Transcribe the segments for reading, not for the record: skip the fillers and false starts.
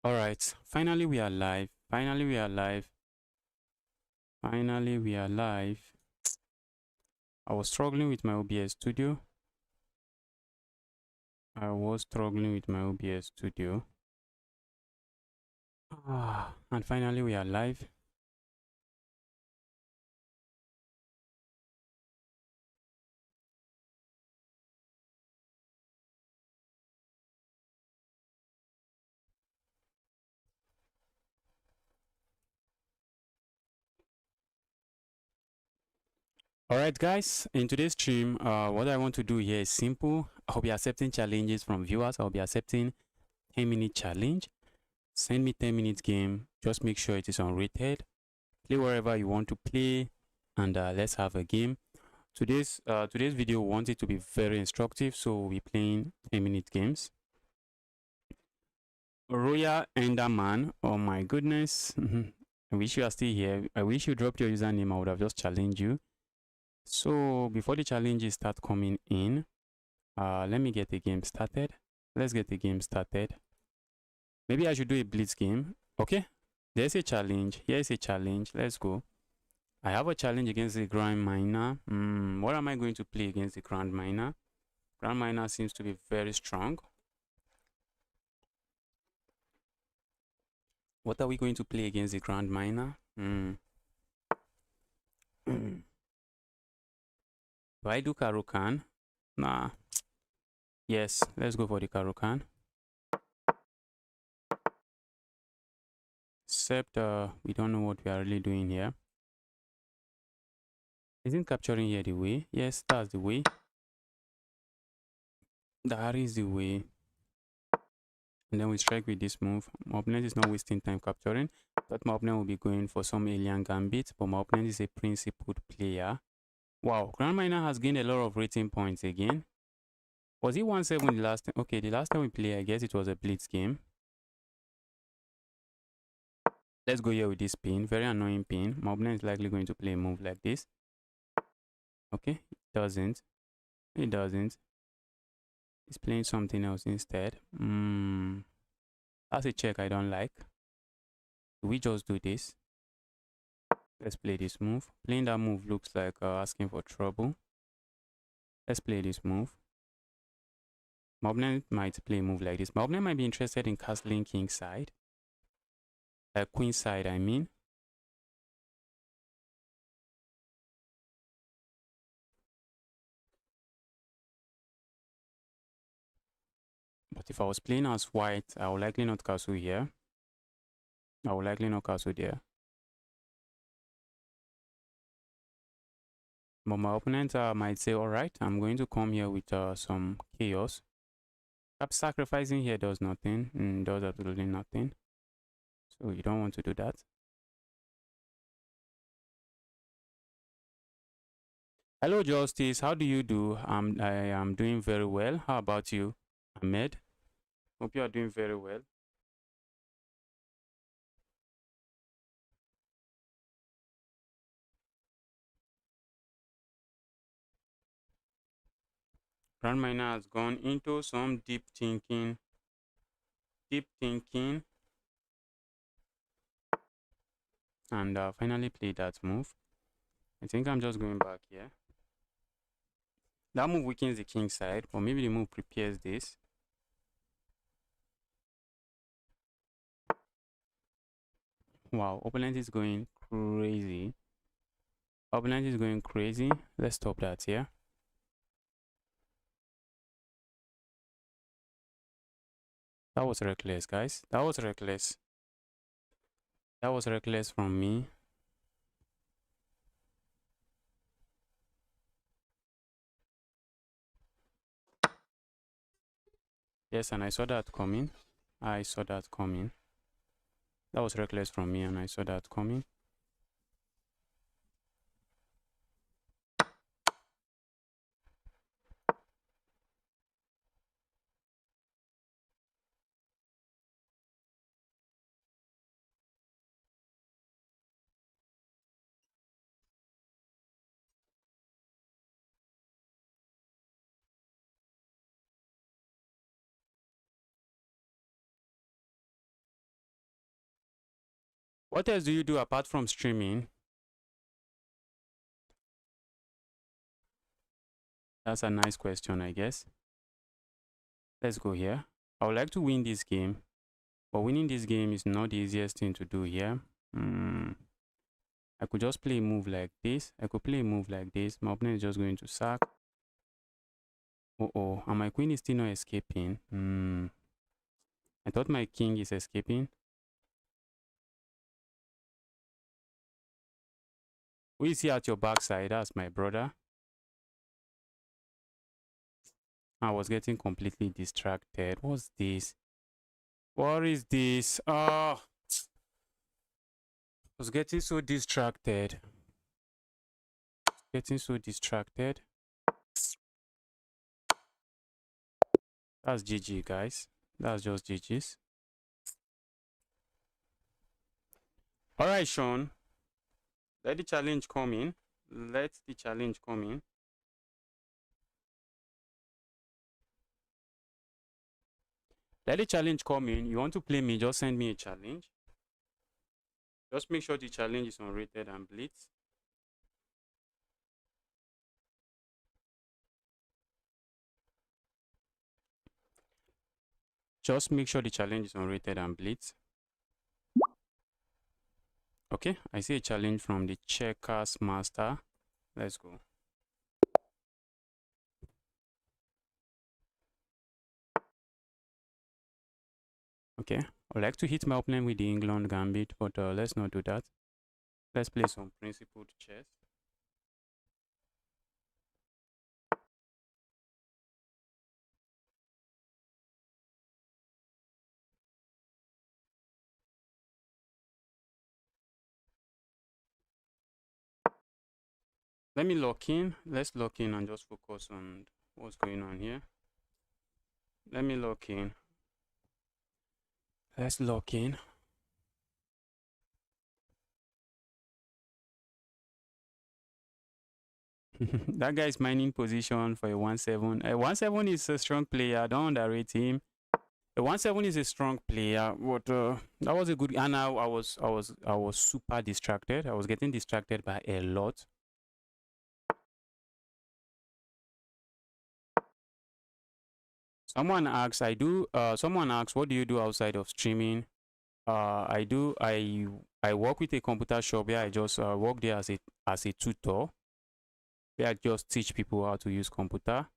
All right, finally we are live. Finally we are live. Finally we are live. I was struggling with my OBS studio. And finally we are live. All right, guys, in today's stream, what I want to do here is simple. I'll be accepting challenges from viewers. I'll be accepting 10-minute challenge. Send me 10-minute game. Just make sure it is unrated. Play wherever you want to play, and let's have a game. Today's video, we want it to be very instructive, so we'll be playing 10-minute games. Royal Enderman, oh my goodness. I wish you are still here. I wish you dropped your username. I would have just challenged you. So before the challenges start coming in, let me get the game started. Let's get the game started. Maybe I should do a blitz game. Okay, there's a challenge. Here's a challenge. Let's go. I have a challenge against the Grand Miner. What am I going to play against the Grand Miner? Grand Miner seems to be very strong. What are we going to play against the Grand Miner? Do I do Karukan? Nah. Yes, let's go for the Karukan. Except we don't know what we are really doing here. Isn't capturing here the way? Yes, that's the way. That is the way. And then we strike with this move. My opponent is not wasting time capturing. Thought my opponent will be going for some alien gambit, but my opponent is a principled player. Wow, Grand Miner has gained a lot of rating points again. Was he 1-7 the last time? Okay, the last time we played, I guess it was a blitz game. Let's go here with this pin. Very annoying pin. My opponent is likely going to play a move like this. Okay, it doesn't. It doesn't. He's playing something else instead. That's a check I don't like. Do we just do this? Let's play this move. Playing that move looks like asking for trouble. Let's play this move. My opponent might play a move like this. My opponent might be interested in castling king side. Queen side, I mean. But if I was playing as white, I would likely not castle here. I would likely not castle there. But my opponent might say, all right, I'm going to come here with some chaos. Perhaps sacrificing here does nothing. Does absolutely nothing. So you don't want to do that. Hello, Justice. How do you do? I am doing very well. How about you, Ahmed? Hope you are doing very well. Grand Miner has gone into some deep thinking. And finally played that move. I think I'm just going back here. That move weakens the king side, or maybe the move prepares this. Wow, opponent is going crazy. Opponent is going crazy. Let's stop that here. That was reckless, guys. That was reckless. That was reckless from me. Yes, and I saw that coming. I saw that coming. That was reckless from me, and I saw that coming. What else do you do apart from streaming? That's a nice question, I guess. Let's go here. I would like to win this game, but winning this game is not the easiest thing to do here. I could just play a move like this. I could play a move like this. My opponent is just going to sack. Oh, and my queen is still not escaping. I thought my king is escaping. Who is he at your backside? That's my brother. I was getting completely distracted. What's this? What is this? Oh, I was getting so distracted. Getting so distracted. That's GG, guys. That's just GG's. All right, Sean. Let the challenge come in. Let the challenge come in. Let the challenge come in. You want to play me, just send me a challenge. Just make sure the challenge is unrated and blitz. Just make sure the challenge is unrated and blitz. Okay, I see a challenge from the checkers master. Let's go. Okay, I'd like to hit my opponent with the England gambit, but let's not do that. Let's play some principled chess. Let me lock in. Let's lock in and just focus on what's going on here. Let me lock in. Let's lock in. That guy is mining position for a 1-7. A 1-7 is a strong player. Don't underrate him. A 1-7 is a strong player, but that was a good. And I was super distracted. I was getting distracted by a lot. Someone asks, someone asks, what do you do outside of streaming? I work with a computer shop where I just work there as a tutor, where I just teach people how to use computer.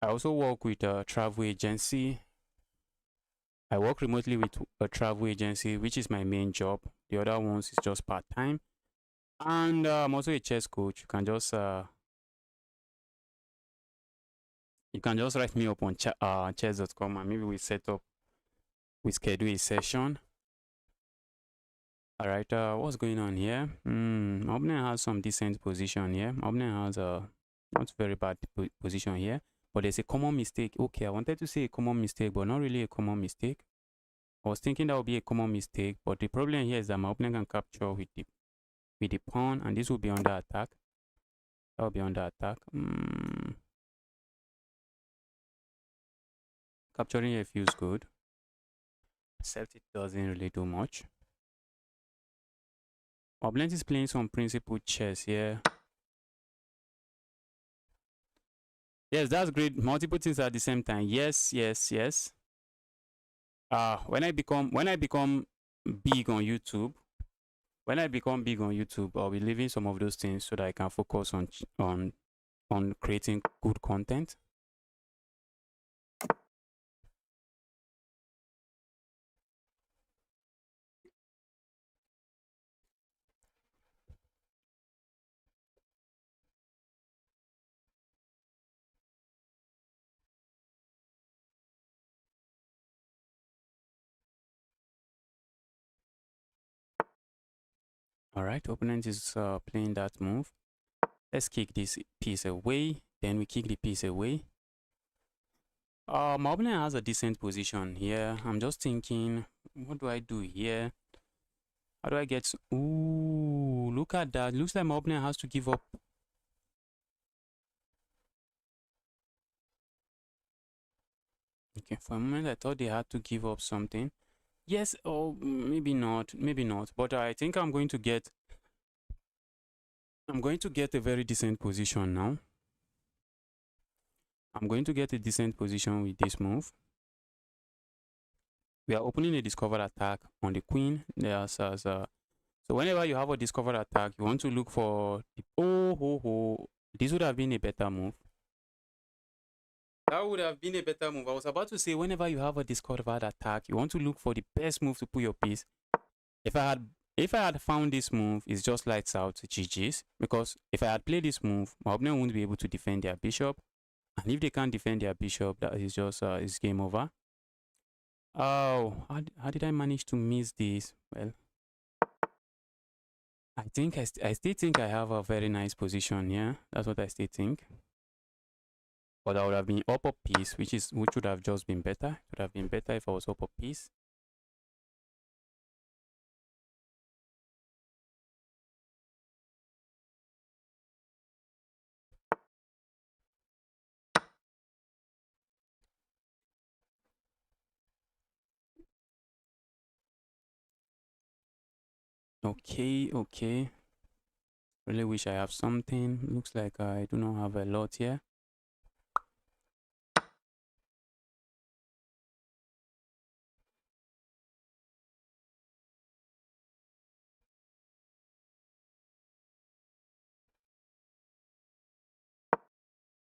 I also work with a travel agency. I work remotely with a travel agency, which is my main job. The other ones is just part-time. And I'm also a chess coach. You can just write me up on chess.com, and maybe we schedule a session. All right, what's going on here? My opponent has some decent position here. My opponent has a not very bad position here, but there's a common mistake. Okay, I wanted to say a common mistake, but not really a common mistake. I was thinking that would be a common mistake, but the problem here is that my opponent can capture with the pawn, and this will be under attack. That will be under attack. Capturing here feels good, except it doesn't really do much. My opponent is playing some principled chess here. Yes, that's great. Multiple things at the same time. Yes. When I become big on YouTube, I'll be leaving some of those things so that I can focus on creating good content. All right, opponent is playing that move. Let's kick this piece away. Then we kick the piece away. My opponent has a decent position here. I'm just thinking, what do I do here? How do I get? Ooh, look at that. Looks like my opponent has to give up. Okay, for a moment I thought they had to give up something. Yes, or maybe not, maybe not. But I think I'm going to get a very decent position now. I'm going to get a decent position with this move. We are opening a discovered attack on the queen. So whenever you have a discovered attack, you want to look for the, this would have been a better move. That would have been a better move. I was about to say, whenever you have a discovered attack, you want to look for the best move to put your piece. If I had found this move, it's just lights out GG's. Because if I had played this move, my opponent won't be able to defend their bishop. And if they can't defend their bishop, that is just it's game over. Oh, how did I manage to miss this? Well, I still think I have a very nice position here. That's what I still think. But I would have been up a piece, which would have just been better. It would have been better if I was up a piece. Okay. Really wish I have something. Looks like I do not have a lot here.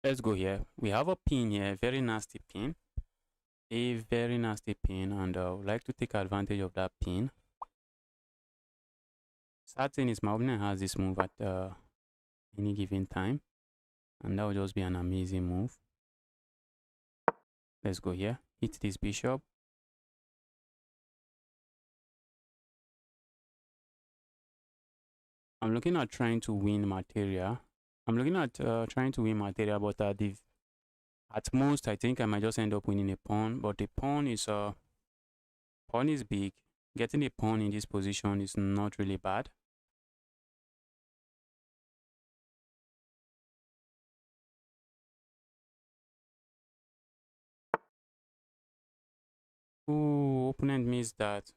Let's go here. We have a pin here, very nasty pin. A very nasty pin, and I would like to take advantage of that pin. Sad thing is my opponent has this move at any given time, and that would just be an amazing move. Let's go here. Hit this bishop. I'm looking at trying to win material. I'm looking at trying to win material, but at most I think I might just end up winning a pawn. But the pawn is big. Getting a pawn in this position is not really bad. Ooh, opponent missed that.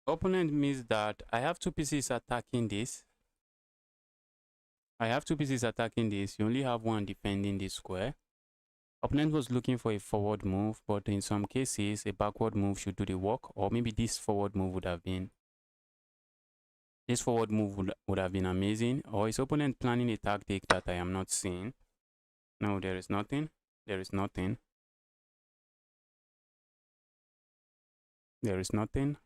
Opponent missed that. I have two pieces attacking this. You only have one defending this square. Opponent was looking for a forward move, but in some cases, a backward move should do the work, or maybe this forward move would have been. This forward move would have been amazing, or is opponent planning a tactic that I am not seeing? No, there is nothing. There is nothing. There is nothing.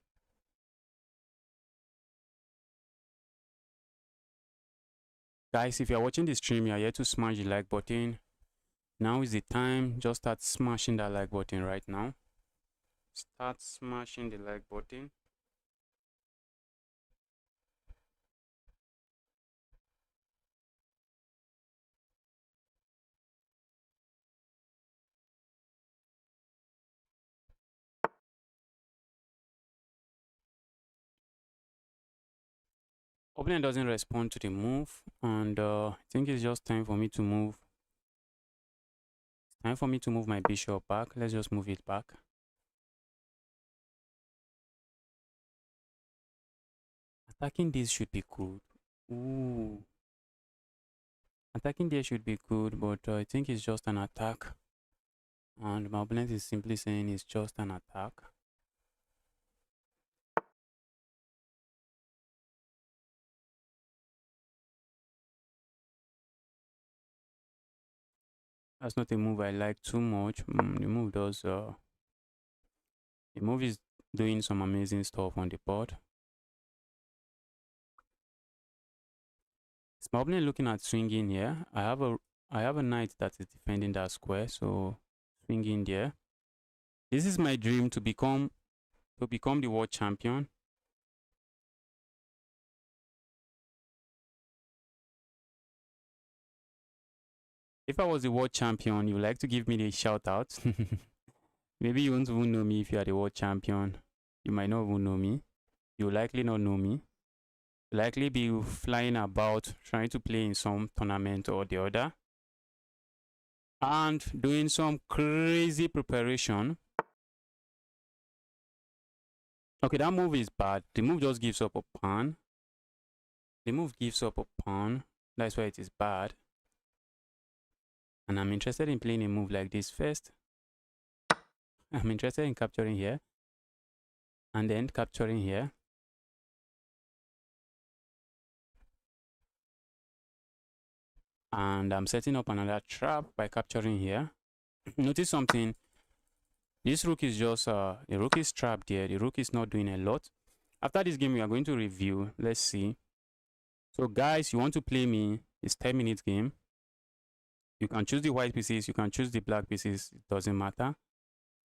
Guys, if you're watching the stream, you're here to smash the like button. Now is the time. Just start smashing that like button right now. Start smashing the like button. Opponent doesn't respond to the move, and I think it's just time for me to move. Time for me to move my bishop back. Let's just move it back. Attacking this should be good. Ooh. Attacking there should be good, but I think it's just an attack. And my opponent is simply saying it's just an attack. That's not a move I like too much. The move is doing some amazing stuff on the board. Is my opponent looking at swinging here? I have a knight that is defending that square, so swinging there. This is my dream to become the world champion. If I was the world champion, you would like to give me the shout out. Maybe you won't even know me if you are the world champion. You might not even know me. You likely not know me. You likely be flying about trying to play in some tournament or the other. And doing some crazy preparation. Okay, that move is bad. The move just gives up a pawn. The move gives up a pawn. That's why it is bad. And I'm interested in playing a move like this first. I'm interested in capturing here. And then capturing here. And I'm setting up another trap by capturing here. Notice something. This rook is just, the rook is trapped there. The rook is not doing a lot. After this game, we are going to review. Let's see. So guys, you want to play me, it's 10-minute game. You can choose the white pieces, you can choose the black pieces, it doesn't matter.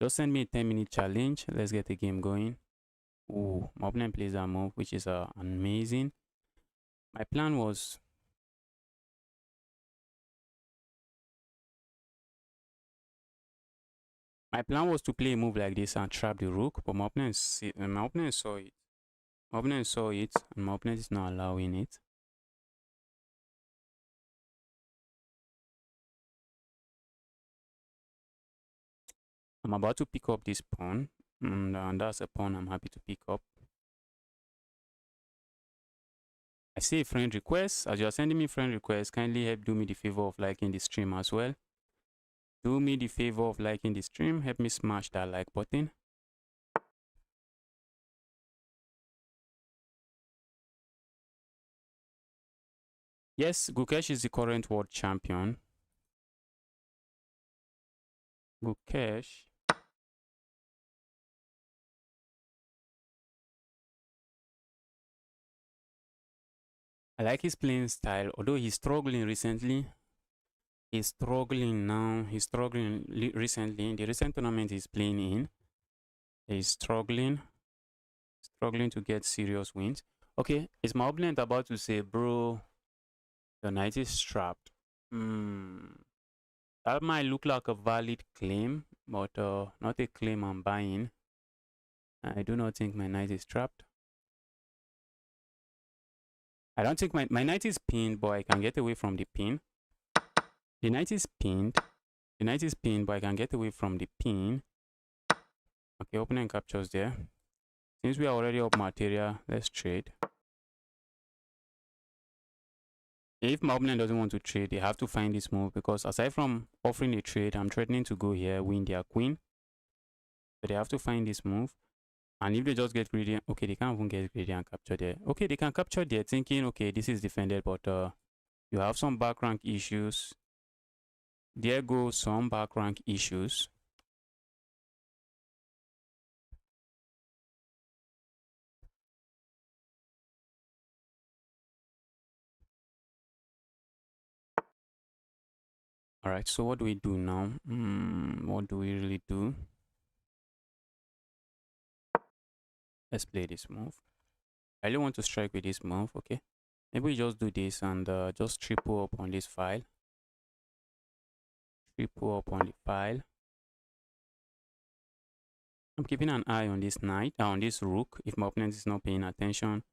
Just send me a 10-minute challenge. Let's get the game going. Ooh, my opponent plays that move, which is amazing. My plan was to play a move like this and trap the rook, but my opponent saw it. My opponent saw it, and my opponent is not allowing it. I'm about to pick up this pawn, and that's a pawn I'm happy to pick up. I see a friend request. As you are sending me friend requests, kindly help do me the favor of liking the stream as well. Do me the favor of liking the stream. Help me smash that like button. Yes, Gukesh is the current world champion. Gukesh. I like his playing style, although he's struggling recently. He's struggling now. He's struggling recently. In the recent tournament he's playing in, he's struggling to get serious wins. Okay, is my opponent about to say, bro, the knight is trapped? That might look like a valid claim, but not a claim I'm buying. I do not think my knight is trapped. I don't think my knight is pinned, but I can get away from the pin. The knight is pinned. The knight is pinned, but I can get away from the pin. Okay, opponent captures there. Since we are already up material, let's trade. If my opponent doesn't want to trade, they have to find this move, because aside from offering a trade, I'm threatening to go here, win their queen. So they have to find this move. And if they just get greedy, okay, they can't even get greedy and capture there. Okay, they can capture there thinking, okay, this is defended, but you have some back rank issues. There go some back rank issues. All right, so what do we do now? What do we really do? Let's play this move. I really want to strike with this move, okay? Maybe we just do this and just triple up on this file. Triple up on the file. I'm keeping an eye on this knight, on this rook. If my opponent is not paying attention,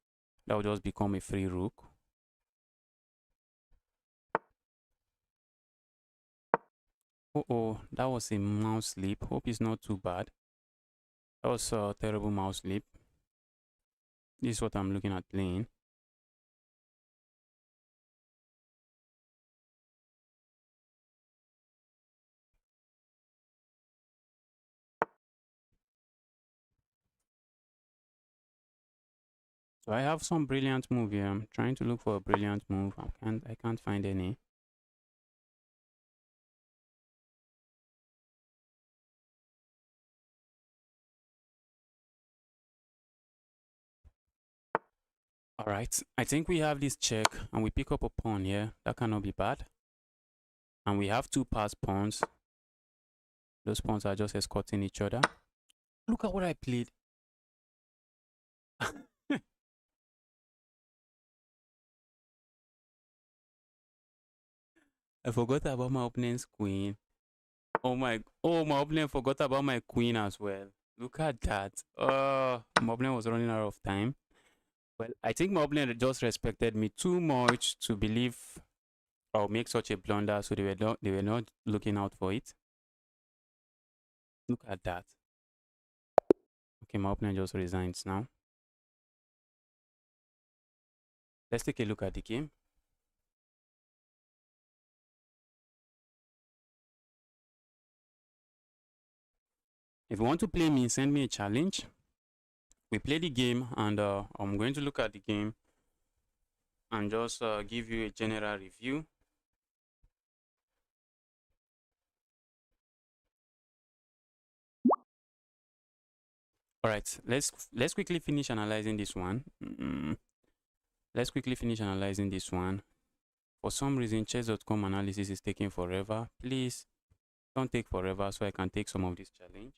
that will just become a free rook. Oh, that was a mouse slip. Hope it's not too bad. That was a terrible mouse slip. This is what I'm looking at playing. So I have some brilliant move here. I'm trying to look for a brilliant move. I can't find any. All right, I think we have this check and we pick up a pawn here. That cannot be bad. And we have two pass pawns. Those pawns are just escorting each other. Look at what I played. I forgot about my opponent's queen. My opponent forgot about my queen as well. Look at that. My opponent was running out of time. Well, I think my opponent just respected me too much to believe I'll make such a blunder, so they were not looking out for it. Look at that. Okay, my opponent just resigns now. Let's take a look at the game. If you want to play me, send me a challenge. We play the game, and I'm going to look at the game and just give you a general review. All right, let's quickly finish analyzing this one. Let's quickly finish analyzing this one. For some reason, chess.com analysis is taking forever. Please don't take forever so I can take some of this challenge.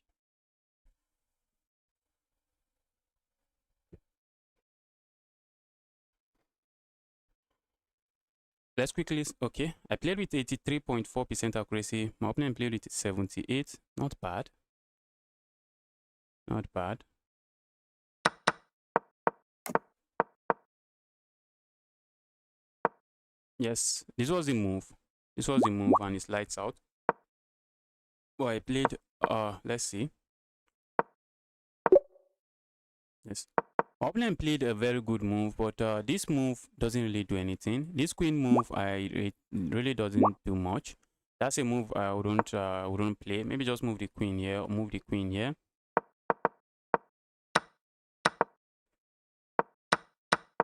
Let's quickly, okay. I played with 83.4% accuracy. My opponent played with 78. Not bad. Not bad. Yes, this was the move. This was the move, and it's lights out. Well, I played, let's see. Yes. My opponent played a very good move, but this move doesn't really do anything. This queen move, it really doesn't do much. That's a move I wouldn't play. Maybe just move the queen here, or move the queen here.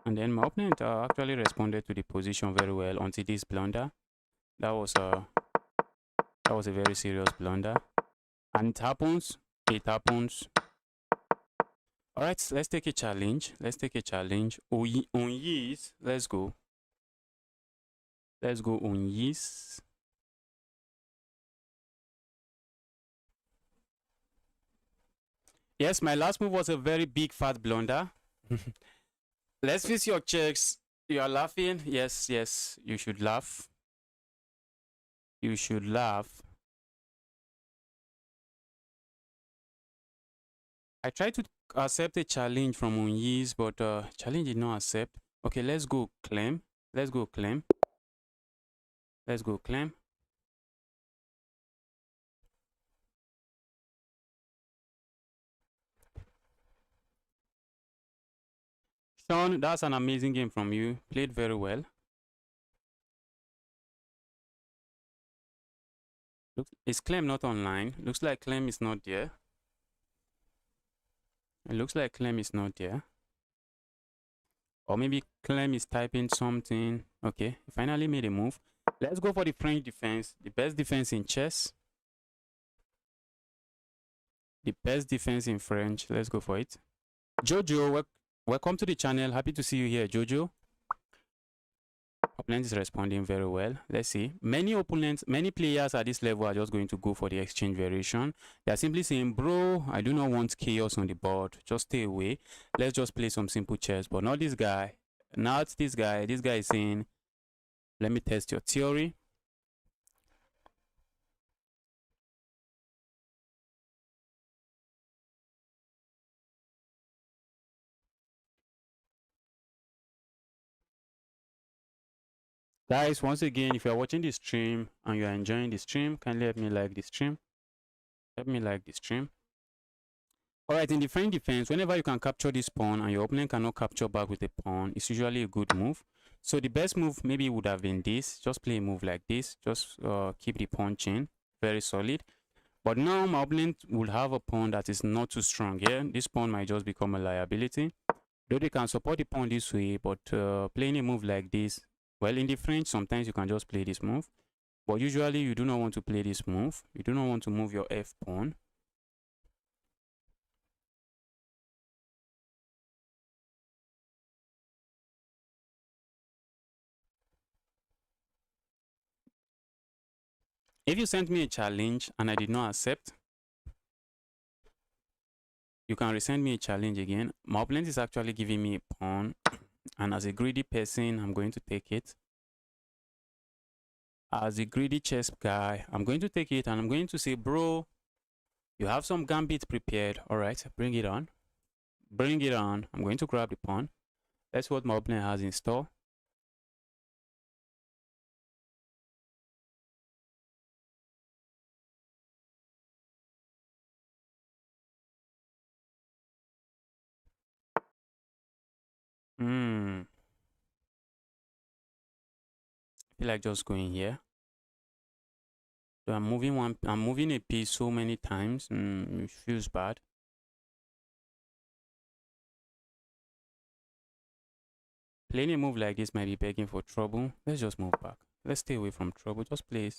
And then my opponent actually responded to the position very well until this blunder. That was a very serious blunder. And it happens. It happens. All right, let's take a challenge. Let's take a challenge. On Yis, let's go. Let's go on Yis. Yes, my last move was a very big fat blunder. Let's fix your checks. You are laughing? Yes, yes, you should laugh. You should laugh. I tried to accept a challenge from Unyis, but challenge did not accept. Okay, let's go claim. Let's go claim. Let's go claim. Sean, that's an amazing game from you. Played very well. Is claim not online? Looks like claim is not there. It looks like claim is not there. Or maybe claim is typing something. Okay, finally made a move. Let's go for the French defense. The best defense in chess. The best defense in French. Let's go for it. Jojo, welcome to the channel. Happy to see you here, Jojo. Opponent is responding very well. Let's see. Many players at this level are just going to go for the exchange variation. They are simply saying, bro, I do not want chaos on the board. Just stay away. Let's just play some simple chess. But not this guy. Not this guy. This guy is saying, let me test your theory. Guys, once again, if you are watching this stream and you are enjoying the stream, kindly help me like the stream. Help me like the stream. Alright, in the French defense, whenever you can capture this pawn and your opponent cannot capture back with a pawn, it's usually a good move. So the best move maybe would have been this. Just play a move like this. Just keep the pawn chain. Very solid. But now my opponent will have a pawn that is not too strong here. This pawn might just become a liability. Though they can support the pawn this way, but playing a move like this, well, in the French, sometimes you can just play this move. But usually you do not want to play this move. You do not want to move your F pawn. If you sent me a challenge and I did not accept, you can resend me a challenge again. My opponent is actually giving me a pawn, and as a greedy person, I'm going to take it. As a greedy chess guy, I'm going to take it and I'm going to say, bro, you have some gambit prepared. All right, bring it on. Bring it on. I'm going to grab the pawn. That's what my opponent has in store. I feel like just going here. So I'm moving a piece so many times. It feels bad. Playing a move like this might be begging for trouble. Let's just move back. Let's stay away from trouble. Just play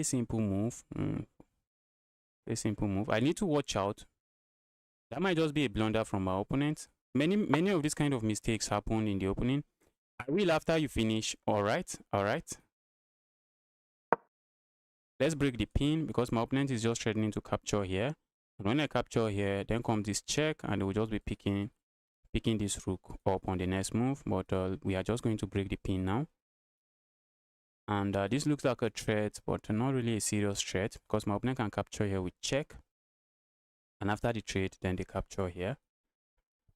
simple move. Play simple move. I need to watch out. That might just be a blunder from my opponent. Many of these kind of mistakes happen in the opening. I will after you finish. Alright. Let's break the pin because my opponent is just threatening to capture here. And when I capture here, then comes this check and it will just be picking this rook up on the next move. But we are just going to break the pin now. And this looks like a threat, but not really a serious threat because my opponent can capture here with check. And after the trade, then they capture here.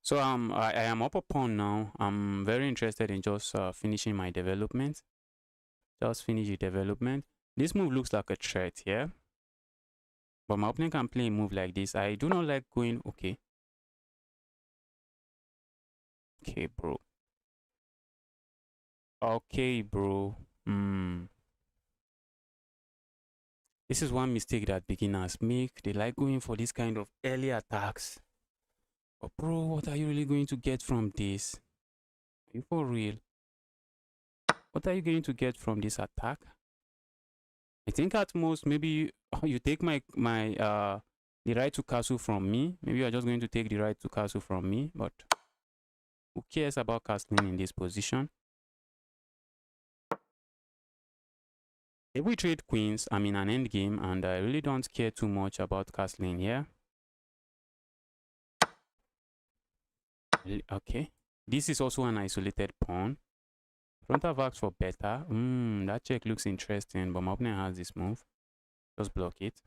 So I am up a pawn now. I'm very interested in just finishing my development. Just finish the development. This move looks like a threat here. But my opponent can play a move like this. I do not like going, okay. Okay, bro. Okay, bro. This is one mistake that beginners make. They like going for this kind of early attacks. But bro, what are you really going to get from this? Are you for real? What are you going to get from this attack? I think at most maybe you take my the right to castle from me. Maybe you are just going to take the right to castle from me, but who cares about castling in this position? If we trade queens, I'm in an end game and I really don't care too much about castling here. Okay. This is also an isolated pawn. Front have asked for better. That check looks interesting, but my opponent has this move. Just block it.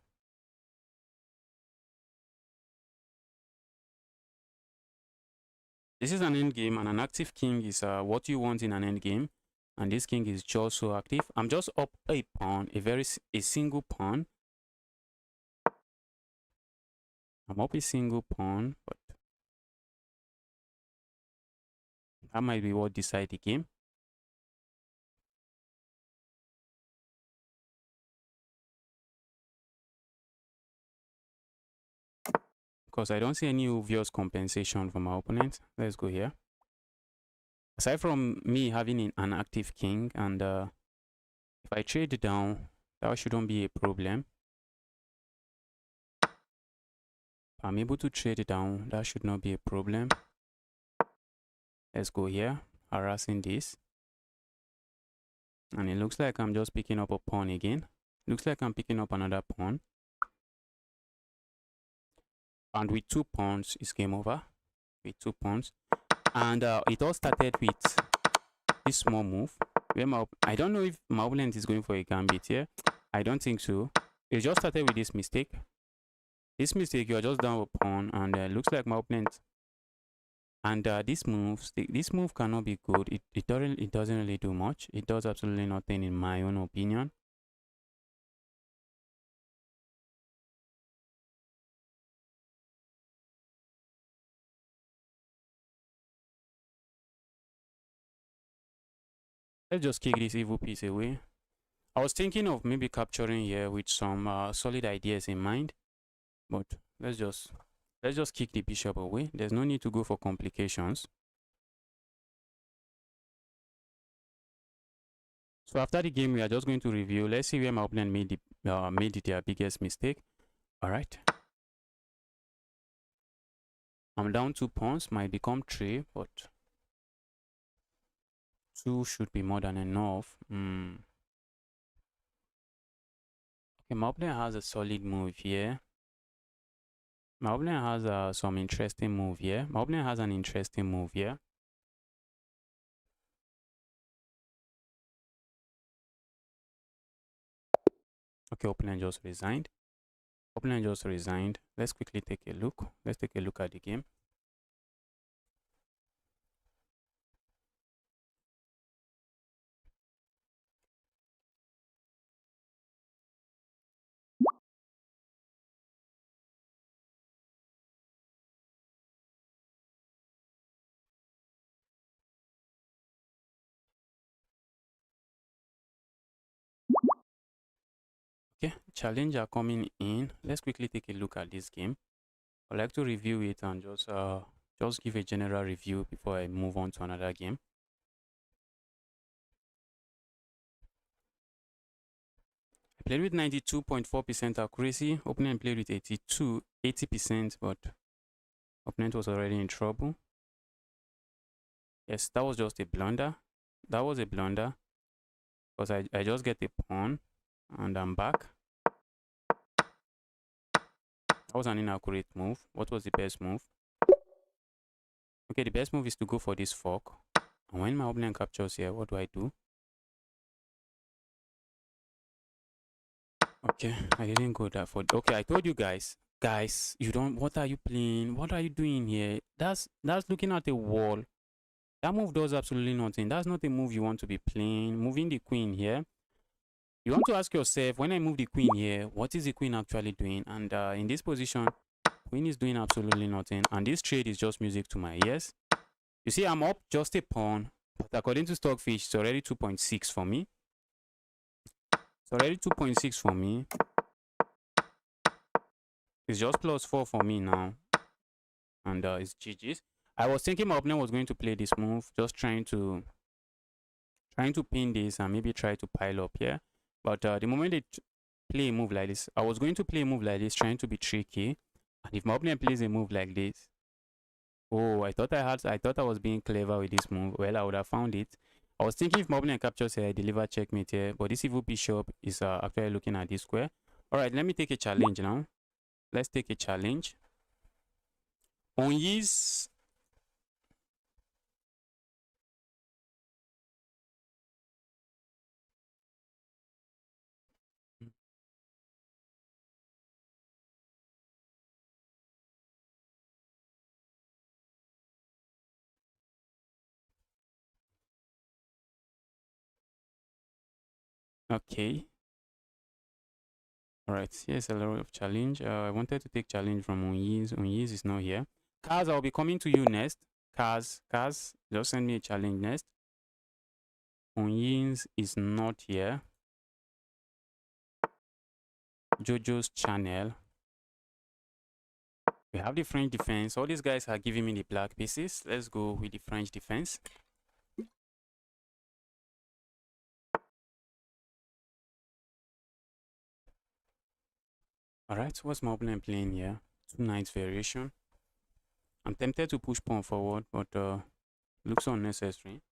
This is an end game, and an active king is what you want in an end game. And this king is just so active. I'm just up a pawn, a single pawn. I'm up a single pawn, but that might be what decide the game. Because I don't see any obvious compensation from my opponent. Let's go here. Aside from me having an active king, and if I trade down, that shouldn't be a problem. If I'm able to trade it down, that should not be a problem. Let's go here, harassing this. And it looks like I'm just picking up a pawn again. Looks like I'm picking up another pawn. And with 2 pawns, it's game over. With 2 pawns. And it all started with this small move. Where I don't know if my opponent is going for a gambit here. I don't think so. It just started with this mistake. This mistake, you're just down a pawn. And looks like my opponent. And this move cannot be good. It doesn't really do much. It does absolutely nothing in my own opinion. Let's just kick this evil piece away. I was thinking of maybe capturing here with some solid ideas in mind, but let's just kick the bishop away. There's no need to go for complications. So after the game, we are just going to review. Let's see where my opponent made their biggest mistake. All right. I'm down 2 pawns. Might become 3, but 2 should be more than enough. Okay, my opponent has a solid move here. My opponent has some interesting move here. My opponent has an interesting move here. Okay, opponent just resigned. Opponent just resigned. Let's quickly take a look. Let's take a look at the game. Okay, challenge are coming in. Let's quickly take a look at this game. I'd like to review it and just give a general review before I move on to another game. I played with 92.4% accuracy. Opponent played with 80%, but opponent was already in trouble. Yes, that was just a blunder. That was a blunder because I just get a pawn and I'm back. That was an inaccurate move. What was the best move? Okay, the best move is to go for this fork. And when my opponent captures here, what do? Okay, I didn't go that for. Okay, I told you guys, you don't. What are you playing? What are you doing here? That's looking at a wall. That move does absolutely nothing. That's not a move you want to be playing. Moving the queen here. You want to ask yourself, when I move the queen here, what is the queen actually doing? And in this position, queen is doing absolutely nothing. And this trade is just music to my ears. You see, I'm up just a pawn. But according to Stockfish, it's already 2.6 for me. It's already 2.6 for me. It's just +4 for me now. And it's GG's. I was thinking my opponent was going to play this move, just trying to pin this and maybe try to pile up here. But the moment they play a move like this, I was going to play a move like this, trying to be tricky. And if my opponent plays a move like this, oh, I thought I was being clever with this move. Well, I would have found it. I was thinking if my opponent captures here, I deliver checkmate here. But this evil bishop is actually looking at this square. All right, let me take a challenge now. Let's take a challenge. On his okay. All right, here's a lot of challenge. I wanted to take challenge from Onyiz. Onyiz is not here. Kaz, I'll be coming to you next. Kaz, just send me a challenge next. Onyiz is not here. Jojo's channel. We have the French defense. All these guys are giving me the black pieces. Let's go with the French defense. All right, what's my opponent playing here? 2 knights variation. I'm tempted to push pawn forward, but looks unnecessary.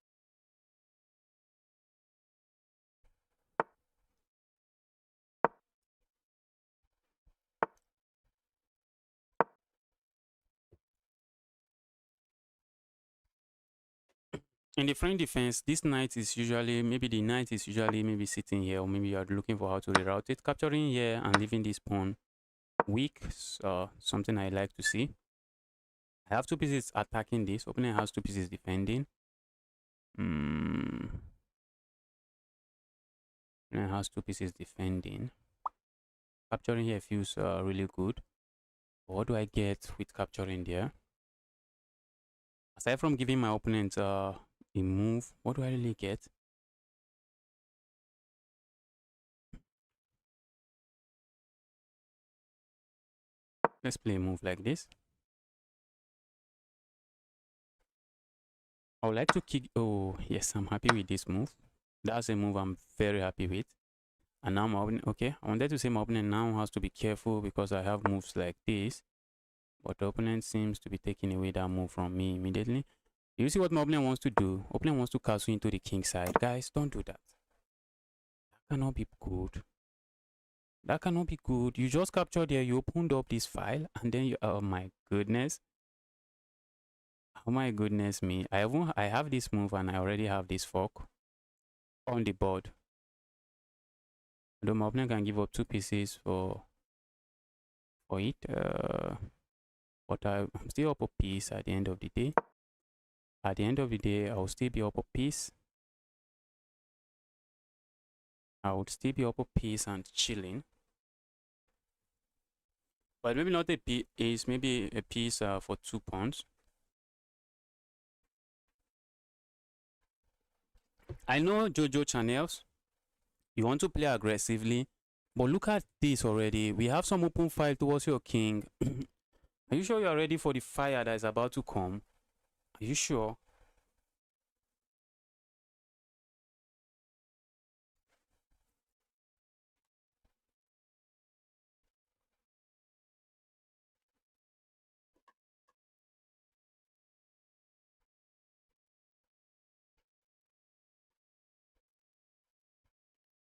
In the French defense, this knight is usually, the knight is usually maybe sitting here, or maybe you are looking for how to reroute it. Capturing here and leaving this pawn weak, something I like to see. I have 2 pieces attacking this. Opponent has 2 pieces defending. Opponent has 2 pieces defending. Capturing here feels really good. What do I get with capturing there? Aside from giving my opponent a move, what do I really get? Let's play a move like this. I would like to kick. Oh, yes, I'm happy with this move. That's a move I'm very happy with. And now my opponent, okay, I wanted to say my opponent now has to be careful because I have moves like this. But the opponent seems to be taking away that move from me immediately. You see what my opponent wants to do? Opponent wants to castle into the king side. Guys, don't do that. That cannot be good. That cannot be good. You just captured there, you opened up this file, and then you, oh my goodness. Oh my goodness me. I have this move and I already have this fork on the board. Although my opponent can give up 2 pieces for it. But I'm still up a piece at the end of the day. At the end of the day, I'll still be up a piece. I would still be up a piece and chilling. But maybe not a piece, maybe a piece for 2 pawns. I know Jojo channels. You want to play aggressively. But look at this already. We have some open file towards your king. Are you sure you are ready for the fire that is about to come? Are you sure?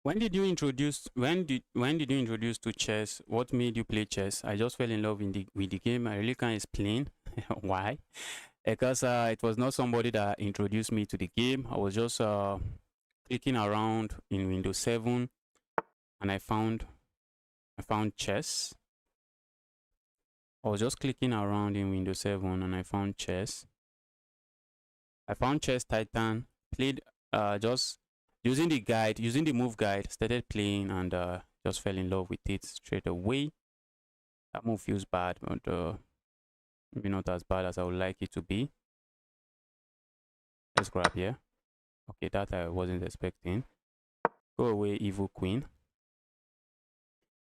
When did you introduce to chess? What made you play chess? I just fell in love with the game. I really can't explain why. Because it was not somebody that introduced me to the game. I was just clicking around in Windows 7 and I found chess. I was just clicking around in Windows 7 and I found chess. I found Chess Titan, played just using the move guide, started playing and just fell in love with it straight away. That move feels bad, but maybe not as bad as I would like it to be. Let's grab here. Okay, that I wasn't expecting. Go away, evil queen.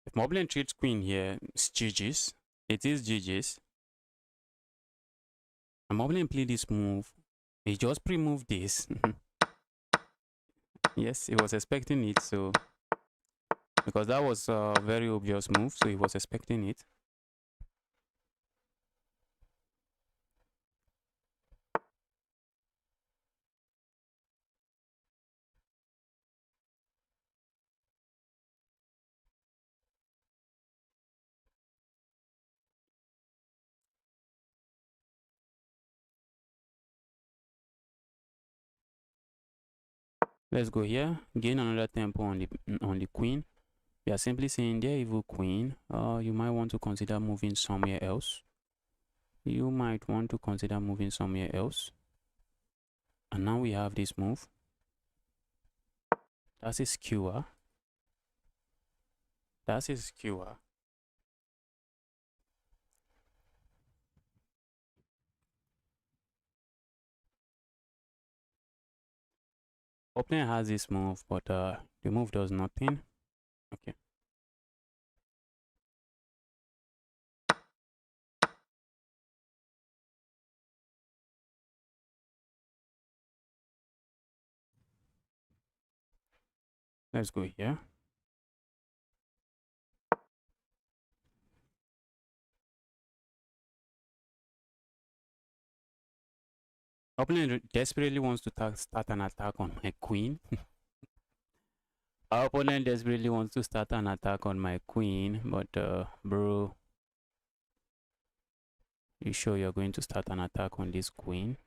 If Moblin treats queen here, it's GG's. It is GG's. And Moblin played this move. He just pre-moved this. Yes, he was expecting it, so because that was a very obvious move, so he was expecting it. Let's go here, gain another tempo on the queen. We are simply saying, dear evil queen, you might want to consider moving somewhere else. You might want to consider moving somewhere else. And now we have this move. That's a skewer. That's a skewer. Opponent has this move, but the move does nothing. Okay. Let's go here. Opponent desperately wants to start an attack on my queen. Our opponent desperately wants to start an attack on my queen, but bro, you sure you're going to start an attack on this queen?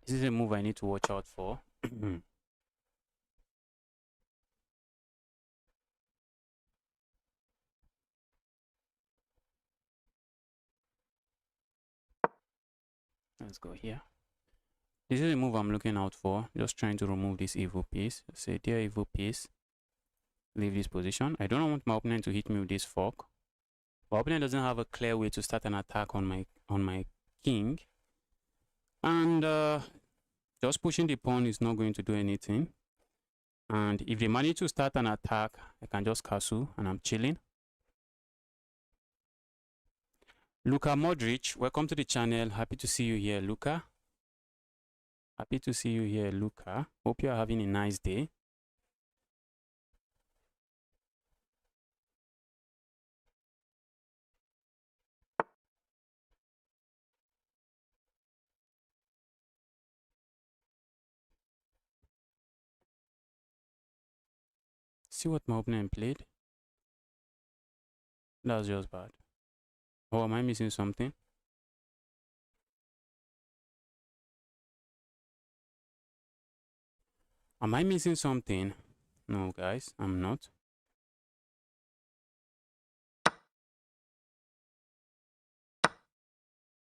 This is a move I need to watch out for. Let's go here. This is a move I'm looking out for. Just trying to remove this evil piece. Say, dear evil piece, leave this position. I don't want my opponent to hit me with this fork. My opponent doesn't have a clear way to start an attack on my king. And just pushing the pawn is not going to do anything. And if they manage to start an attack, I can just castle and I'm chilling. Luka Modric, welcome to the channel. Happy to see you here, Luka. Happy to see you here, Luka. Hope you are having a nice day. See what my opponent played? That's just bad. Oh, am I missing something? Am I missing something? No, guys, I'm not.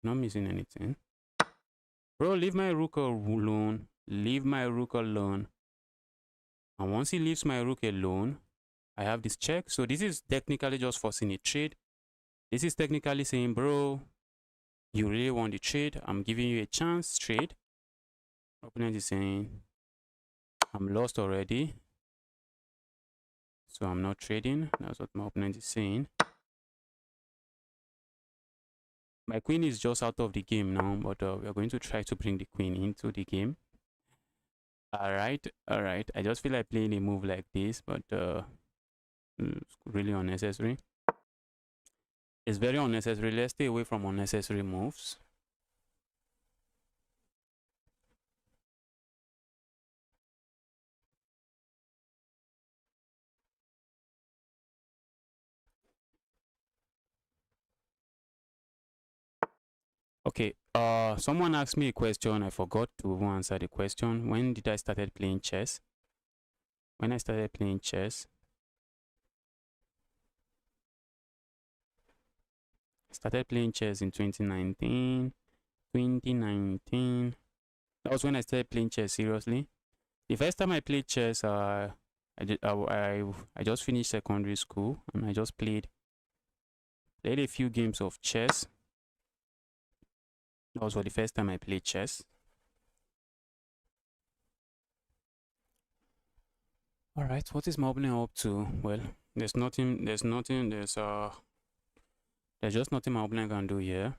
Not missing anything. Bro, leave my rook alone. Leave my rook alone. And once he leaves my rook alone, I have this check. So this is technically just forcing a trade. This is technically saying, bro, you really want the trade. I'm giving you a chance, trade. Opponent is saying, I'm lost already, so I'm not trading. That's what my opponent is saying. My queen is just out of the game now, but we are going to try to bring the queen into the game. All right. I just feel like playing a move like this, but it's really unnecessary. It's very unnecessary. Let's stay away from unnecessary moves. Okay, someone asked me a question. I forgot to answer the question. When did I started playing chess? When I started playing chess, I started playing chess in 2019. 2019. That was when I started playing chess seriously. The first time I played chess, I just finished secondary school and I just played a few games of chess. That was for the first time I played chess. All right, what is my opponent up to? Well, there's just nothing my opponent can do here.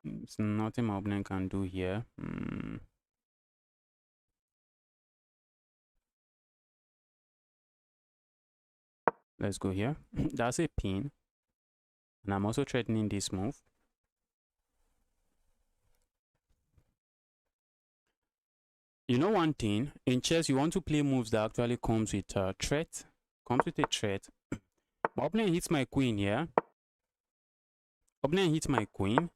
It's nothing my opponent can do here. Let's go here. That's a pin. And I'm also threatening this move. You know one thing, in chess you want to play moves that actually comes with a threat. Comes with a threat. My opponent hits my queen here. Opponent hits my queen.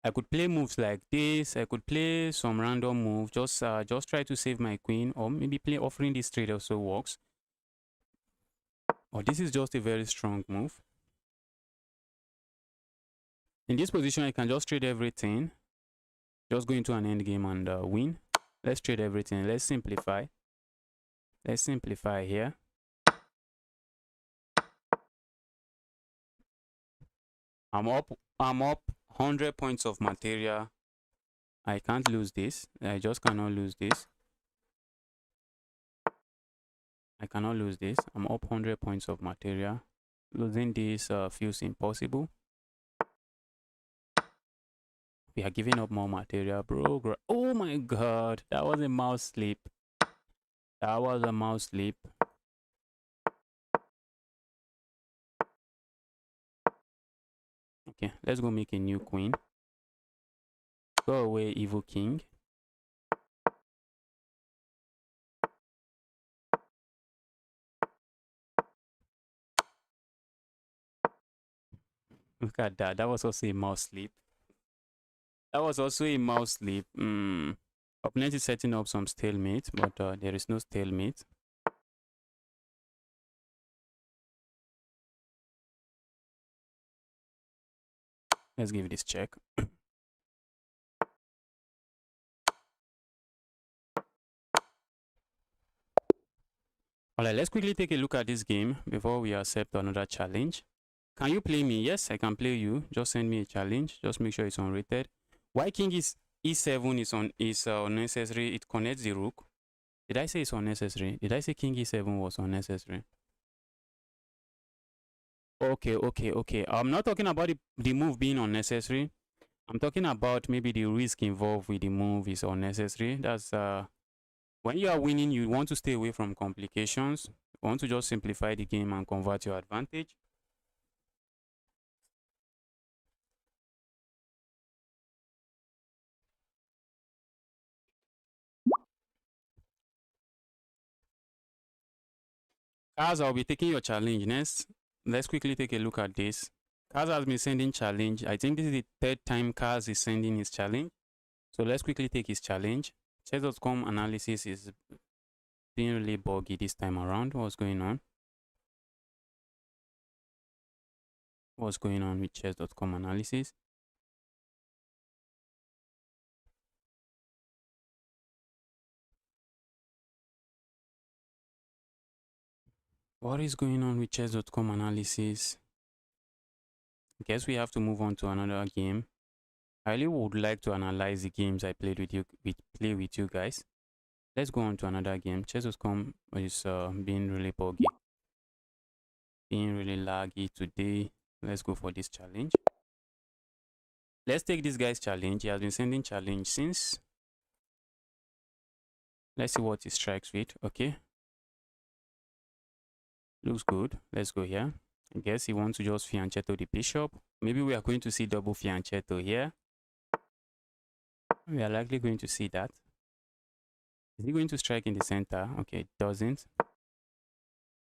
I could play moves like this. I could play some random move. Just try to save my queen, or maybe play offering this trade also works. Or this is just a very strong move. In this position, I can just trade everything. Just go into an end game and win. Let's trade everything. Let's simplify. Let's simplify here. I'm up 100 points of material. I can't lose this. I just cannot lose this. I cannot lose this. I'm up 100 points of material. Losing this feels impossible. We are giving up more material, bro. Oh my god, that was a mouse sleep. That was a mouse sleep. Okay, let's go make a new queen. Go away, evil king. Look at that. That was also a mouse sleep. That was also a mouse sleep. Opponent is setting up some stalemate, but there is no stalemate. Let's give this check. Alright, let's quickly take a look at this game before we accept another challenge. Can you play me? Yes, I can play you. Just send me a challenge. Just make sure it's unrated. Why king is e7 is unnecessary? It connects the rook. Did I say it's unnecessary? Did I say king e7 was unnecessary? Okay. I'm not talking about the move being unnecessary. I'm talking about maybe the risk involved with the move is unnecessary. That's when you are winning, you want to stay away from complications. You want to just simplify the game and convert your advantage. Kaz, I'll be taking your challenge next. Let's quickly take a look at this. Kaz has been sending challenge. I think this is the third time Kaz is sending his challenge. So let's quickly take his challenge. Chess.com analysis is being really buggy this time around. What's going on? What's going on with chess.com analysis? What is going on with chess.com analysis? Guess we have to move on to another game. I really would like to analyze the games I played with you guys. Let's go on to another game. Chess.com is being really buggy, being really laggy today. Let's go for this challenge. Let's take this guy's challenge. He has been sending challenge since. Let's see what he strikes with. Okay, looks good. Let's go here. I guess he wants to just fianchetto the bishop. Maybe we are going to see double fianchetto here. We are likely going to see that. Is he going to strike in the center? Okay, it doesn't.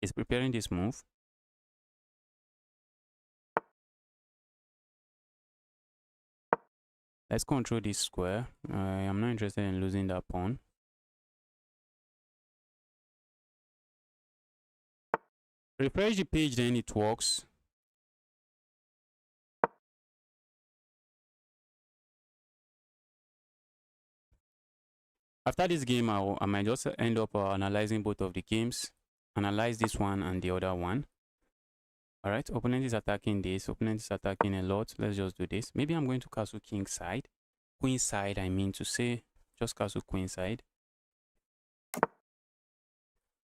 He's preparing this move. Let's control this square. I am not interested in losing that pawn. Refresh the page, then it works. After this game, I might just end up analyzing both of the games. Analyze this one and the other one. Alright, opponent is attacking this. Opponent is attacking a lot. Let's just do this. Maybe I'm going to castle king side. Queen side, I mean to say. Just castle queen side.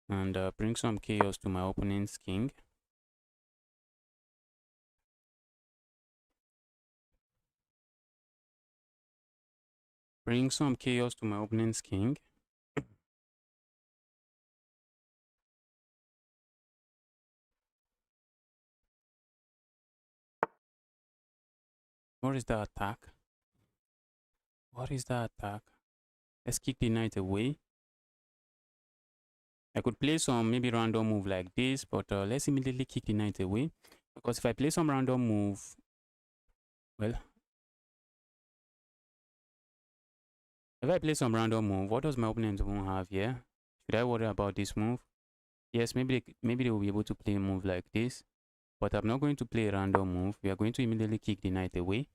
And bring some chaos to my opponent's king. Bring some chaos to my opponent's king. What is the attack? What is the attack? Let's kick the knight away. I could play some maybe random move like this, but let's immediately kick the knight away. Because if I play some random move, well, if I play some random move, what does my opponent even have here? Should I worry about this move? Yes, maybe they will be able to play a move like this. But I'm not going to play a random move. We are going to immediately kick the knight away.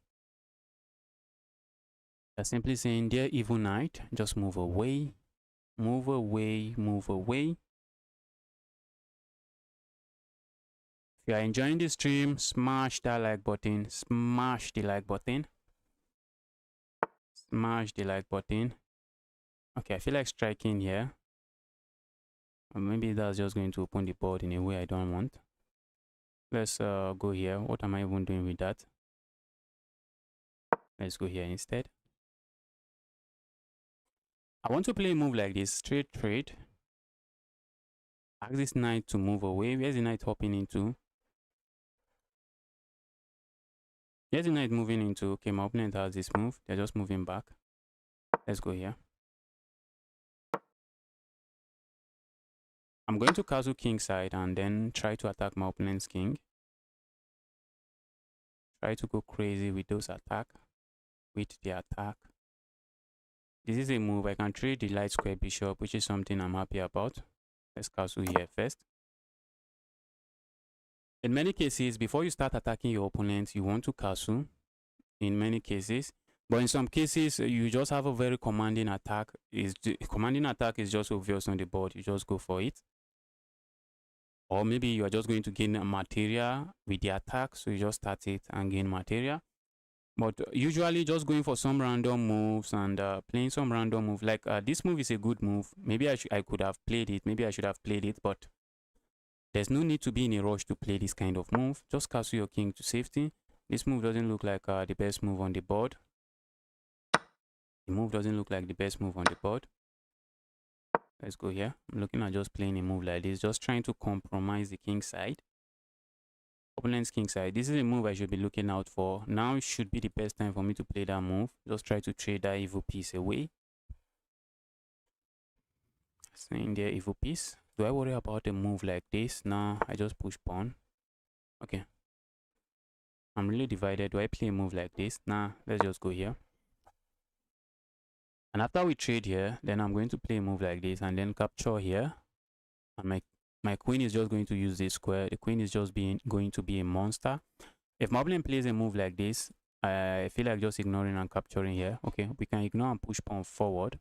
They're simply saying, dear evil knight, just move away. Move away, move away. If you are enjoying this stream, smash that like button. Smash the like button. Smash the like button. Okay, I feel like striking here. Or maybe that's just going to open the board in a way I don't want. Let's go here. What am I even doing with that? Let's go here instead. I want to play a move like this. Straight trade. Ask this knight to move away. Where's the knight hopping into? Here's the knight moving into. Okay, my opponent has this move. They're just moving back. Let's go here. I'm going to castle king side and then try to attack my opponent's king. Try to go crazy with those attack. With the attack. This is a move. I can trade the light square bishop, which is something I'm happy about. Let's castle here first. In many cases, before you start attacking your opponent, you want to castle. In many cases. But in some cases, you just have a very commanding attack. Commanding attack is just obvious on the board. You just go for it. Or maybe you are just going to gain material with the attack. So you just start it and gain material. But usually just going for some random moves and playing some random move. Like this move is a good move. Maybe I could have played it. Maybe I should have played it. But there's no need to be in a rush to play this kind of move. Just castle your king to safety. This move doesn't look like the best move on the board. The move doesn't look like the best move on the board. Let's go here. I'm looking at just playing a move like this. Just trying to compromise the king side. Opponent's king side. This is a move I should be looking out for. Now should be the best time for me to play that move. Just try to trade that evil piece away. Saying there evil piece. Do I worry about a move like this? Nah, I just push pawn. Okay. I'm really divided. Do I play a move like this? Nah, let's just go here. And after we trade here, then I'm going to play a move like this and then capture here. And my queen is just going to use this square. The queen is just going to be a monster. If my opponent plays a move like this, I feel like just ignoring and capturing here. Okay, we can ignore and push pawn forward.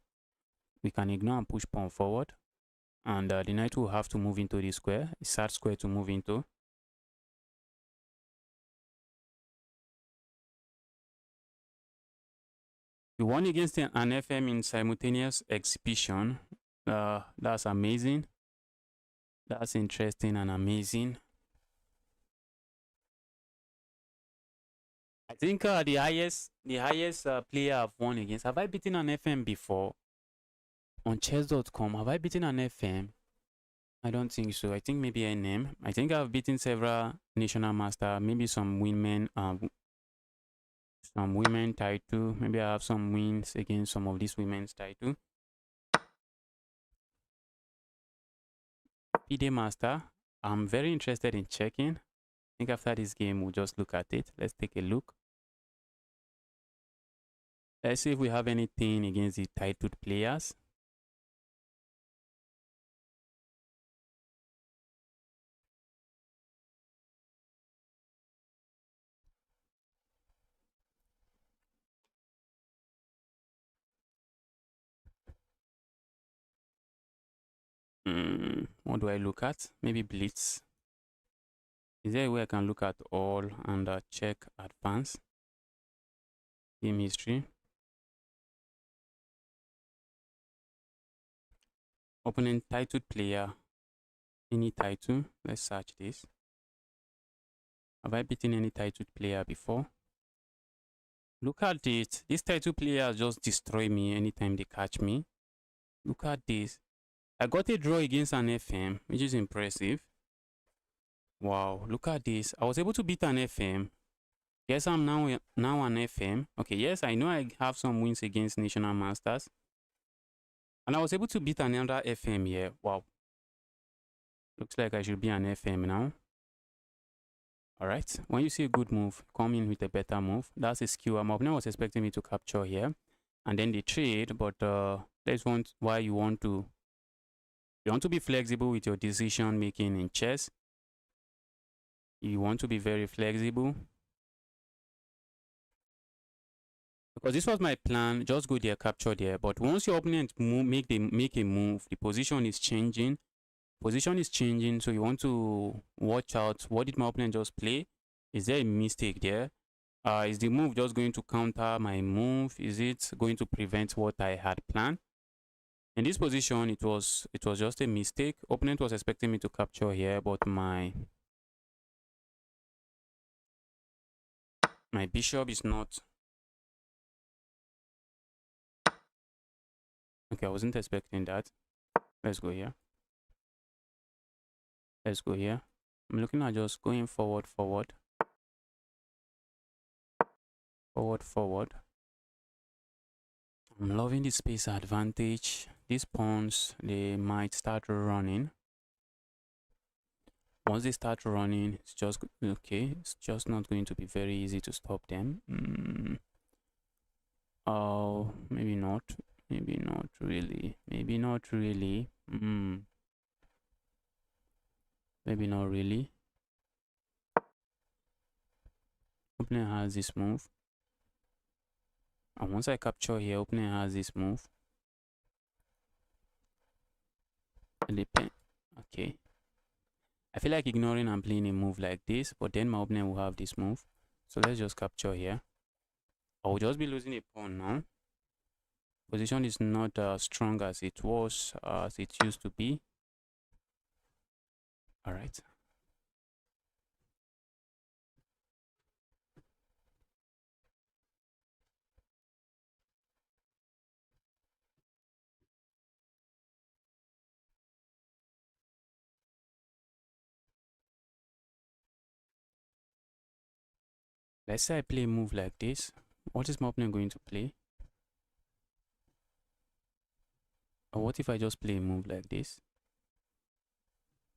We can ignore and push pawn forward. and the knight will have to move into the square, a sad square to move into. You won against an FM in simultaneous exhibition. That's amazing. That's interesting and amazing. I think the highest player I've won against. Have I beaten an FM before? On chess.com, have I beaten an FM? I don't think so. I think maybe NM. I think I've beaten several national master, maybe some women title. Maybe I have some wins against some of these women's title. PD Master, I'm very interested in checking. I think after this game, we'll just look at it. Let's take a look. Let's see if we have anything against the titled players. What do I look at? Maybe blitz. Is there a way I can look at all and check advance? Game history. Opponent titled player. Any title. Let's search this. Have I beaten any titled player before? Look at it. These titled players just destroy me anytime they catch me. Look at this. I got a draw against an FM, which is impressive. Wow, look at this. I was able to beat an FM. Yes, I'm now an FM. Okay, yes, I know I have some wins against national masters. And I was able to beat another FM here. Wow. Looks like I should be an FM now. Alright, when you see a good move, come in with a better move. That's a skill. My opponent was expecting me to capture here. And then they trade, but that's why you want to be flexible with your decision making in chess. You want to be very flexible. Because this was my plan, just go there, capture there. But once your opponent make a move, the position is changing. So you want to watch out. What did my opponent just play? Is there a mistake there? Is the move just going to counter my move? Is it going to prevent what I had planned? In this position, it was just a mistake. Opponent was expecting me to capture here, but my bishop is not. Okay, I wasn't expecting that. Let's go here. Let's go here. I'm looking at just going forward. I'm loving the space advantage. These pawns, they might start running. Once they start running, it's just okay. It's just not going to be very easy to stop them. Oh, maybe not. Maybe not really. Maybe not really. Maybe not really. Opponent has this move. And once I capture here, opponent has this move. Okay. I feel like ignoring and playing a move like this, but then my opponent will have this move. So let's just capture here. I will just be losing a pawn now. Position is not as strong as it was, as it used to be. All right. Let's say I play a move like this. What is my opponent going to play? Or what if I just play a move like this?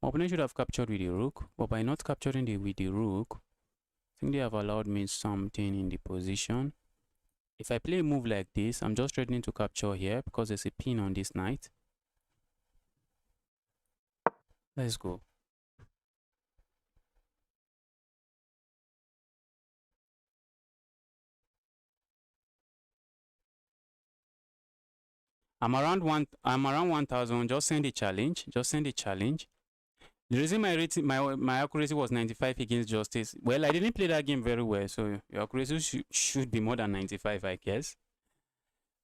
My opponent should have captured with the rook, but by not capturing with the rook, I think they have allowed me something in the position. If I play a move like this, I'm just threatening to capture here because there's a pin on this knight. Let's go. I'm around 1,000. Just send a challenge. Just send a challenge. The reason my rating, my accuracy was 95 against Justice. Well, I didn't play that game very well, so your accuracy should be more than 95, I guess.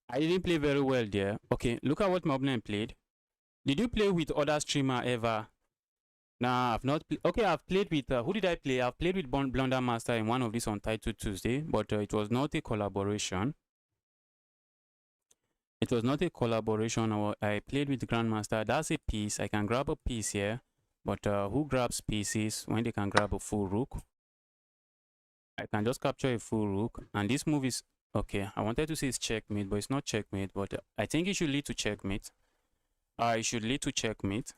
I didn't play very well there. Okay, look at what my opponent played. Did you play with other streamer ever? Nah, I've not. Okay, I've played with. Who did I play? I've played with Blunder Master in one of these Untitled Tuesday, but it was not a collaboration. It was not a collaboration. I played with Grandmaster. That's a piece. I can grab a piece here, but who grabs pieces when they can grab a full rook? I can just capture a full rook, and this move is okay. I wanted to say it's checkmate, but it's not checkmate. But I think it should lead to checkmate. It should lead to checkmate.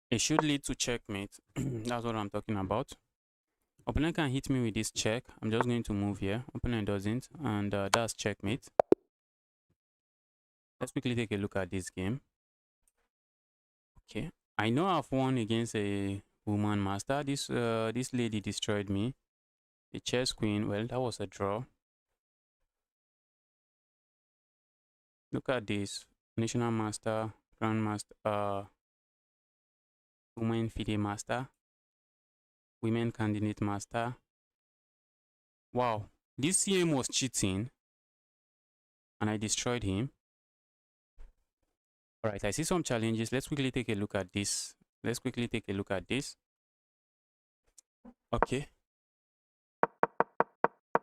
It should lead to checkmate. That's what I'm talking about. Opponent can hit me with this check. I'm just going to move here. Opponent doesn't, and that's checkmate. Let's quickly take a look at this game. Okay, I know I've won against a woman master. This lady destroyed me. The chess queen. Well, that was a draw. Look at this. National master, grandmaster, women FIDE master, women candidate master. Wow, this CM was cheating, and I destroyed him. All right, I see some challenges. Let's quickly take a look at this. Let's quickly take a look at this. Okay.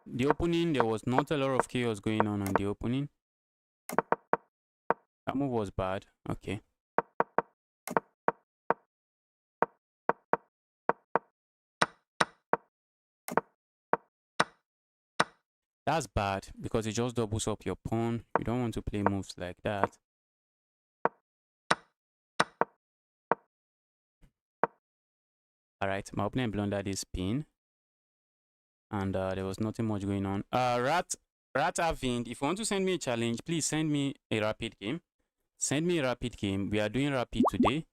The opening, there was not a lot of chaos going on the opening. That move was bad. Okay. That's bad because it just doubles up your pawn. You don't want to play moves like that. Alright, my opponent blundered this pin. And there was nothing much going on. Rat Avind, if you want to send me a challenge, please send me a rapid game. Send me a rapid game. We are doing rapid today.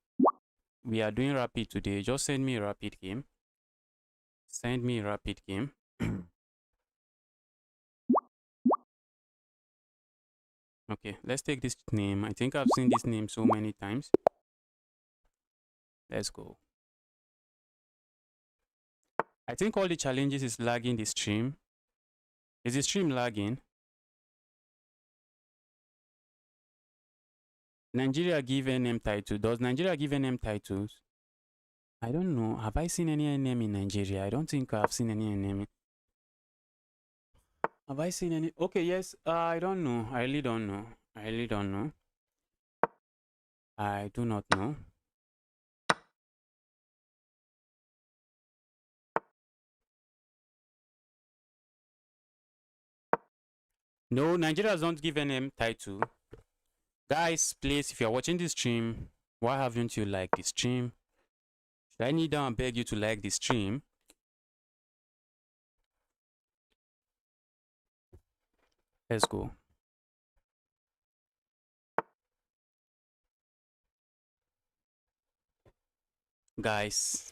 We are doing rapid today. Just send me a rapid game. Send me a rapid game. Okay, let's take this name. I think I've seen this name so many times. Let's go. I think all the challenges is lagging the stream. Is the stream lagging? Nigeria give NM title. Does Nigeria give NM titles? I don't know. Have I seen any NM in Nigeria? I don't think I've seen any NM. Have I seen any? Okay, yes. I don't know. I really don't know. I really don't know. I do not know. No, Nigeria don't give NM title. Guys, please, if you're watching this stream, why haven't you liked this stream? Should I kneel down and beg you to like this stream? Let's go. Guys,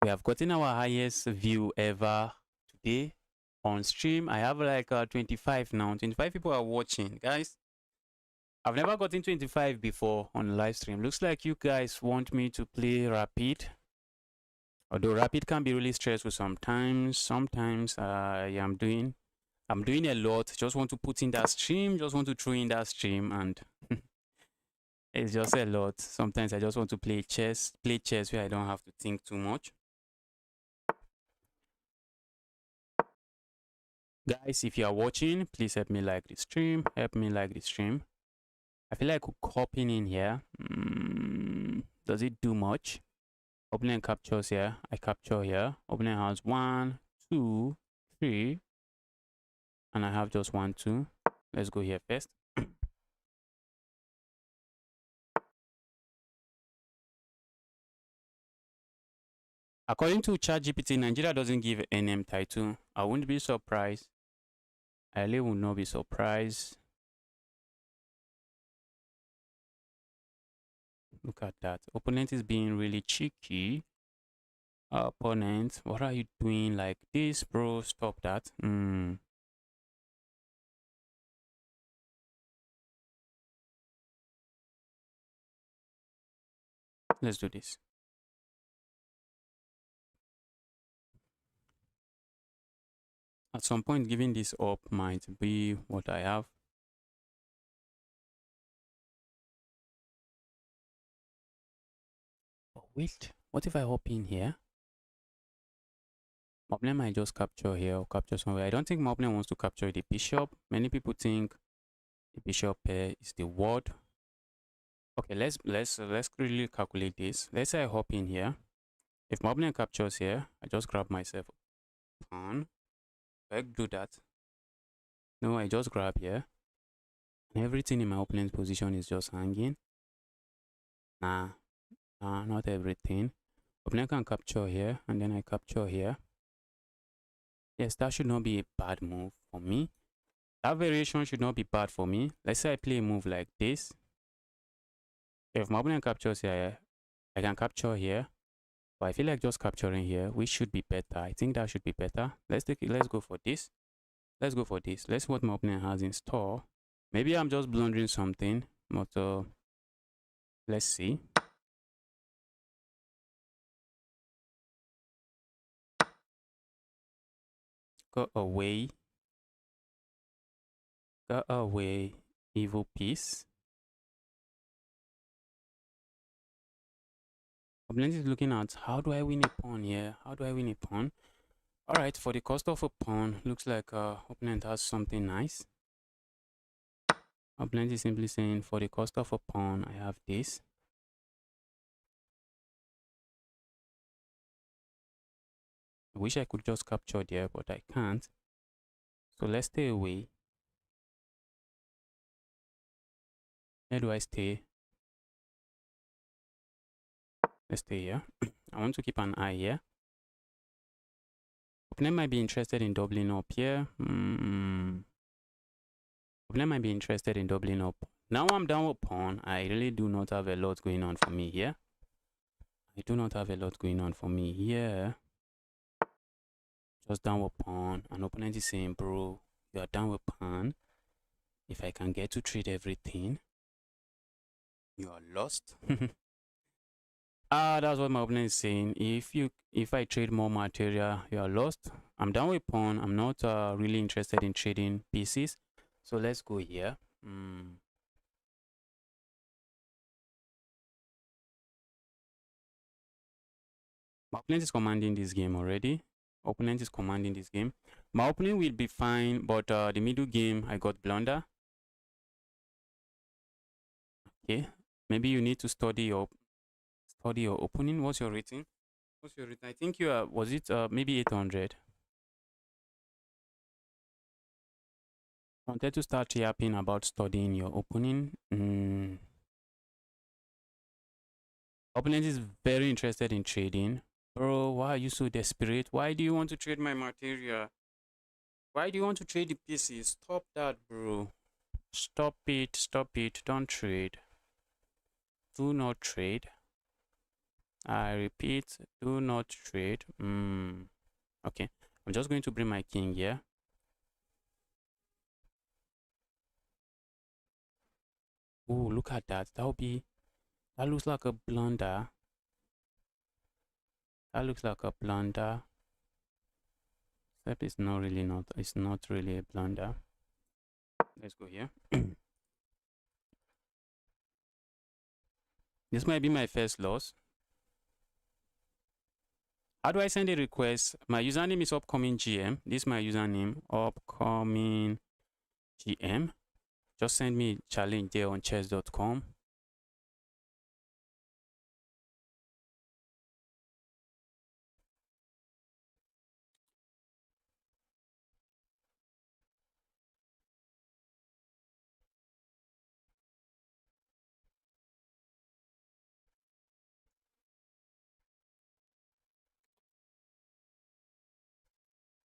we have gotten our highest view ever today on stream. I have like 25 now. 25 people are watching, guys. I've never gotten 25 before on live stream. Looks like you guys want me to play rapid. Although rapid can be really stressful sometimes. Sometimes I'm doing a lot. Just want to put in that stream. Just want to throw in that stream, and it's just a lot. Sometimes I just want to play chess where I don't have to think too much. Guys, if you are watching, please help me like the stream. Help me like the stream. I feel like copying in here. Does it do much? Opponent captures here. I capture here. Opponent has 1, 2, 3. And I have just 1, 2. Let's go here first. According to ChatGPT, Nigeria doesn't give NM title. I wouldn't be surprised. I really would not be surprised. Look at that. Opponent is being really cheeky. Opponent, what are you doing like this, bro? Stop that. Let's do this. At some point, giving this up might be what I have. But wait, what if I hop in here? Moblin might just capture here or capture somewhere. I don't think Moblin wants to capture the bishop. Many people think the bishop pair is the ward. Okay, let's really calculate this. Let's say I hop in here. If Moblin captures here, I just grab myself a pawn. I do that. No, I just grab here. And everything in my opponent's position is just hanging. Nah, not everything. Opponent can capture here, and then I capture here. Yes, that should not be a bad move for me. That variation should not be bad for me. Let's say I play a move like this. If my opponent captures here, I can capture here. But I feel like just capturing here, which should be better. I think that should be better. Let's take it. Let's go for this. Let's go for this. Let's see what my opponent has in store. Maybe I'm just blundering something, but let's see. Go away. Go away, evil piece. Opponent is looking at how do I win a pawn here? How do I win a pawn? Alright, for the cost of a pawn, looks like opponent has something nice. Opponent is simply saying for the cost of a pawn, I have this. I wish I could just capture there, but I can't. So let's stay away. Where do I stay? Let's stay here. I want to keep an eye here. Opponent might be interested in doubling up here. Opponent might be interested in doubling up. Now I'm down with pawn. I really do not have a lot going on for me here. I do not have a lot going on for me here. Just down with pawn. An opponent is saying, bro, you are down with pawn. If I can get to trade everything, you are lost. That's what my opponent is saying. If I trade more material, you are lost. I'm down with pawn. I'm not really interested in trading pieces. So let's go here. My opponent is commanding this game already. Opponent is commanding this game. My opening will be fine, but the middle game I got blunder. Okay, maybe you need to study your opening. What's your rating? What's your rating? I think you are. Was it maybe 800? I wanted to start yapping about studying your opening. Opponent is very interested in trading. Bro, why are you so desperate? Why do you want to trade my material? Why do you want to trade the pieces? Stop that, bro. Stop it. Stop it. Don't trade. Do not trade. I repeat, do not trade. Okay. I'm just going to bring my king here. Oh, look at that. That looks like a blunder. That looks like a blunder. Except it's not really a blunder. Let's go here. This might be my first loss. How do I send a request? My username is upcoming GM. This is my username, upcoming GM. Just send me a challenge there on chess.com.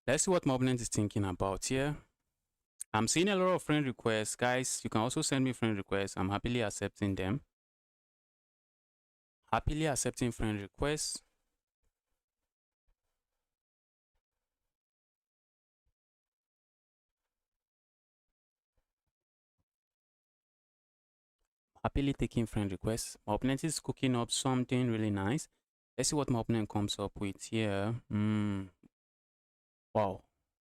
Let's see what my opponent is thinking about here. I'm seeing a lot of friend requests. Guys, you can also send me friend requests. I'm happily accepting them. Happily accepting friend requests. Happily taking friend requests. My opponent is cooking up something really nice. Let's see what my opponent comes up with here. Wow.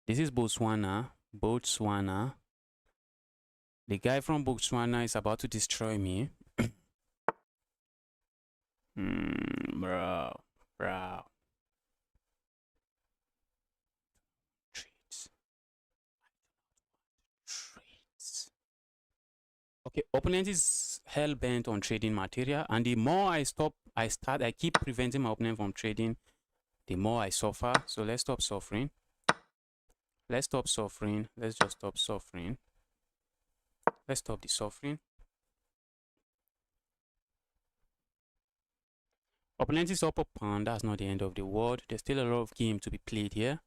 This is Botswana. Botswana. The guy from Botswana is about to destroy me. Bro. Bro. Trades. Trades. Okay, opponent is hell bent on trading material, and the more I keep preventing my opponent from trading, the more I suffer. So let's stop suffering. Let's stop suffering. Let's just stop suffering. Let's stop the suffering. Opponent is up a pawn. That's not the end of the world. There's still a lot of game to be played here.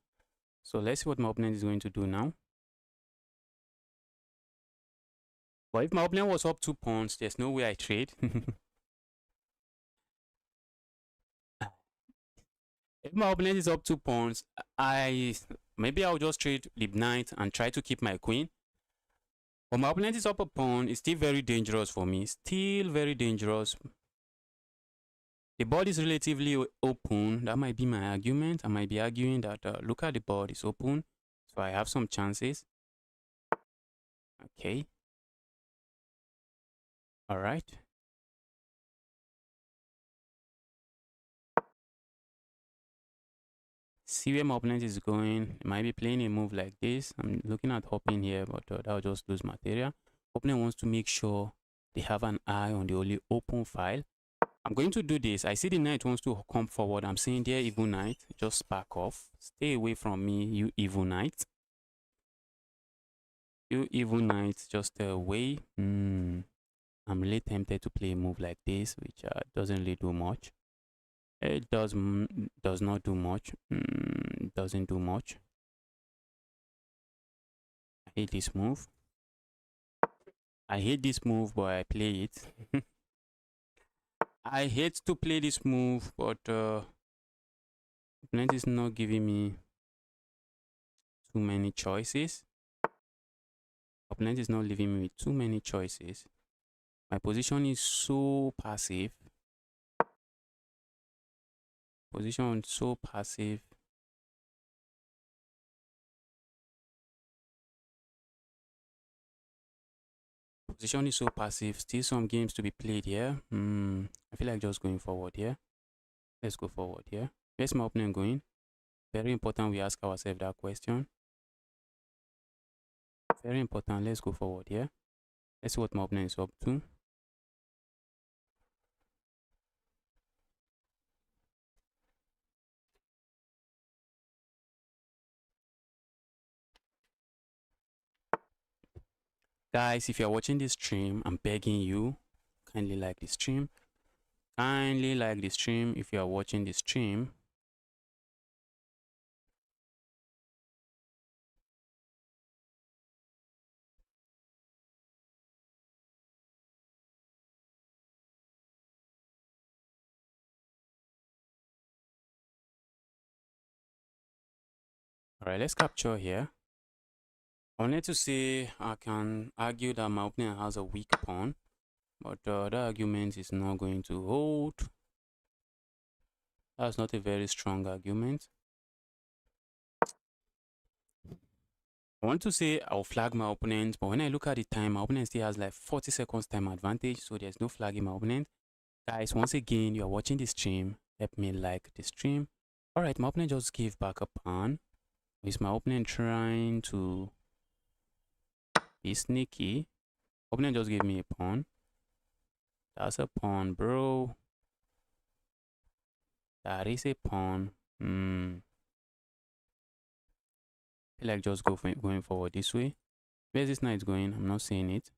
So let's see what my opponent is going to do now. But if my opponent was up 2 pawns, there's no way I trade. If my opponent is up 2 pawns, maybe I'll just trade the knight and try to keep my queen. But my opponent is up a pawn. It's still very dangerous for me. Still very dangerous. The board is relatively open. That might be my argument. I might be arguing that look at the board, it's open. So I have some chances. Okay. All right. See where my opponent is going. He might be playing a move like this. I'm looking at hopping here, but that'll just lose material. Opponent wants to make sure they have an eye on the only open file. I'm going to do this. I see the knight wants to come forward. I'm saying, dear evil knight, just back off. Stay away from me, you evil knight. You evil knight, just stay away. I'm really tempted to play a move like this, which doesn't really do much. It does not do much. Doesn't do much. I hate this move. I hate this move, but I play it. I hate to play this move, but opponent is not giving me too many choices. Opponent is not leaving me with too many choices. My position is so passive. Position so passive. Position is so passive. Still some games to be played here. I feel like just going forward here. Let's go forward here. Where's my opponent going? Very important we ask ourselves that question. Very important. Let's go forward here. Let's see what my opponent is up to. Guys, if you're watching this stream, I'm begging you, kindly like the stream. Kindly like the stream if you are watching the stream. Alright, let's capture here. I wanted to say I can argue that my opponent has a weak pawn, but that argument is not going to hold. That's not a very strong argument. I want to say I'll flag my opponent, but when I look at the time, my opponent still has like 40 seconds time advantage, so there's no flagging my opponent. Guys, once again, you are watching the stream. Help me like the stream. Alright, my opponent just gave back a pawn. Is my opponent trying to be sneaky? Opponent just gave me a pawn. That's a pawn, bro. That is a pawn. I feel like just going forward this way. Where's this knight going? I'm not seeing it.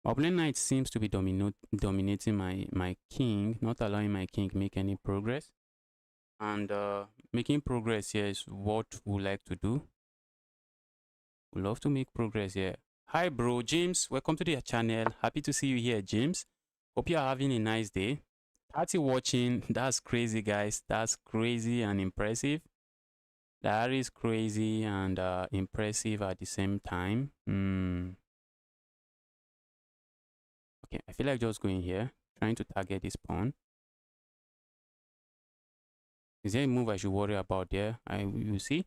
My opponent knight seems to be dominating my king, not allowing my king make any progress. And making progress here is what we like to do. We love to make progress here. Hi bro, James, welcome to the channel. Happy to see you here, James. Hope you are having a nice day. 30 watching, that's crazy guys. That's crazy and impressive. That is crazy and impressive at the same time. Okay, I feel like just going here, trying to target this pawn. Is there a move I should worry about there? You see,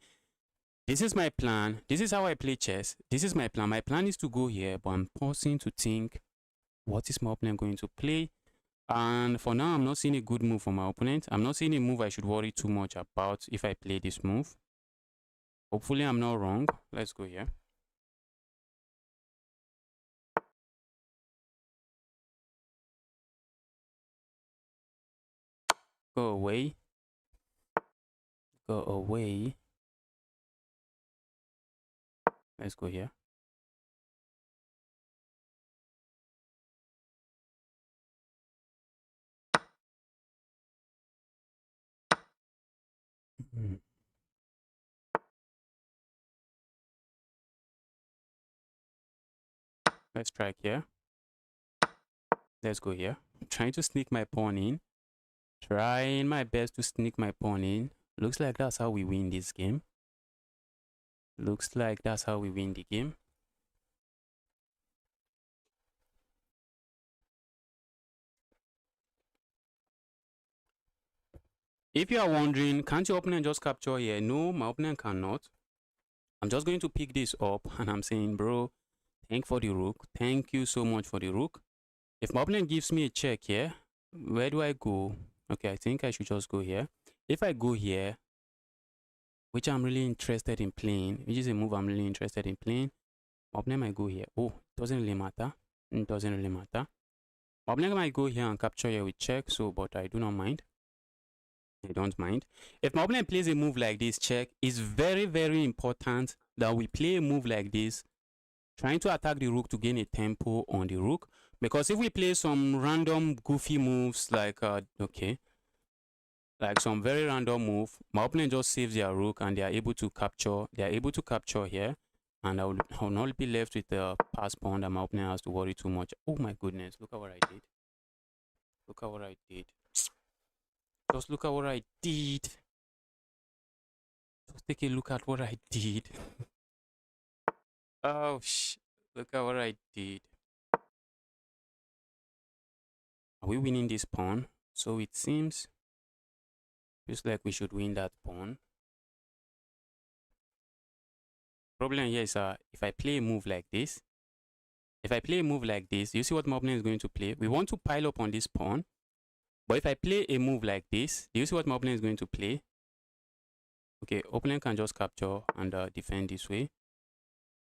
this is my plan. This is how I play chess. This is my plan. My plan is to go here, but I'm pausing to think, what is my opponent going to play? And for now, I'm not seeing a good move from my opponent. I'm not seeing a move I should worry too much about if I play this move. Hopefully, I'm not wrong. Let's go here. Go away. Go away. Let's go here. Let's strike here. Let's go here. I'm trying to sneak my pawn in. Trying my best to sneak my pawn in. Looks like that's how we win this game. Looks like that's how we win the game. If you are wondering, can't your opponent just capture here? No, my opponent cannot. I'm just going to pick this up and I'm saying, bro, thank for the rook. Thank you so much for the rook. If my opponent gives me a check here, where do I go? Okay, I think I should just go here. If I go here, which I'm really interested in playing, which is a move I'm really interested in playing, my opponent might go here. Oh, doesn't really matter. It doesn't really matter. My opponent might go here and capture here with check, so but I do not mind. I don't mind. If my opponent plays a move like this, check, it's very, very important that we play a move like this, trying to attack the rook to gain a tempo on the rook. Because if we play some random goofy moves like, like some very random move, my opponent just saves their rook and they are able to capture here. And I will not be left with the pass pawn that my opponent has to worry too much. Oh my goodness, look at what I did. Look at what I did. Just look at what I did. Just take a look at what I did. Oh, look at what I did. Are we winning this pawn? So it seems like we should win that pawn. Problem here is if I play a move like this, you see what my opponent is going to play? We want to pile up on this pawn. But if I play a move like this, do you see what my opponent is going to play? Okay, opponent can just capture and defend this way.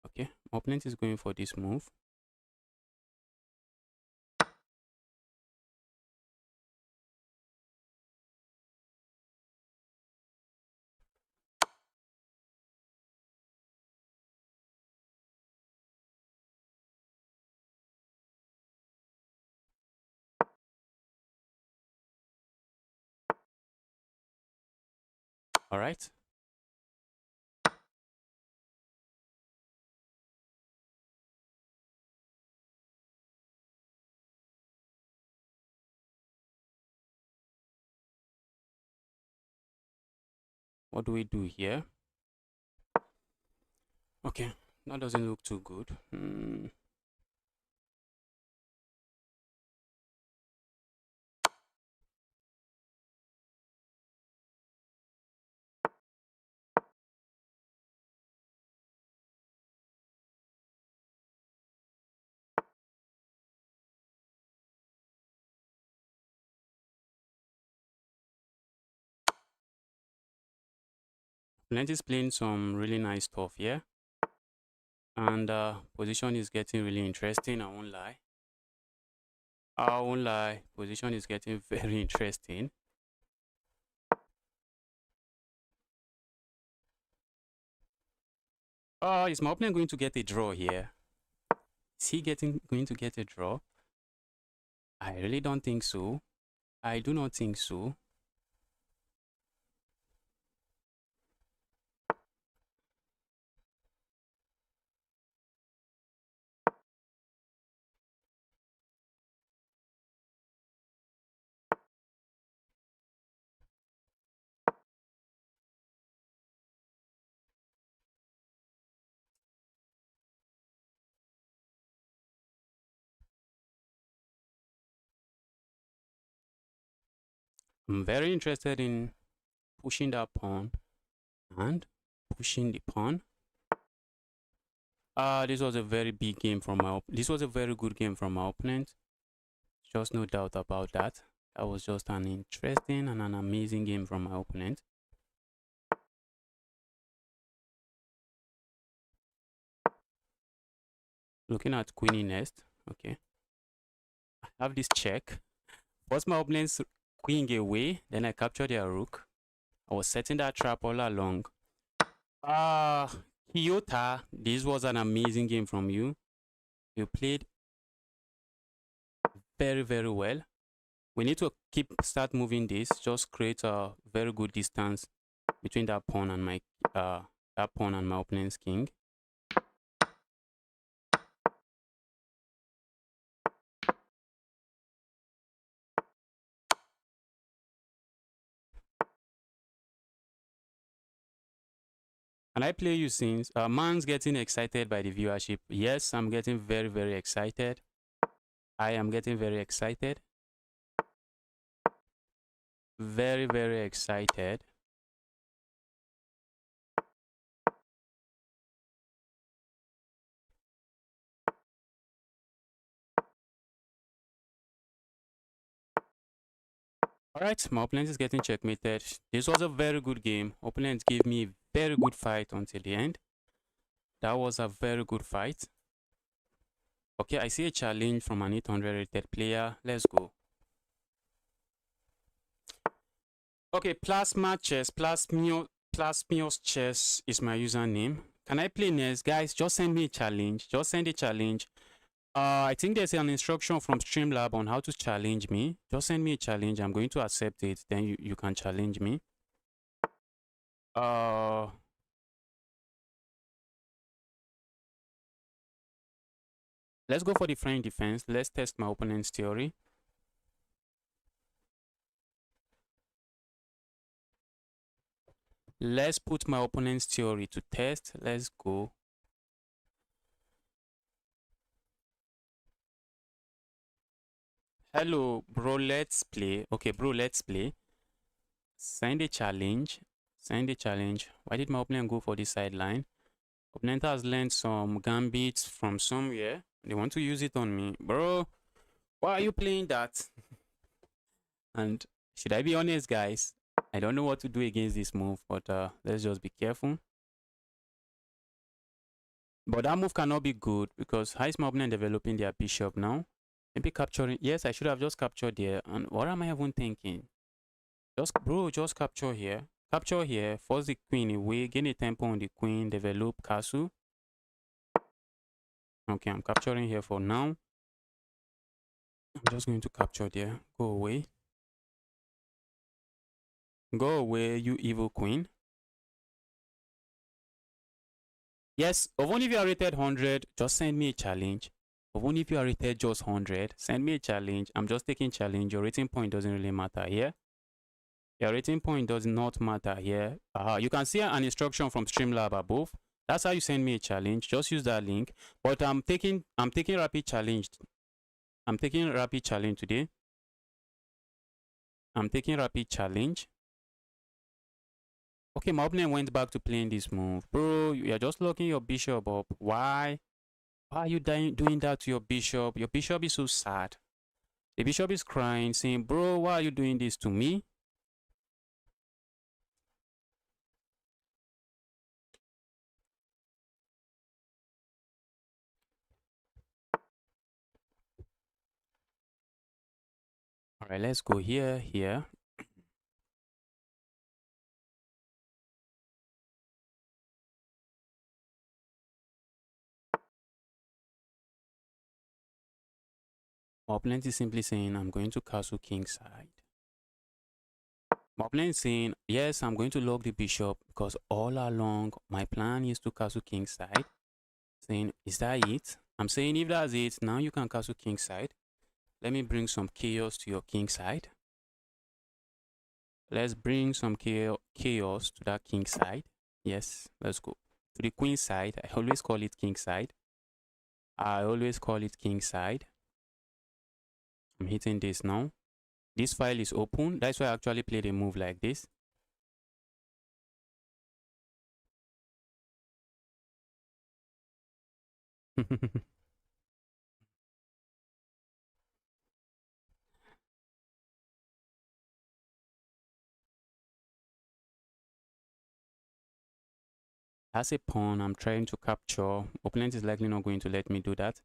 Okay, my opponent is going for this move. All right. What do we do here? Okay, that doesn't look too good. Opponent is playing some really nice stuff here. And position is getting really interesting, I won't lie. I won't lie, position is getting very interesting. Is my opponent going to get a draw here? Is he going to get a draw? I really don't think so. I do not think so. I'm very interested in pushing that pawn and pushing the pawn. This was a very big game from this was a very good game from my opponent. Just no doubt about that. That was just an interesting and an amazing game from my opponent. Looking at queen nest. Okay. I have this check. First my opponent's queen gave away, then I captured their rook. I was setting that trap all along. Kyoto, this was an amazing game from you. You played very, very well. We need to start moving this. Just create a very good distance between that pawn and my opponent's king. And I play you since man's getting excited by the viewership. Yes, I'm getting very, very excited. I am getting very excited. Very, very excited. Alright, my opponent is getting checkmated. This was a very good game. Opponent gave me a very good fight until the end. That was a very good fight. Okay, I see a challenge from an 800 rated player. Let's go. Okay, Plasma Chess, Plasmios Chess is my username. Can I play next? Guys, just send me a challenge. Just send a challenge. I think there's an instruction from Streamlab on how to challenge me. Just send me a challenge. I'm going to accept it. Then you can challenge me. Let's go for the French defense. Let's test my opponent's theory. Let's put my opponent's theory to test. Let's go. Hello, bro, let's play. Okay, bro, let's play. Send a challenge. Send a challenge. Why did my opponent go for this sideline? Opponent has learned some gambits from somewhere. They want to use it on me. Bro, why are you playing that? And should I be honest, guys? I don't know what to do against this move, but let's just be careful. But that move cannot be good because how is my opponent developing their bishop now? Maybe capturing. Yes, I should have just captured there. And what am I even thinking? Just, bro, just capture here. Capture here. Force the queen away. Gain a tempo on the queen. Develop castle. Okay, I'm capturing here for now. I'm just going to capture there. Go away. Go away, you evil queen. Yes, even if you are rated 100, just send me a challenge. Even if you are rated just 100, send me a challenge. I'm just taking challenge. Your rating point doesn't really matter here. Your rating point does not matter here. You can see an instruction from Streamlab above. That's how you send me a challenge. Just use that link. But I'm taking rapid challenge. I'm taking rapid challenge today. I'm taking rapid challenge. Okay, my opponent went back to playing this move. Bro, you're just locking your bishop up. Why? Why are you doing that to your bishop? Your bishop is so sad. The bishop is crying, saying, bro, why are you doing this to me? All right, let's go here. My opponent is simply saying, I'm going to castle king side. My opponent is saying, yes, I'm going to lock the bishop because all along my plan is to castle king side. Saying, is that it? I'm saying, if that's it, now you can castle king side. Let me bring some chaos to your king side. Let's bring some chaos to that king side. Yes, let's go. To the queen side, I always call it king side. I always call it king side. I'm hitting this now. This file is open. That's why I actually played a move like this. As a pawn, I'm trying to capture. Opponent is likely not going to let me do that.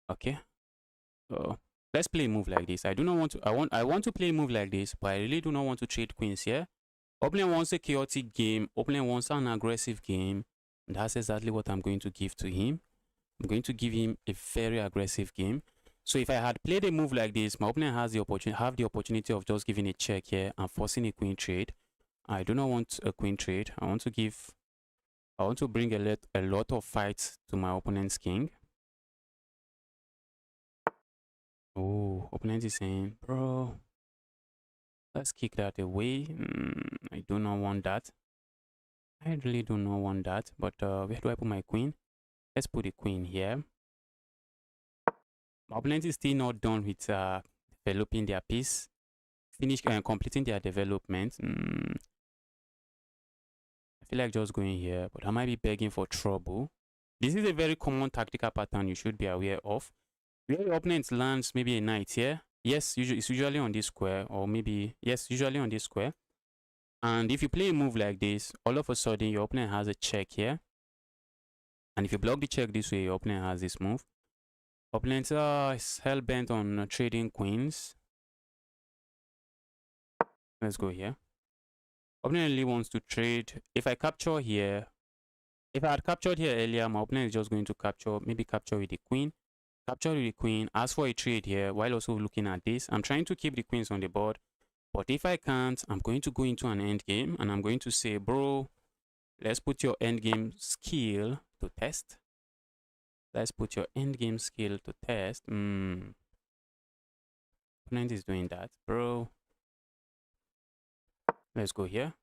Okay. Let's play a move like this. I do not want to. I want to play a move like this, but I really do not want to trade queens here. Opponent wants a chaotic game. Opponent wants an aggressive game. And that's exactly what I'm going to give to him. I'm going to give him a very aggressive game. So if I had played a move like this, my opponent has the opportunity of just giving a check here and forcing a queen trade. I do not want a queen trade. I want to bring a lot of fights to my opponent's king. Oh, opponent is saying, bro, let's kick that away. I do not want that. I really do not want that. But where do I put my queen? Let's put the queen here. My opponent is still not done with developing their piece. Completing their development. I feel like just going here, but I might be begging for trouble. This is a very common tactical pattern you should be aware of. Where your opponent lands maybe a knight here. Yes, it's usually on this square, or maybe, yes, usually on this square. And if you play a move like this, all of a sudden your opponent has a check here. And if you block the check this way, your opponent has this move. Opponent is hell-bent on trading queens. Let's go here. Opponent really wants to trade. If I capture here, if I had captured here earlier, my opponent is just going to capture with the queen. Capture with the queen, ask for a trade here while also looking at this. I'm trying to keep the queens on the board. But if I can't, I'm going to go into an endgame and I'm going to say, bro, let's put your endgame skill to test. Let's put your endgame skill to test. Opponent is doing that, bro. Let's go here.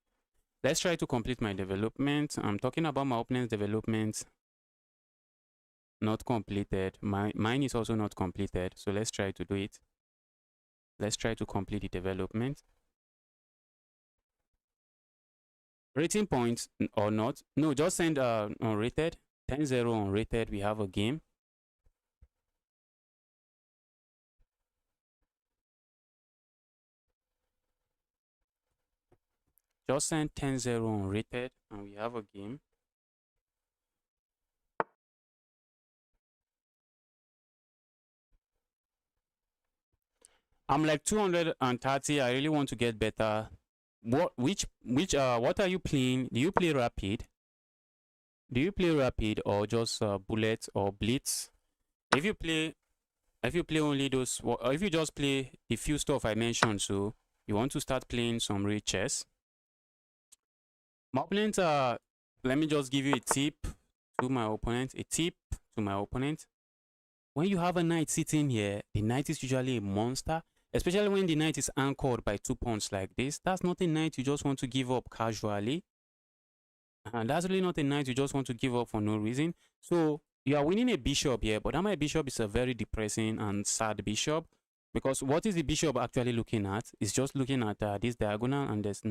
Let's try to complete my development. I'm talking about my opponent's development. Not completed. Mine is also not completed. So let's try to do it. Let's try to complete the development. Rating points or not? No, just send unrated. 10-0 unrated. We have a game. Just send 10-0 unrated and we have a game. I'm like 230. I really want to get better. What are you playing? Do you play rapid? Do you play rapid or just bullet or blitz? If you play only those, or if you just play the few stuff I mentioned, so you want to start playing some real chess. My opponent, let me just give you a tip to my opponent. When you have a knight sitting here, the knight is usually a monster, especially when the knight is anchored by 2 pawns like this. That's not a knight you just want to give up casually. And that's really not a knight you just want to give up for no reason. So you are winning a bishop here, but that my bishop is a very depressing and sad bishop. Because what is the bishop actually looking at? It's just looking at this diagonal, and there's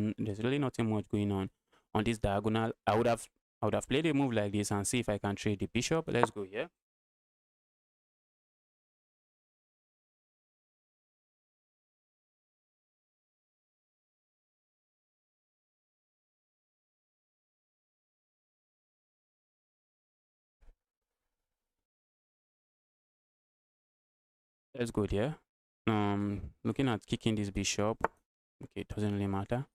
really nothing much going on this diagonal. I would have played a move like this and see if I can trade the bishop. Let's go here. Let's go there. Looking at kicking this bishop. Okay, it doesn't really matter.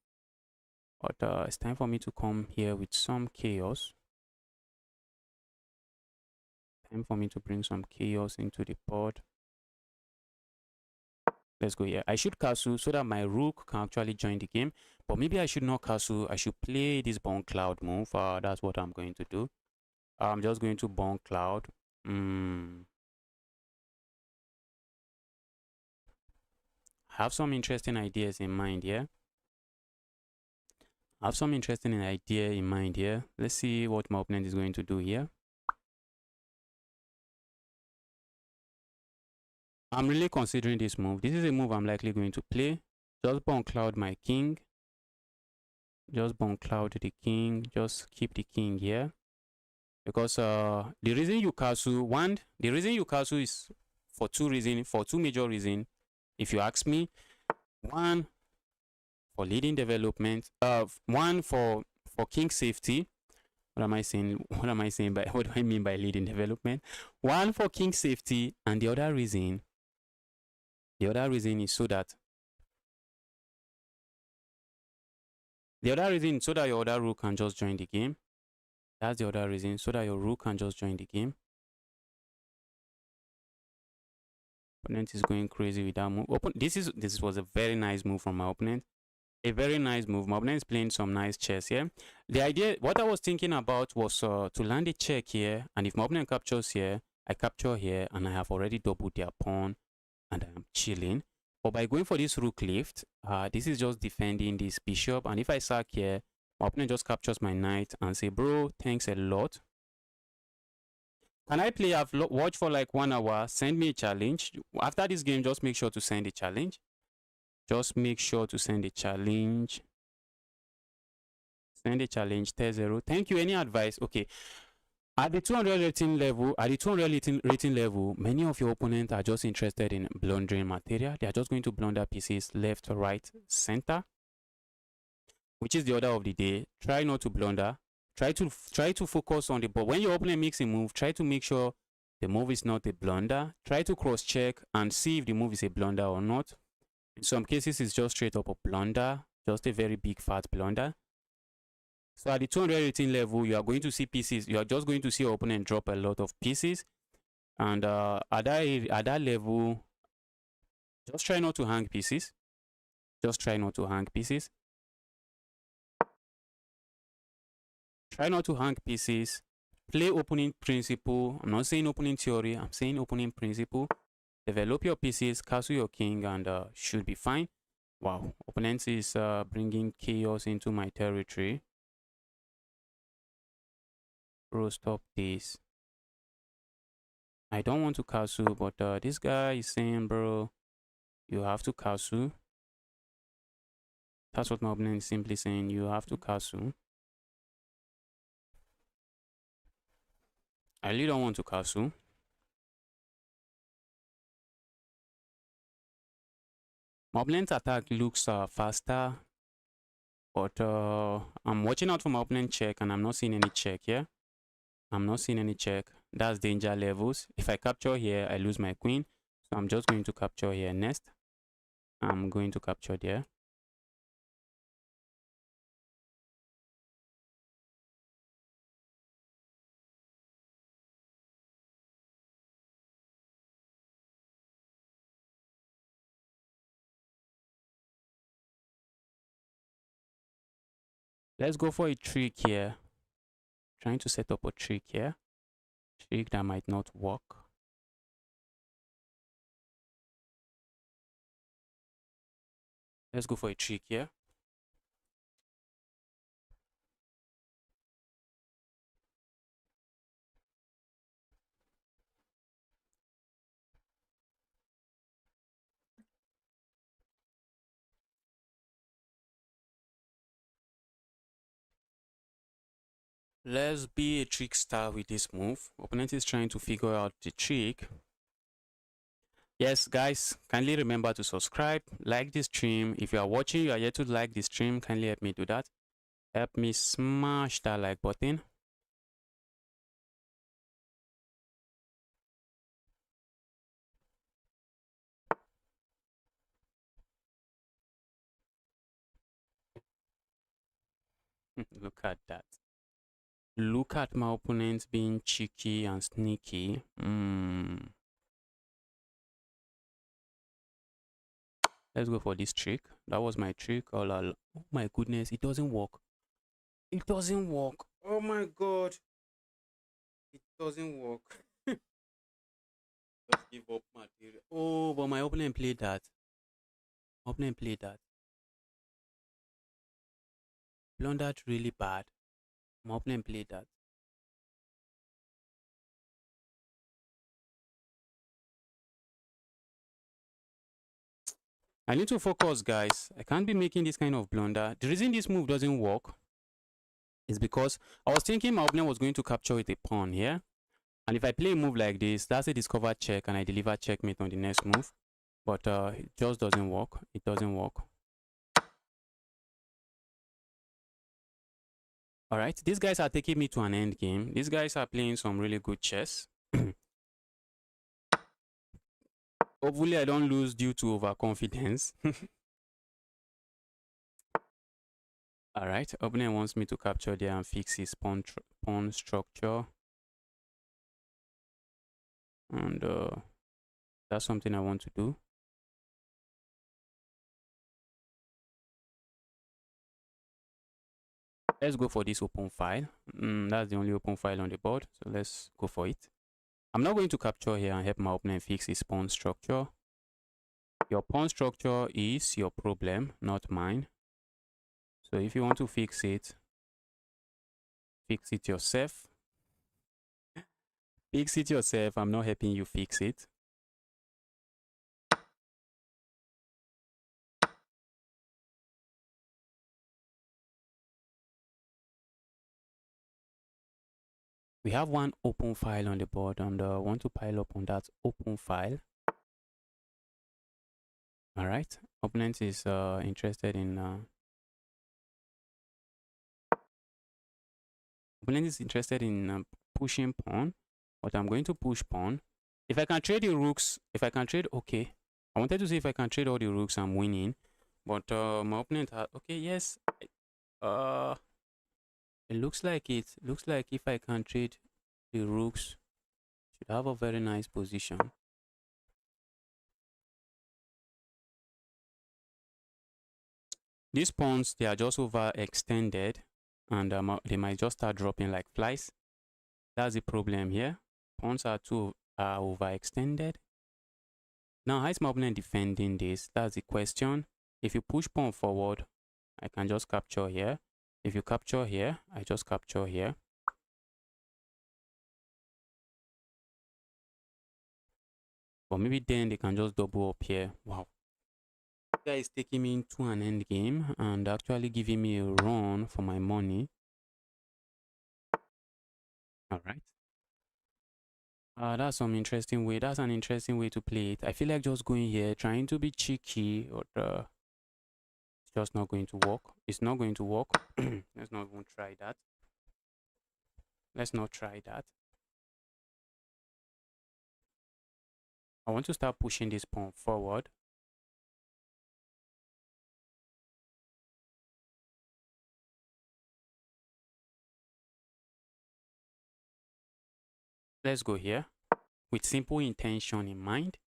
But it's time for me to come here with some chaos. Time for me to bring some chaos into the board. Let's go here. I should castle so that my rook can actually join the game. But maybe I should not castle. I should play this bone cloud move. That's what I'm going to do. I'm just going to bone cloud. I have some interesting ideas in mind here. Let's see what my opponent is going to do here. I'm really considering this move. This is a move I'm likely going to play. Just bone cloud my king. Just bone cloud the king. Just keep the king here. Because the reason you castle is for two major reasons. If you ask me, one for leading development, one for king safety. What am I saying? What do I mean by leading development? One for king safety, and the other reason is so that your other rook can just join the game. That's the other reason, so that your rook can just join the game. Opponent is going crazy with that move. This was a very nice move from my opponent. A very nice move. My opponent is playing some nice chess here. The idea, what I was thinking about was to land a check here, and if my opponent captures here, I capture here, and I have already doubled their pawn, and I'm chilling. But by going for this rook lift, this is just defending this bishop, and if I sack here, my opponent just captures my knight and say, bro, thanks a lot. Can I play? I've watched for like 1 hour. Send me a challenge. After this game, just make sure to send a challenge. Just make sure to send a challenge. Send a challenge, 0. Thank you. Any advice? Okay. At the 200 rating level, many of your opponents are just interested in blundering material. They are just going to blunder pieces left, right, center, which is the order of the day. Try not to blunder. Try to focus on the ball. When your opponent makes a move, try to make sure the move is not a blunder. Try to cross check and see if the move is a blunder or not. In some cases, it's just straight up a blunder, just a very big fat blunder. So at the 200 rating level, you are going to see pieces. You are just going to see your opponent drop a lot of pieces. And at that level, just try not to hang pieces. Just try not to hang pieces. Try not to hang pieces. Play opening principle. I'm not saying opening theory. I'm saying opening principle. Develop your pieces, castle your king, and should be fine. Wow, opponent is bringing chaos into my territory. Bro, stop this. I don't want to castle, but this guy is saying, bro, you have to castle. That's what my opponent is simply saying. You have to castle. I really don't want to castle. My opponent's attack looks faster, but I'm watching out for my opponent check, and I'm not seeing any check here. I'm not seeing any check. That's danger levels. If I capture here, I lose my queen. So I'm just going to capture here next. I'm going to capture there. Let's go for a trick here. Trying to set up a trick here. Trick that might not work. Let's go for a trick here. Let's be a trickster with this move. Opponent is trying to figure out the trick. Yes, guys, kindly remember to subscribe, like this stream. If you are watching, you are yet to like this stream, kindly help me do that. Help me smash that like button. Look at that. Look at my opponent being cheeky and sneaky. Let's go for this trick. That was my trick. Oh my goodness, it doesn't work. It doesn't work. Oh my god. It doesn't work. Just give up material. Oh, but my opponent played that. Opponent played that. Blundered really bad. My opponent played that. I need to focus, guys. I can't be making this kind of blunder. The reason this move doesn't work is because I was thinking my opponent was going to capture with a pawn here. And if I play a move like this, that's a discovered check and I deliver checkmate on the next move. But it just doesn't work. It doesn't work. Alright, these guys are taking me to an end game. These guys are playing some really good chess. Hopefully I don't lose due to overconfidence. Alright, opponent wants me to capture there and fix his pawn structure. And that's something I want to do. Let's go for this open file. That's the only open file on the board, so let's go for it. I'm not going to capture here and help my opponent fix his pawn structure. Your pawn structure is your problem, not mine. So if you want to fix it yourself. Fix it yourself. I'm not helping you fix it. We have one open file on the board and I want to pile up on that open file. All right, opponent is interested in pushing pawn, but I'm going to push pawn. If I can trade the rooks, okay. I wanted to see if I can trade all the rooks, I'm winning. But my opponent had, okay, yes. It looks like if I can trade the rooks, should have a very nice position. These pawns, they are just overextended and they might just start dropping like flies. That's the problem here. Pawns are overextended. Now, how is my opponent defending this? That's the question. If you push pawn forward, I can just capture here. If you capture here, I just capture here. But maybe then they can just double up here. Wow. This guy is taking me into an end game and actually giving me a run for my money. All right. That's some interesting way. That's an interesting way to play it. I feel like just going here, trying to be cheeky, or it's just not going to work. It's not going to work. Let's not even try that. Let's not try that. I want to start pushing this pawn forward. Let's go here with simple intention in mind.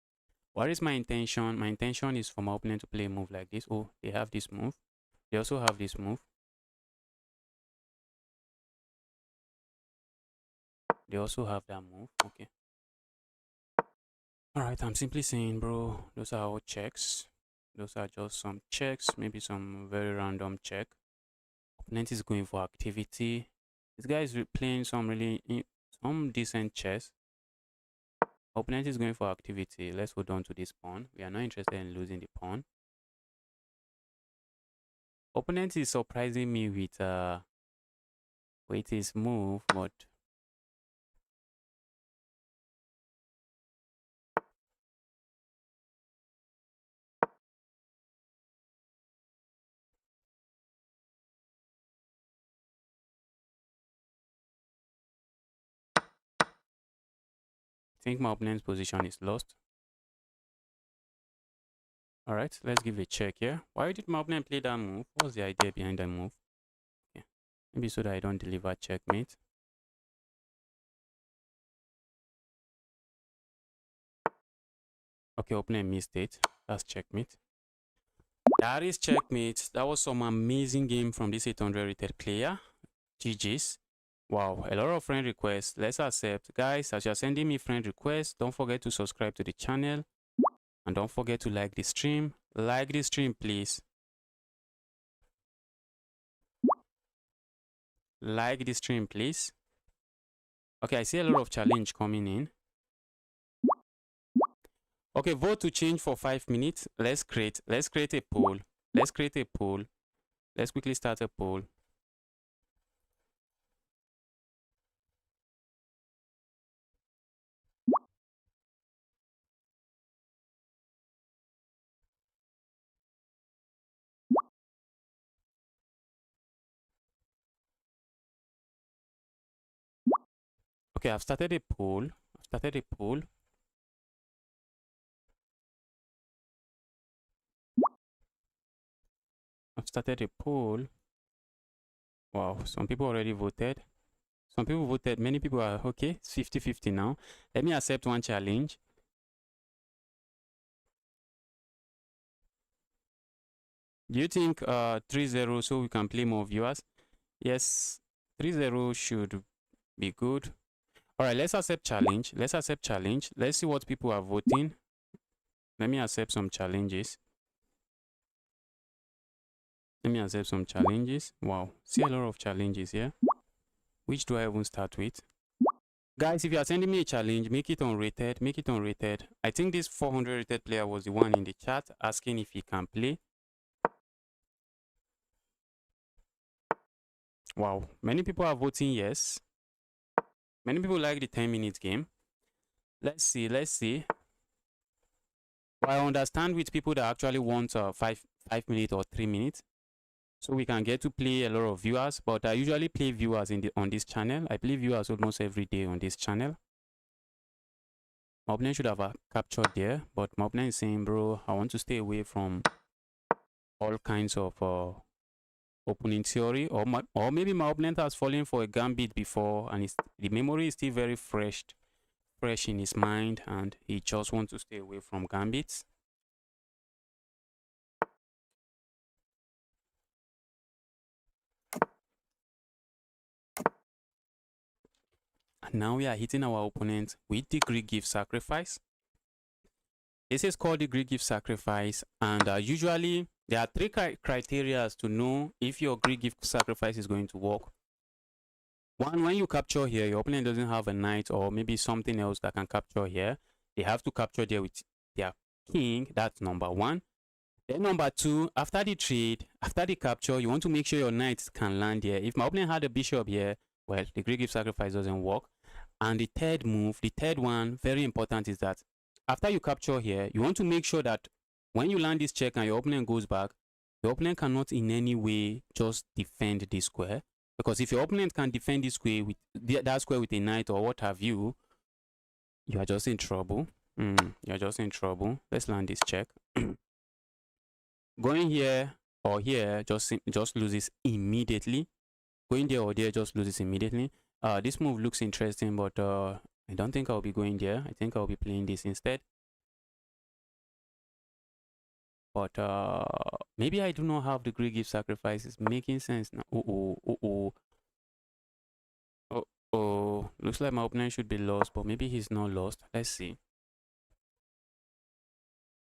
What is my intention? My intention is for my opponent to play a move like this. Oh, they have this move. They also have this move. They also have that move. Okay. Alright, I'm simply saying, bro, those are all checks. Those are just some checks, maybe some very random check. Opponent is going for activity. This guy is playing some decent chess. Opponent is going for activity. Let's hold on to this pawn. We are not interested in losing the pawn. Opponent is surprising me with his move, but I think my opponent's position is lost. Alright, let's give a check here. Why did my opponent play that move? What was the idea behind that move? Okay. Maybe so that I don't deliver checkmate. Okay, opponent missed it. That's checkmate. That is checkmate. That was some amazing game from this 800 rated player. GG's. Wow, a lot of friend requests. Let's accept. Guys, as you're sending me friend requests, don't forget to subscribe to the channel. And don't forget to like the stream. Like the stream, please. Like the stream, please. Okay, I see a lot of challenge coming in. Okay, vote to change for 5 minutes. Let's create a poll. Let's create a poll. Let's quickly start a poll. Okay, I've started a poll. Wow, some people already voted. Many people are okay. It's 50-50 now. Let me accept one challenge. Do you think 3-0 so we can play more viewers? Yes, 3-0 should be good. All right, let's accept challenge. Let's see what people are voting. Let me accept some challenges. Wow, see a lot of challenges here. Which do I even start with? Guys, if you are sending me a challenge, make it unrated. I think this 400 rated player was the one in the chat asking if he can play. Wow, many people are voting yes. Many people like the 10-minute game. Let's see. I understand with people that actually want 5 minutes or 3 minutes. So we can get to play a lot of viewers, but I usually play viewers on this channel. I play viewers almost every day on this channel. Mobland should have captured there, but Mobland is saying, bro, I want to stay away from all kinds of opening theory, or maybe Mobland has fallen for a gambit before, and the memory is still very fresh in his mind, and he just wants to stay away from gambits. And now we are hitting our opponent with the Greek gift sacrifice. This is called the Greek gift sacrifice, and usually there are 3 criteria to know if your Greek gift sacrifice is going to work. One, when you capture here, your opponent doesn't have a knight or maybe something else that can capture here. They have to capture there with their king. That's number 1. Then number 2, after the trade, after the capture, you want to make sure your knights can land here. If my opponent had a bishop here, well, the Greek gift sacrifice doesn't work. And the third move, the third one, very important, is that after you capture here, you want to make sure that when you land this check and your opponent goes back, your opponent cannot in any way just defend this square. Because if your opponent can defend this square with that square with a knight or what have you, you are just in trouble. You're just in trouble. Let's land this check. Going here or here just loses immediately. Going there or there just loses immediately. This move looks interesting, but I don't think I'll be going there. I think I'll be playing this instead. But maybe I do not have the Greek gift sacrifice. It's making sense now. Oh, looks like my opponent should be lost, but maybe he's not lost. Let's see.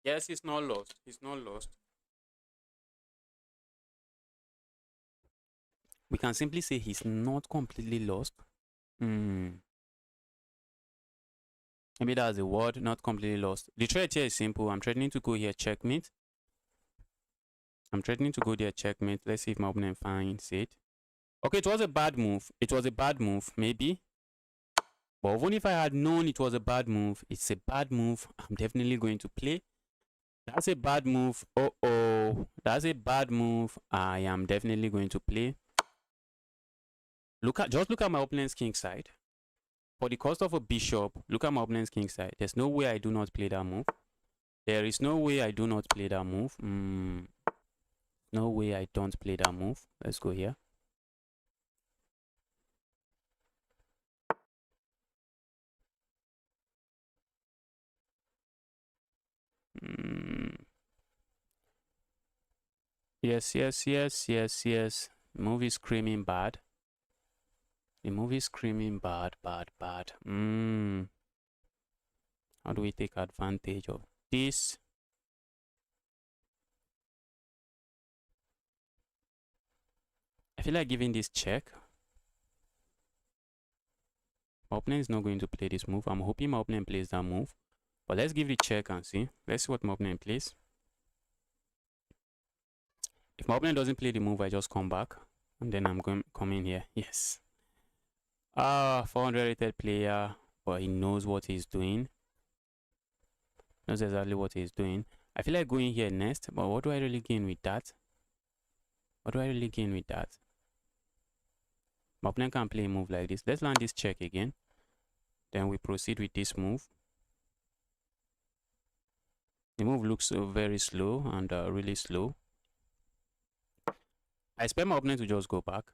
Yes, he's not lost. We can simply say he's not completely lost. Maybe that's the word, not completely lost. The trade here is simple. I'm threatening to go here, checkmate. Let's see if my opponent finds it. Okay, it was a bad move. Maybe. But even if I had known it was a bad move, it's a bad move. I'm definitely going to play. That's a bad move. That's a bad move. I am definitely going to play. Just look at my opponent's king side. For the cost of a bishop, look at my opponent's king side. There's no way I do not play that move. There is no way I do not play that move. No way I don't play that move. Let's go here. Yes, yes, yes, yes, yes. The movie screaming bad. The movie screaming bad, bad, bad. How do we take advantage of this? I feel like giving this check. My opponent is not going to play this move. I'm hoping my opponent plays that move. But let's give the check and see. Let's see what my opponent plays. If my opponent doesn't play the move, I just come back. And then I'm going to come in here. Yes. 400 rated player. But he knows what he's doing. Knows exactly what he's doing. I feel like going here next. But what do I really gain with that? What do I really gain with that? My opponent can play a move like this. Let's land this check again. Then we proceed with this move. The move looks very slow and really slow. I expect my opponent to just go back.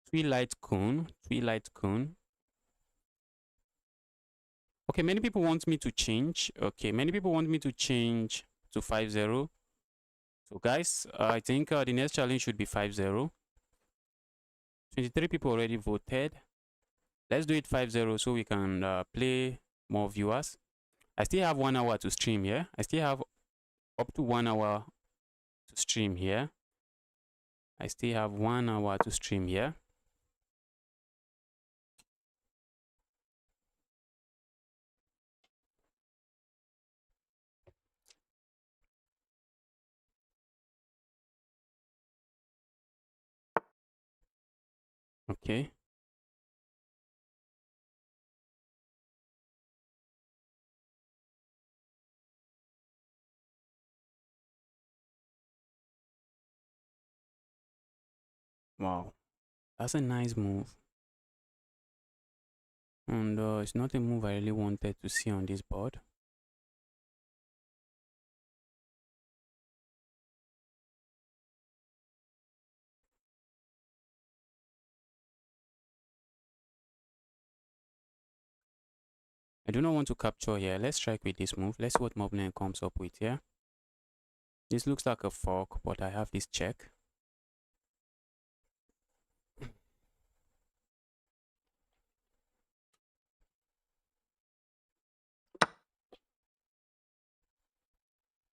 Twilight cone. Okay, many people want me to change. Okay, many people want me to change to 5-0. So guys, I think the next challenge should be 5-0. 23 people already voted. Let's do it 5-0 so we can play more viewers. I still have 1 hour to stream here. I still have up to 1 hour to stream here. I still have 1 hour to stream here. Okay. Wow. That's a nice move. And it's not a move I really wanted to see on this board. I do not want to capture here. Let's strike with this move. Let's see what my opponent comes up with here. This looks like a fork, but I have this check.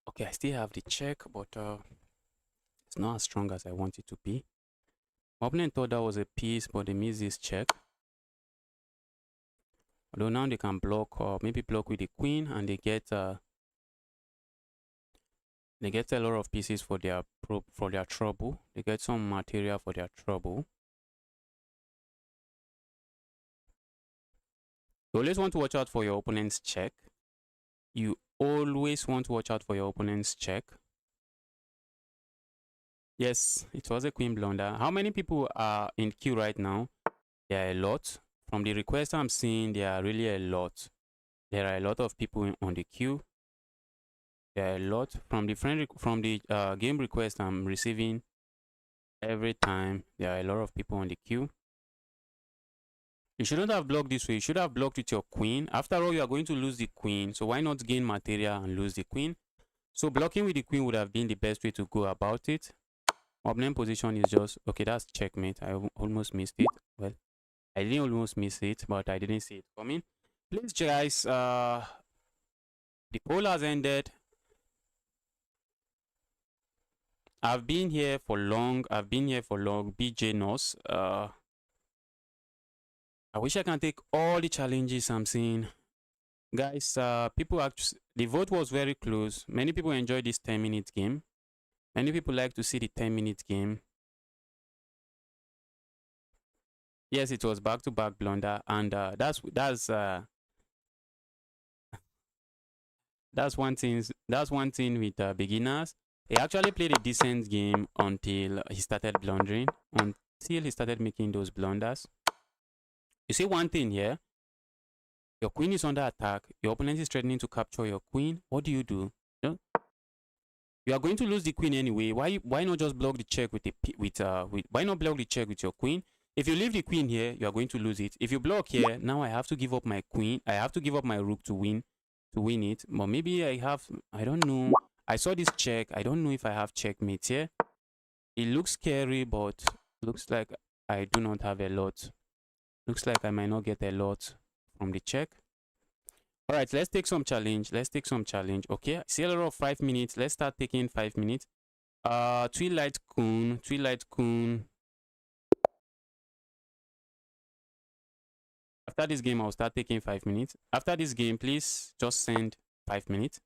Okay, I still have the check, but it's not as strong as I want it to be. My opponent thought that was a piece, but they missed this check. Although now they can block or maybe block with the queen, and they get a lot of pieces for their trouble. They get some material for their trouble. You always want to watch out for your opponent's check. You always want to watch out for your opponent's check. Yes, it was a queen blunder. How many people are in queue right now? There are a lot. From the requests I'm seeing, there are really a lot. There are a lot of people on the queue. There are a lot from the game request I'm receiving every time. There are a lot of people on the queue. You shouldn't have blocked this way. You should have blocked with your queen. After all, you are going to lose the queen. So why not gain material and lose the queen? So blocking with the queen would have been the best way to go about it. Opponent position is just, okay, that's checkmate. I almost missed it. Well, I didn't almost miss it, but I didn't see it coming. Please, guys, the poll has ended. I've been here for long. BJ knows. I wish I can take all the challenges I'm seeing. Guys, people actually, the vote was very close. Many people enjoy this 10-minute game. Many people like to see the 10-minute game. Yes, it was back-to-back blunder, and that's one thing. That's one thing with beginners. He actually played a decent game until he started blundering. Until he started making those blunders. You see one thing here. Your queen is under attack. Your opponent is threatening to capture your queen. What do? You are going to lose the queen anyway. Why not just block the check with why not block the check with your queen? If you leave the queen here, you are going to lose it. If you block here, now I have to give up my queen. I have to give up my rook to win it. But maybe I don't know. I saw this check. I don't know if I have checkmate here. It looks scary, but looks like I do not have a lot. Looks like I might not get a lot from the check. All right, let's take some challenge. Okay, CLR of 5 minutes. Let's start taking 5 minutes. Twilight Coon. After this game, I'll start taking 5 minutes. After this game, please just send 5 minutes.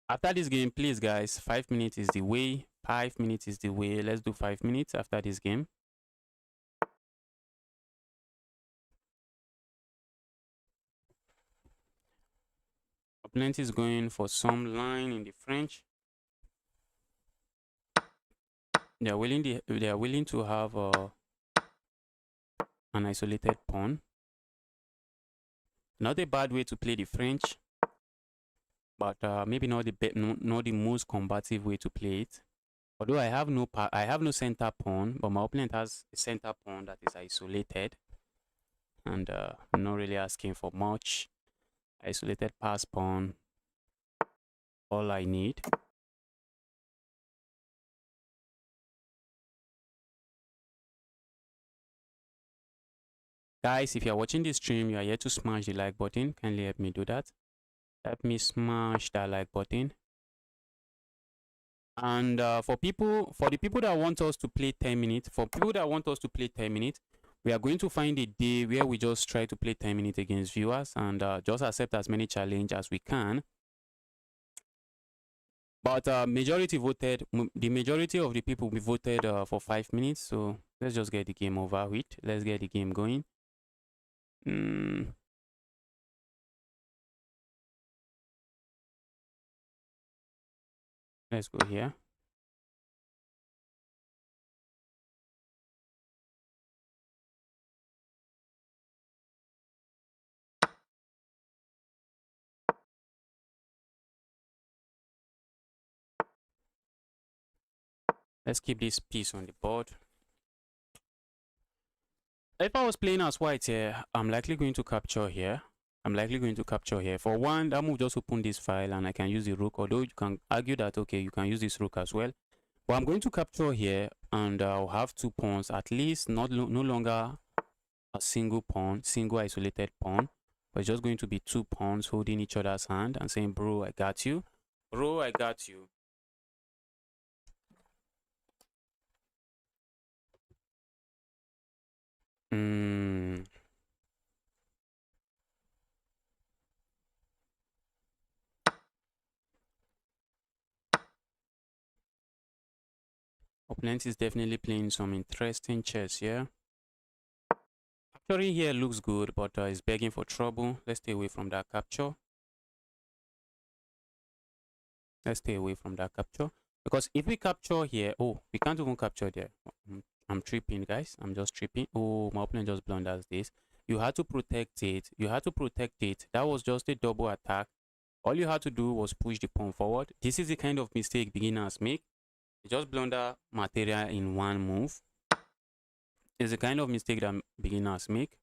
After this game, please, guys, 5 minutes is the way. 5 minutes is the way. Let's do 5 minutes after this game. Opponent is going for some line in the French. They are willing to have an isolated pawn. Not a bad way to play the French, but maybe not the most combative way to play it. Although I have no center pawn, but my opponent has a center pawn that is isolated, and I'm not really asking for much. Isolated pass pawn, all I need. Guys, if you're watching this stream, you are here to smash the like button. Kindly help me do that. Help me smash that like button. And for the people that want us to play 10 minutes, we are going to find a day where we just try to play 10 minutes against viewers and just accept as many challenges as we can. But the majority of the people we voted for 5 minutes. So let's just get the game over with. Let's get the game going. Let's go here. Let's keep this piece on the board. If I was playing as white here, I'm likely going to capture here. For one, that move just open this file and I can use the rook, although you can argue that, okay, you can use this rook as well. But I'm going to capture here and I'll have 2 pawns, at least no longer a single isolated pawn, but it's just going to be 2 pawns holding each other's hand and saying, bro, I got you. Bro, I got you. Opponent is definitely playing some interesting chess here. Capturing here looks good, but is begging for trouble. Let's stay away from that capture. Because if we capture here, oh, we can't even capture there. I'm tripping, guys. I'm just tripping. Oh, my opponent just blunders this. You had to protect it. That was just a double attack. All you had to do was push the pawn forward. This is the kind of mistake beginners make. You just blunder material in one move. It's the kind of mistake that beginners make.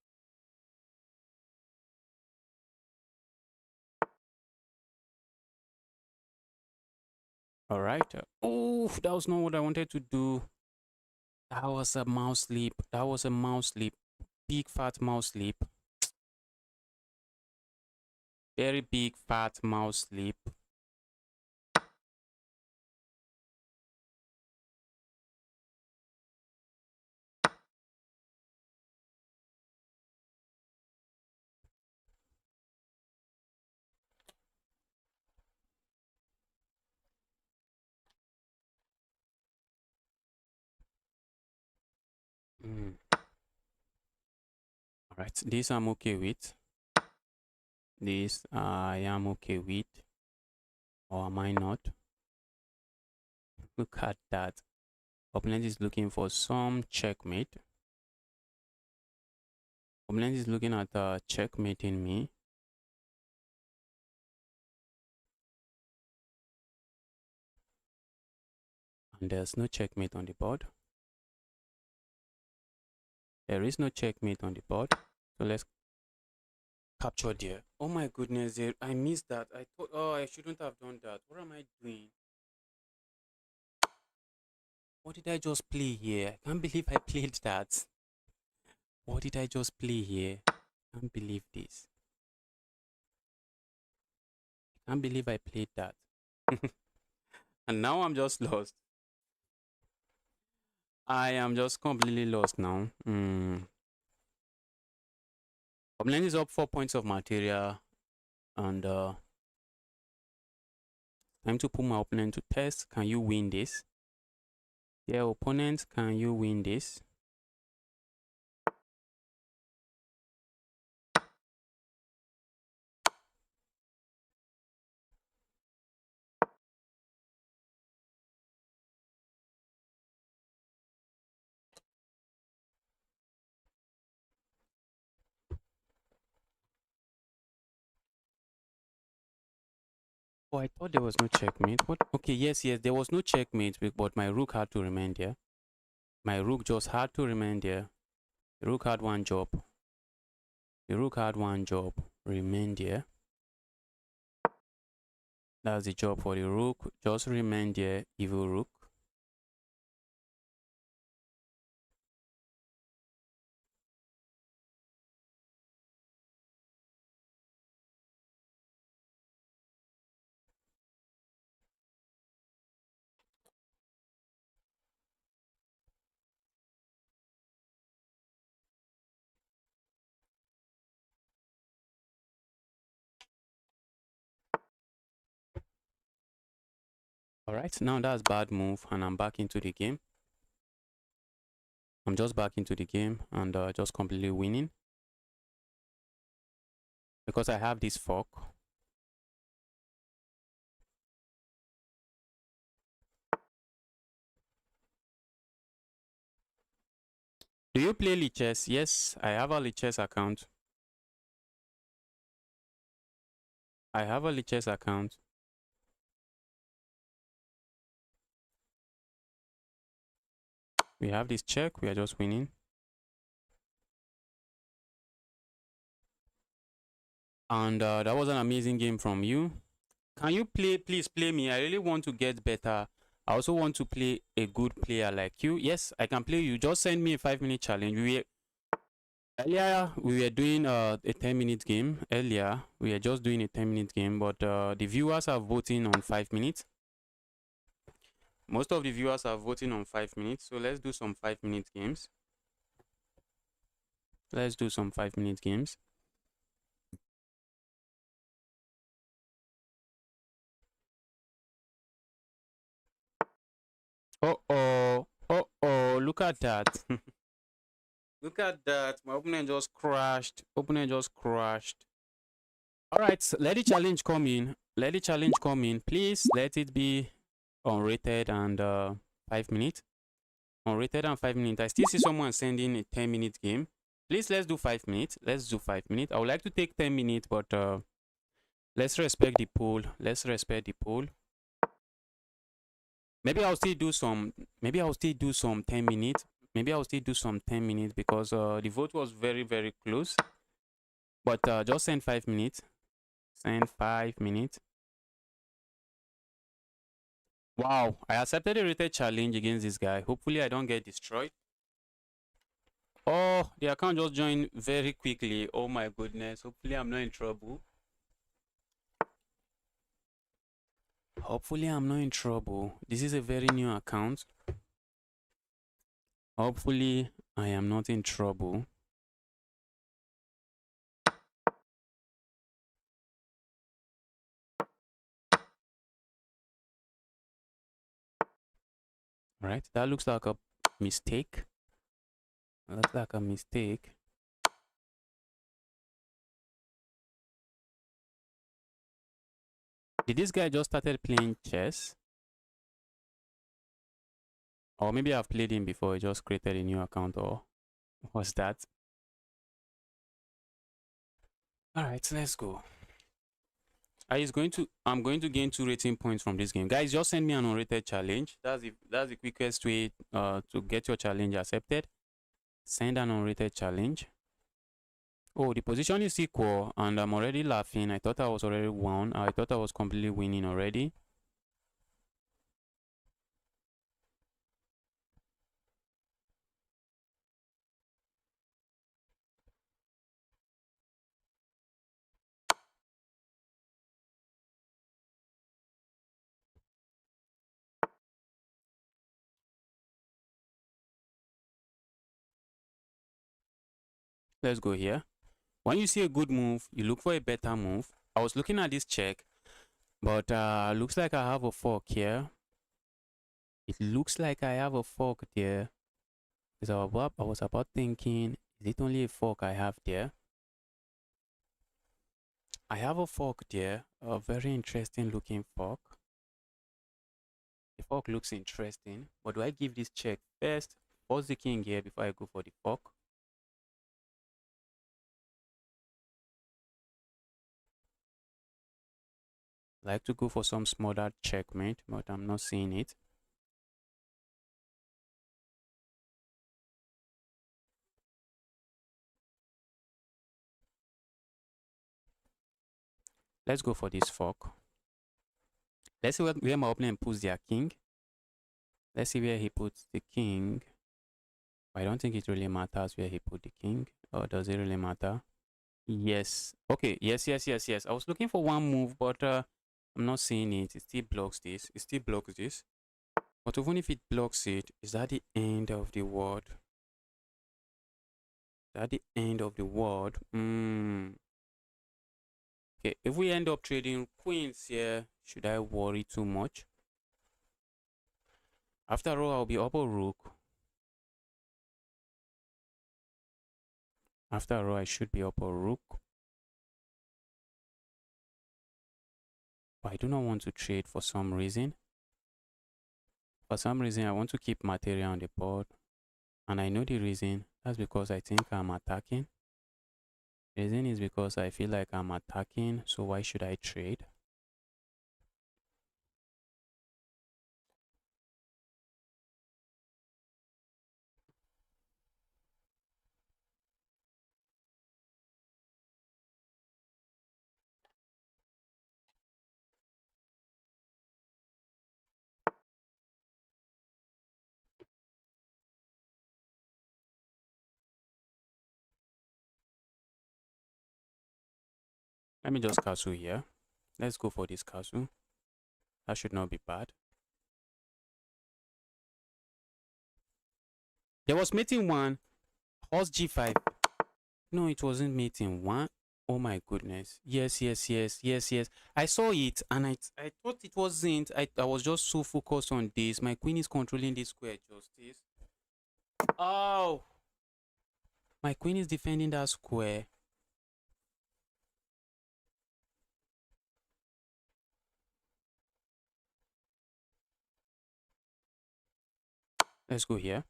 All right. Oh, that was not what I wanted to do. That was a mouse sleep. Big fat mouse sleep. Very big fat mouse sleep. All right, this I'm okay with. This I am okay with. Or am I not? Look at that. Opponent is looking for some checkmate. Opponent is looking at checkmating me. And there's no checkmate on the board. There is no checkmate on the board. So let's capture there. Oh my goodness, I missed that. I thought, oh, I shouldn't have done that. What am I doing? What did I just play here? I can't believe I played that. What did I just play here? I can't believe this. I can't believe I played that. And now I'm just lost. I am just completely lost now. Opponent is up 4 points of material, and time to put my opponent to test. Can you win this? Yeah, opponent, can you win this? Oh, I thought there was no checkmate. What? Okay, yes, there was no checkmate, but my rook had to remain there. My rook just had to remain there. The rook had one job. The rook had one job. Remain there. That's the job for the rook. Just remain there, evil rook. All right, now that's bad move, and I'm back into the game. I'm just back into the game and just completely winning because I have this fork. Do you play Lichess? Yes, I have a Lichess account. I have a Lichess account. We have this check. We are just winning. And that was an amazing game from you. Can you please play me? I really want to get better. I also want to play a good player like you. Yes, I can play you. Just send me a 5-minute challenge. Earlier, we were doing a 10-minute game. Earlier, we were just doing a 10-minute game, but the viewers are voting on 5 minutes. Most of the viewers are voting on 5 minutes. So let's do some 5-minute games. Let's do some 5-minute games. Uh-oh. Uh-oh. Look at that. Look at that. My opponent just crashed. Opponent just crashed. All right. So let the challenge come in. Let the challenge come in. Please let it be unrated and 5 minutes. Unrated and 5 minutes. I still see someone sending a 10-minute game. Please, let's do 5 minutes. Let's do 5 minutes. I would like to take 10 minutes, but let's respect the poll. Let's respect the poll. Maybe I'll still do some. Maybe I'll still do some 10 minutes. Maybe I'll still do some 10 minutes because the vote was very, very close. But just send 5 minutes. Send 5 minutes. Wow, I accepted a rated challenge against this guy. Hopefully I don't get destroyed. Oh, the account just joined very quickly. Oh my goodness. Hopefully I'm not in trouble. Hopefully I'm not in trouble. This is a very new account. Hopefully I am not in trouble. Right, that looks like a mistake. Looks like a mistake. Did this guy just started playing chess? Or maybe I've played him before. He just created a new account, or what's that? All right, let's go. I'm going to gain 2 rating points from this game. Guys, just send me an unrated challenge. That's the quickest way to get your challenge accepted. Send an unrated challenge. Oh, the position is equal and I'm already laughing. I thought I was already won. I thought I was completely winning already. Let's go here. When you see a good move, you look for a better move. I was looking at this check, but looks like I have a fork here. It looks like I have a fork there. Because I was about thinking, is it only a fork I have there? I have a fork there, a very interesting looking fork. The fork looks interesting, but do I give this check first? Force the king here before I go for the fork. I like to go for some smothered checkmate, but I'm not seeing it. Let's go for this fork. Let's see where my opponent puts their king. Let's see where he puts the king. I don't think it really matters where he put the king. Or does it really matter? Yes. Okay. Yes. I was looking for one move, but I'm not seeing it. It still blocks this. It still blocks this. But even if it blocks it, is that the end of the world? Is that the end of the world? Okay. If we end up trading queens here, should I worry too much? After all, I'll be up a rook. After all, I should be up a rook. But I do not want to trade for some reason. For some reason, I want to keep material on the board. And I know the reason. That's because I think I'm attacking. The reason is because I feel like I'm attacking. So why should I trade? Let me just castle here. Let's go for this castle. That should not be bad. There was mating 1. Horse g5. No, it wasn't mating 1. Oh my goodness. Yes. I saw it and I thought it wasn't. I was just so focused on this. My queen is controlling this square justice. Oh. My queen is defending that square. Let's go here.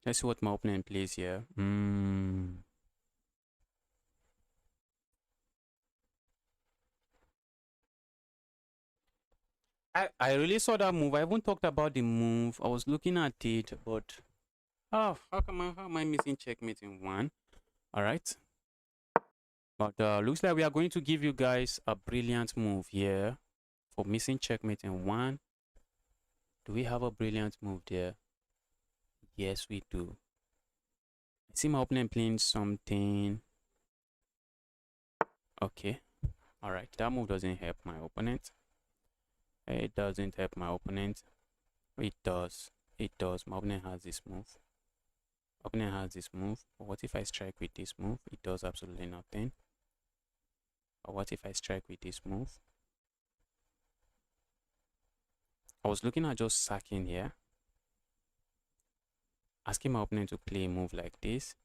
Let's see what my opponent plays here. I really saw that move. I haven't talked about the move. I was looking at it, but how am I missing checkmate in 1? All right. But looks like we are going to give you guys a brilliant move here for missing checkmate in 1. Do we have a brilliant move there? Yes, we do. I see my opponent playing something. Okay. All right. That move doesn't help my opponent. It doesn't help my opponent. It does. It does. My opponent has this move. Opponent has this move. But what if I strike with this move? It does absolutely nothing. Or what if I strike with this move? I was looking at just sacking here. Asking my opponent to play a move like this.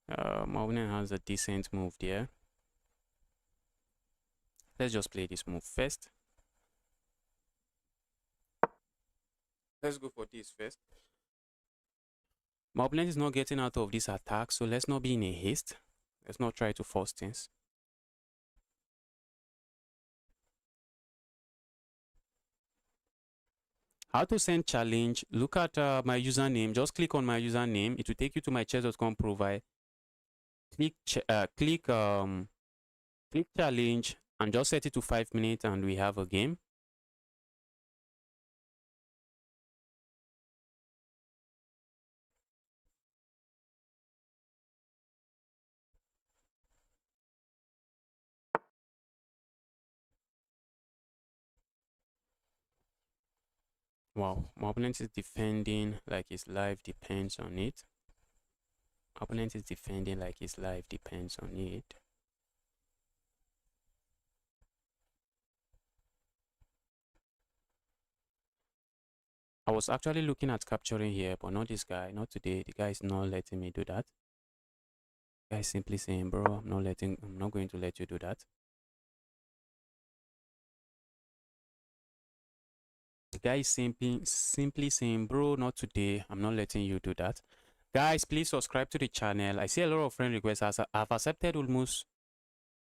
My opponent has a decent move there. Let's just play this move first. Let's go for this first. My opponent is not getting out of this attack, so let's not be in a haste. Let's not try to force things. How to send challenge? Look at my username. Just click on my username. It will take you to my chess.com profile. Click click challenge and just set it to 5 minutes and we have a game. Wow, my opponent is defending like his life depends on it. Opponent is defending like his life depends on it. I was actually looking at capturing here, but not this guy, not today. The guy is not letting me do that. The guy is simply saying, bro, I'm not going to let you do that. The guy is simply saying, bro, not today. I'm not letting you do that. Guys, please subscribe to the channel. I see a lot of friend requests. I've accepted almost,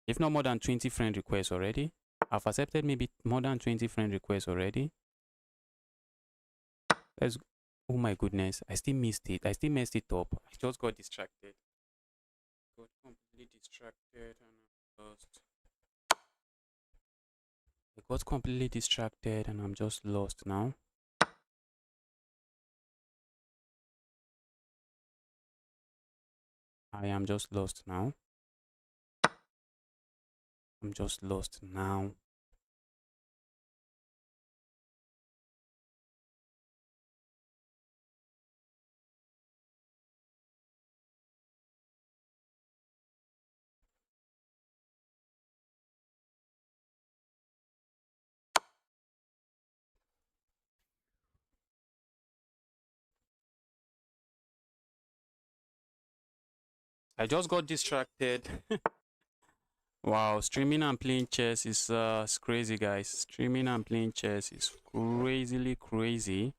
if not more than 20 friend requests already. I've accepted maybe more than 20 friend requests already. Let's, oh my goodness, I still missed it. I still messed it up. I just got distracted. Got completely distracted and lost. I got completely distracted and I'm just lost now. I am just lost now. I'm just lost now. I just got distracted. Wow, streaming and playing chess is crazy, guys. Streaming and playing chess is crazily crazy.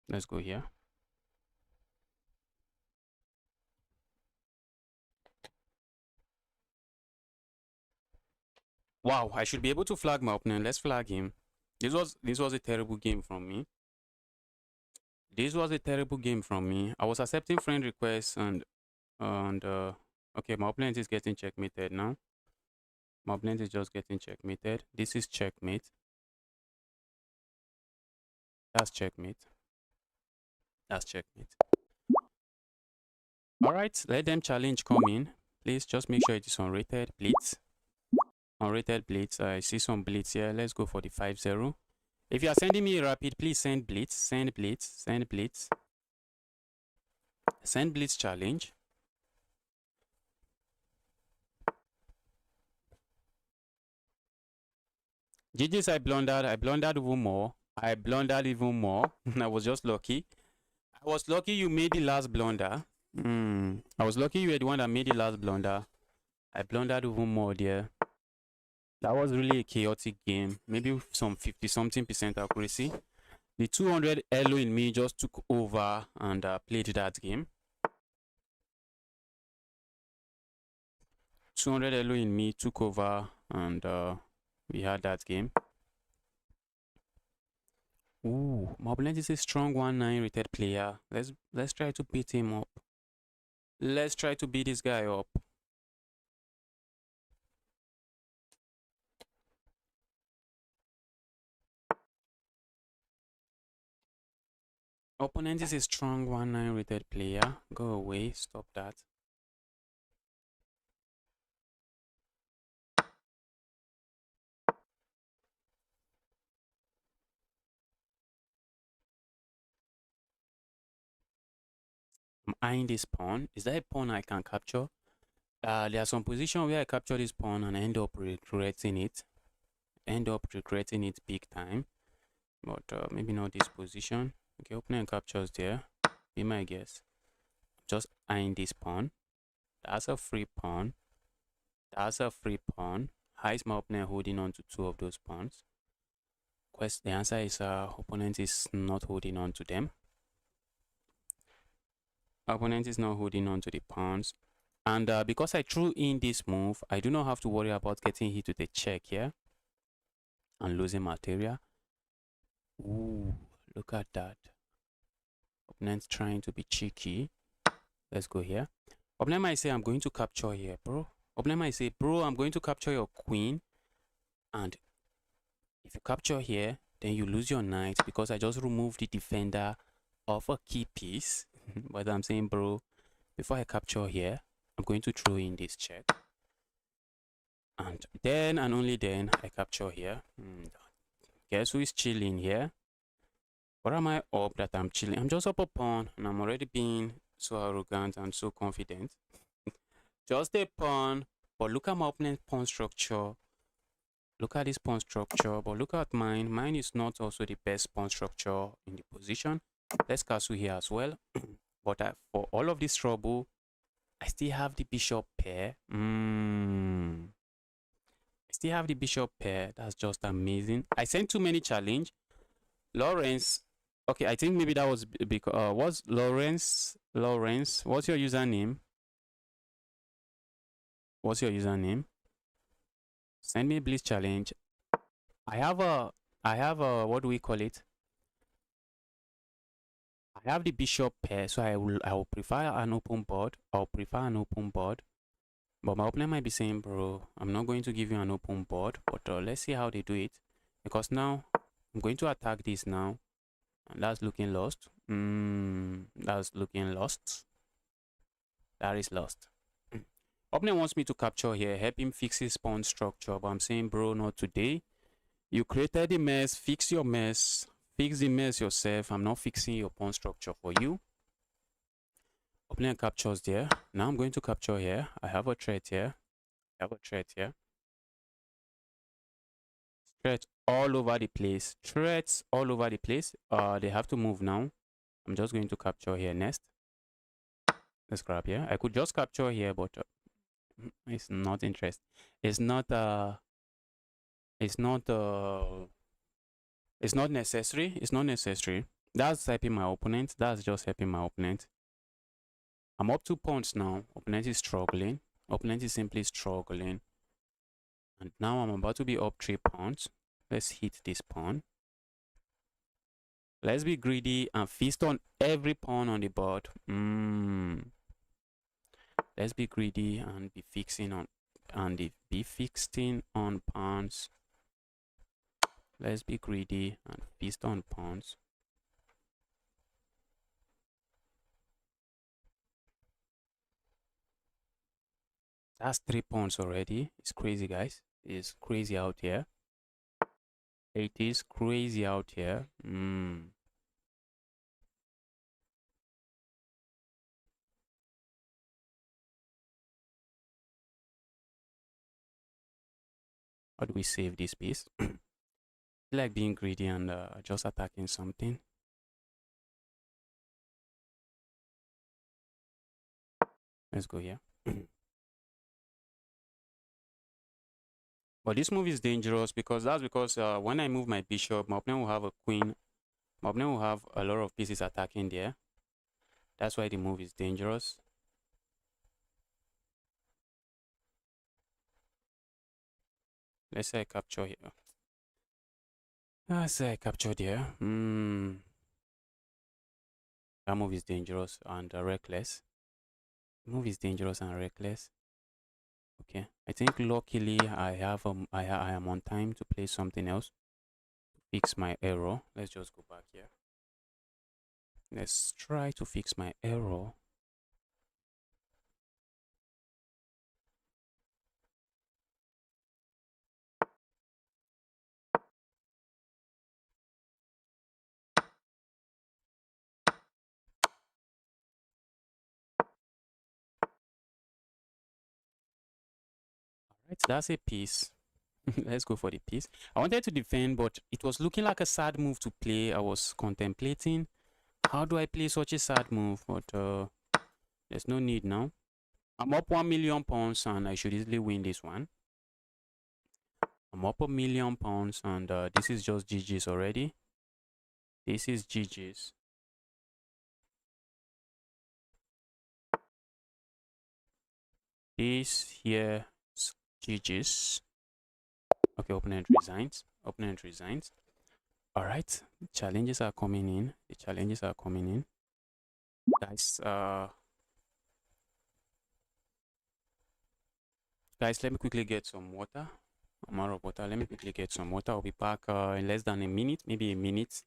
Let's go here. Wow, I should be able to flag my opponent. Let's flag him. This was a terrible game from me. This was a terrible game from me. I was accepting friend requests and okay, my opponent is getting checkmated now. My opponent is just getting checkmated. This is checkmate. That's checkmate. That's checkmate. All right, let them challenge come in. Please just make sure it is unrated blitz. Unrated blitz. I see some blitz here. Let's go for the 5-0. If you are sending me a rapid, please send blitz. Send blitz. Send blitz. Send blitz challenge. GG's, I blundered. I blundered even more. I blundered even more. I was just lucky. I was lucky you made the last blunder. I was lucky you were the one that made the last blunder. I blundered even more there. That was really a chaotic game. Maybe some 50-something% accuracy. The 200 elo in me just took over and played that game. 200 elo in me took over and we had that game. Ooh, Moblend is a strong 1-9 rated player. Let's try to beat him up. Let's try to beat this guy up. Opponent is a strong 1-9 rated player. Go away, stop that. I'm eyeing this pawn. Is that a pawn I can capture? There are some positions where I capture this pawn and end up regretting it. End up regretting it big time. But maybe not this position. Okay, opponent captures there. Be my guess. Just eyeing this pawn. That's a free pawn. That's a free pawn. How is my opponent holding on to two of those pawns? The answer is opponent is not holding on to them. Opponent is not holding on to the pawns. And because I threw in this move, I do not have to worry about getting hit with a check here and losing material. Ooh, look at that. Opponent's trying to be cheeky. Let's go here. Opponent might say, I'm going to capture here, bro. Opponent might say, bro, I'm going to capture your queen. And if you capture here, then you lose your knight because I just removed the defender of a key piece. But I'm saying, bro, before I capture here, I'm going to throw in this check. And then and only then I capture here. Guess who is chilling here? What am I up that I'm chilling? I'm just up a pawn and I'm already being so arrogant and so confident. Just a pawn, but look at my opponent's pawn structure. Look at this pawn structure, but look at mine. Mine is not also the best pawn structure in the position. Let's castle here as well. But for all of this trouble, I still have the bishop pair. I still have the bishop pair. That's just amazing. I sent too many challenge. Lawrence. Okay, I think maybe that was because was Lawrence. Lawrence, what's your username? What's your username? Send me a blitz challenge. I have a what do we call it? I have the bishop pair, so I will prefer an open board. I'll prefer an open board. But my opponent might be saying, bro, I'm not going to give you an open board, but let's see how they do it. Because now I'm going to attack this now. And that's looking lost. That's looking lost. That is lost. Opponent wants me to capture here, help him fix his pawn structure. But I'm saying, bro, not today. You created the mess, fix your mess. Fix the mess yourself. I'm not fixing your pawn structure for you. Opponent captures there. Now I'm going to capture here. I have a threat here. I have a threat here. Threats all over the place. Threats all over the place. They have to move now. I'm just going to capture here next. Let's grab here. I could just capture here, but it's not interesting. It's not necessary. It's not necessary. That's helping my opponent. That's just helping my opponent. I'm up 2 pawns now. Opponent is struggling. Opponent is simply struggling. And now I'm about to be up 3 pawns. Let's hit this pawn. Let's be greedy and feast on every pawn on the board. Let's be greedy and be fixing on pawns. Let's be greedy and feast on pawns. That's 3 pawns already. It's crazy, guys. It's crazy out here. It is crazy out here. How do we save this piece? Like being greedy and just attacking something. Let's go here. But this move is dangerous because when I move my bishop, my opponent will have a queen. My opponent will have a lot of pieces attacking there. That's why the move is dangerous. Let's say I capture here. Let's say I captured here. That move is dangerous and reckless. The move is dangerous and reckless. Okay, I think luckily I am on time to play something else to fix my error. Let's just go back here. Let's try to fix my error. Alright, that's a piece. Let's go for the piece. I wanted to defend, but it was looking like a sad move to play. I was contemplating, how do I play such a sad move? But there's no need now. I'm up 1 million pounds and I should easily win this one. I'm up 1 million pounds and this is just GG's already. This is GG's. This here is GG's. Okay, opponent resigns. Opponent resigns. All right, challenges are coming in. The challenges are coming in. Guys, guys, let me quickly get some water. I'm out of water. Let me quickly get some water. I'll be back in less than a minute, maybe a minute.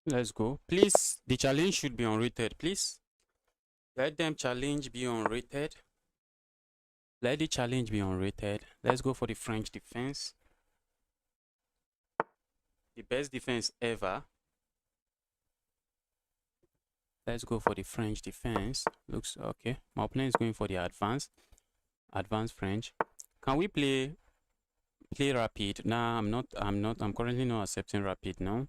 Let's go. Please, the challenge should be unrated, please. Let them challenge be unrated. Let the challenge be unrated. Let's go for the French defense. The best defense ever. Let's go for the French defense. Looks okay. My opponent is going for the advanced French. Can we play rapid? Nah, I'm currently not accepting rapid now.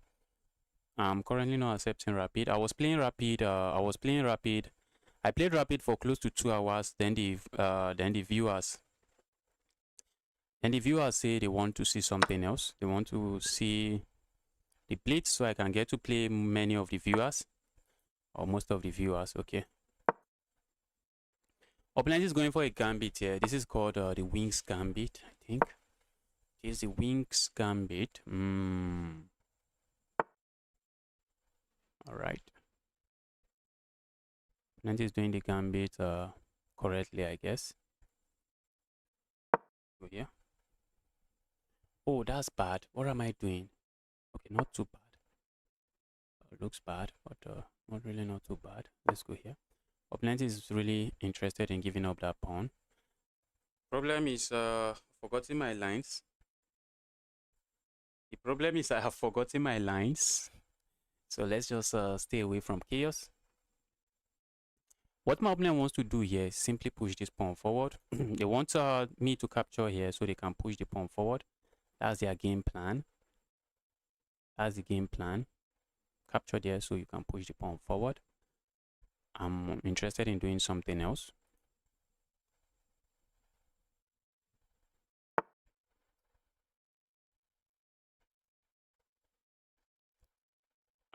I'm currently not accepting rapid. I was playing rapid. I played rapid for close to 2 hours. Then the viewers say they want to see something else. They want to see the blitz, so I can get to play many of the viewers or most of the viewers. Okay. Opponent is going for a gambit here. This is called the wings gambit, I think. This is the wings gambit. All right. Opponent is doing the gambit correctly, I guess. Go here. Oh, that's bad. What am I doing? Okay, not too bad. Looks bad, but not really not too bad. Let's go here. Opponent is really interested in giving up that pawn. Problem is forgetting my lines. The problem is I have forgotten my lines. So let's just stay away from chaos. What my opponent wants to do here is simply push this pawn forward. They want me to capture here so they can push the pawn forward. That's their game plan. That's the game plan. Capture there so you can push the pawn forward. I'm interested in doing something else.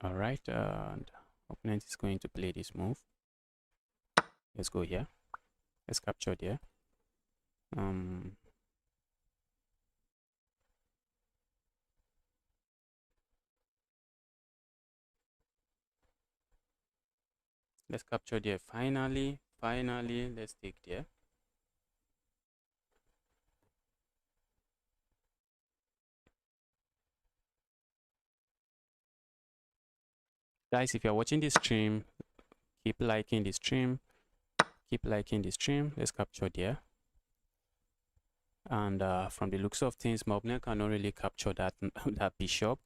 All right, and opponent is going to play this move. Let's go here. Let's capture there. Let's capture there. Finally, let's take there. Guys, if you're watching this stream, keep liking the stream. Keep liking the stream. Let's capture there. And from the looks of things, my opponent cannot really capture that that bishop.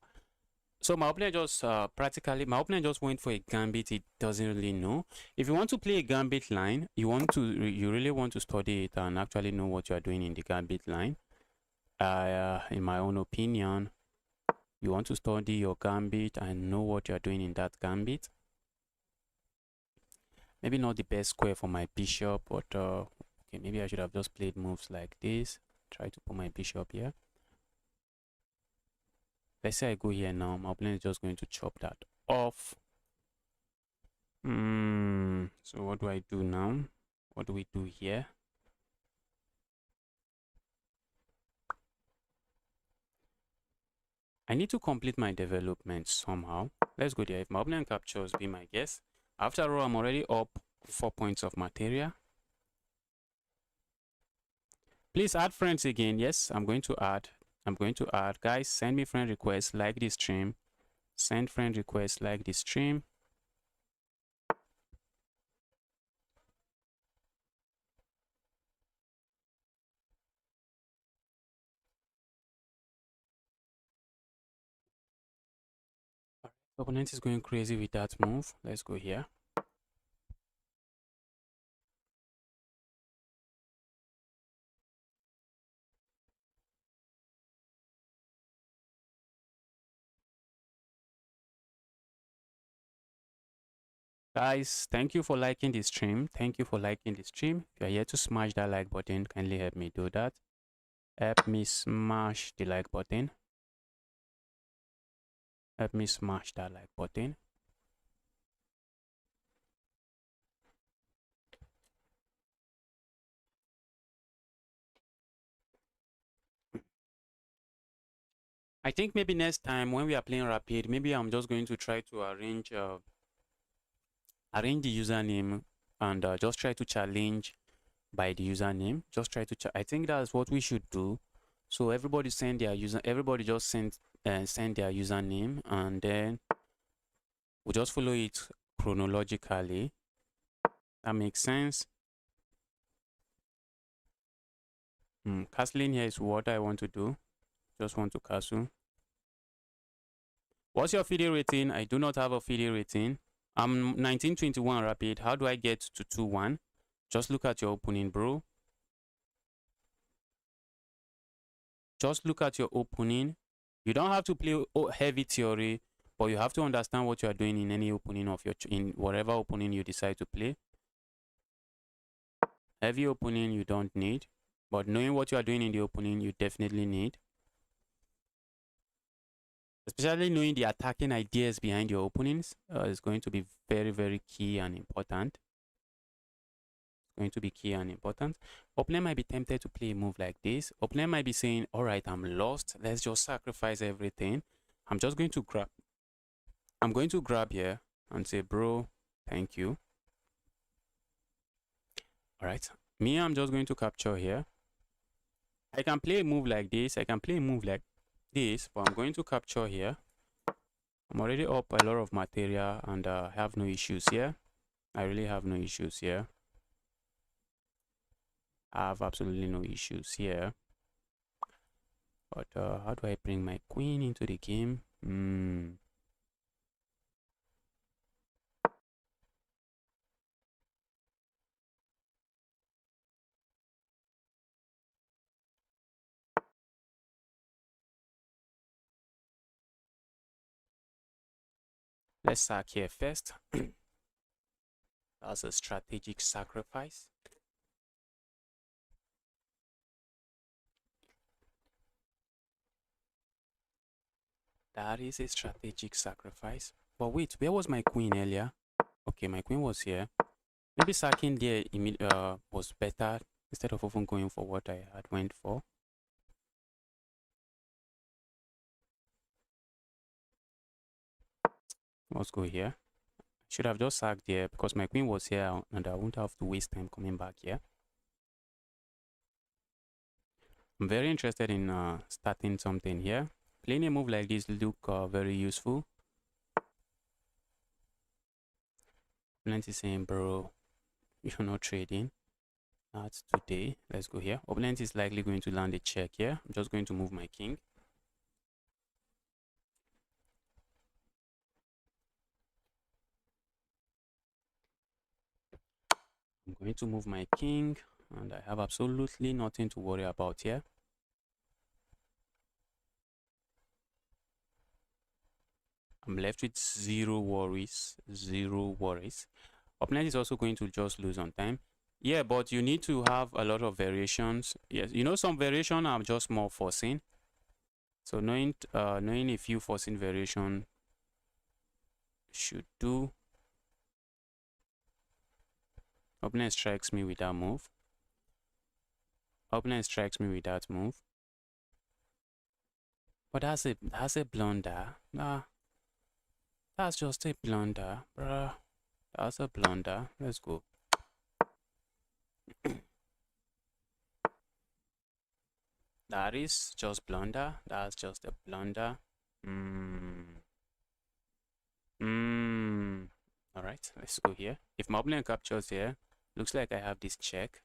So my opponent just my opponent just went for a gambit. It doesn't really know. If you want to play a gambit line, you really want to study it and actually know what you are doing in the gambit line. In my own opinion, you want to study your gambit and know what you are doing in that gambit. Maybe not the best square for my bishop, but okay, maybe I should have just played moves like this. Try to put my bishop here. Let's say I go here now. My opponent is just going to chop that off. So what do I do now? What do we do here? I need to complete my development somehow. Let's go there. If my opponent captures, be my guess. After all, I'm already up 4 points of material. Please add friends again. Yes, I'm going to add. Guys, send me friend requests, like this stream. Send friend requests, like this stream. Opponent is going crazy with that move. Let's go here. Guys, thank you for liking the stream. If you are here to smash that like button, kindly help me do that. Help me smash the like button. Help me smash that like button. I think maybe next time when we are playing rapid, maybe I'm just going to try to arrange the username and just try to challenge by the username. Just try to I think that's what we should do. So everybody send their everybody just send their username, and then we'll just follow it chronologically. That makes sense. Castling here is what I want to do. Just want to castle. What's your FIDE rating? I do not have a FIDE rating. I'm 1921 rapid. How do I get to 2-1? Just look at your opening, bro. Just look at your opening. You don't have to play heavy theory, but you have to understand what you are doing in any opening of in whatever opening you decide to play. Heavy opening you don't need, but knowing what you are doing in the opening you definitely need. Especially knowing the attacking ideas behind your openings is going to be very, very key and important. Opponent might be tempted to play a move like this. Opponent might be saying, all right, I'm lost. Let's just sacrifice everything. I'm just going to grab. I'm going to grab here and say, bro, thank you. All right. Me, I'm just going to capture here. I can play a move like this. I can play a move like this, but I'm going to capture here. I'm already up a lot of material and I have no issues here. I really have no issues here. I have absolutely no issues here. But how do I bring my queen into the game? Let's sack here first. That's a strategic sacrifice. That is a strategic sacrifice. But wait, where was my queen earlier? Okay, my queen was here. Maybe sacking there was better instead of often going for what I had went for. Let's go here. Should have just sacked there because my queen was here and I won't have to waste time coming back here. I'm very interested in starting something here. Playing a move like this look very useful. Opponent is saying, bro, you're not trading. That's today. Let's go here. Opponent is likely going to land a check here. I'm just going to move my king. I'm going to move my king, and I have absolutely nothing to worry about here. I'm left with zero worries. Zero worries. Opponent is also going to just lose on time. Yeah, but you need to have a lot of variations. Yes, you know, some variation are just more forcing. So knowing a few forcing variation should do. Opponent strikes me with that move. Opponent strikes me with that move. But that's a blunder. Nah, that's just a blunder, bruh. That's a blunder. Let's go. That is just blunder. That's just a blunder. Alright, let's go here. If my opponent captures here, looks like I have this check.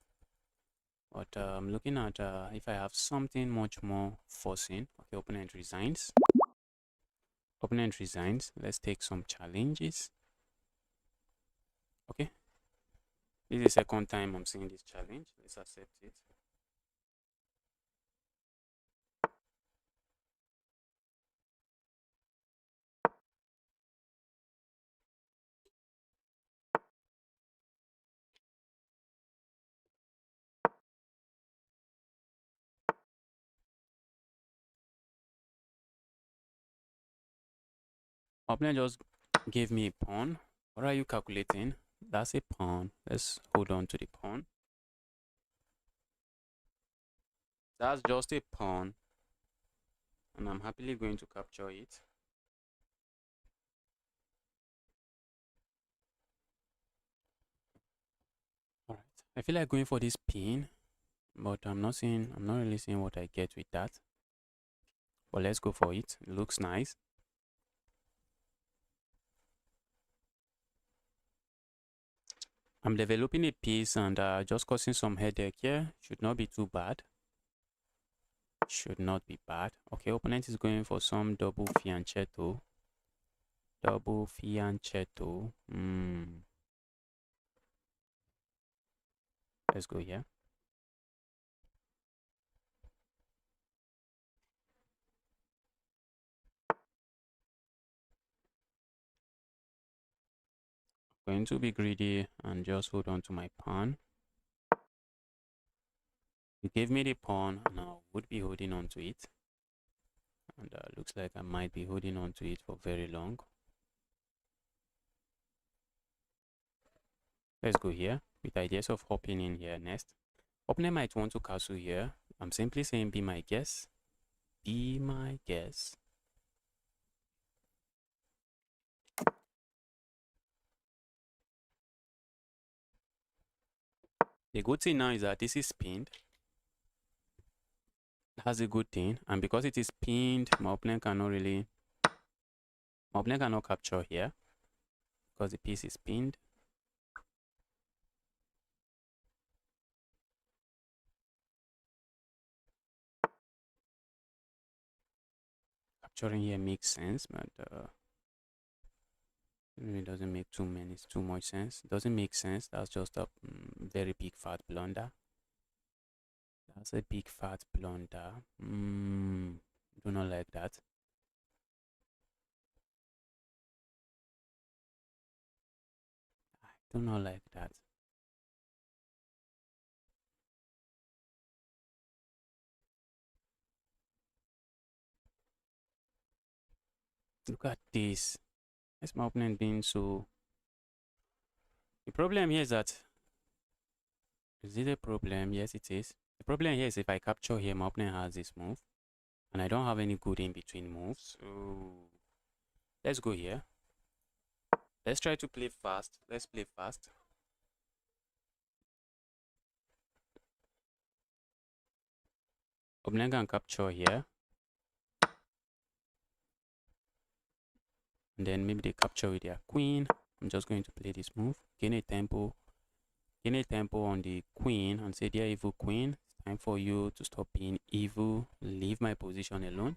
But I'm looking at if I have something much more forcing. Okay, opponent resigns. Opponent resigns. Let's take some challenges. Okay. This is the second time I'm seeing this challenge. Let's accept it. Opponent just gave me a pawn. What are you calculating? That's a pawn. Let's hold on to the pawn. That's just a pawn. And I'm happily going to capture it. Alright. I feel like going for this pin, but I'm not really seeing what I get with that. But let's go for it. It looks nice. I'm developing a piece and just causing some headache here. Should not be too bad. Should not be bad. Okay, opponent is going for some double fianchetto. Double fianchetto. Let's go here. Going to be greedy and just hold on to my pawn. You gave me the pawn and I would be holding on to it. And looks like I might be holding on to it for very long. Let's go here with ideas of hopping in here next. Opponent might want to castle here. I'm simply saying be my guess. Be my guess. The good thing now is that this is pinned. That's a good thing. And because it is pinned, my opponent cannot capture here because the piece is pinned. Capturing here makes sense, but it doesn't make too much sense. It doesn't make sense. That's just a very big fat blunder. That's a big fat blunder. Do not like that. I do not like that. Look at this. Is my opponent being so... The problem here is that... Is it a problem? Yes, it is. The problem here is if I capture here, my opponent has this move. And I don't have any good in between moves. So let's go here. Let's try to play fast. Let's play fast. Opponent can capture here. And then maybe they capture with their queen. I'm just going to play this move, gain a tempo on the queen, and say, dear evil queen, it's time for you to stop being evil, leave my position alone.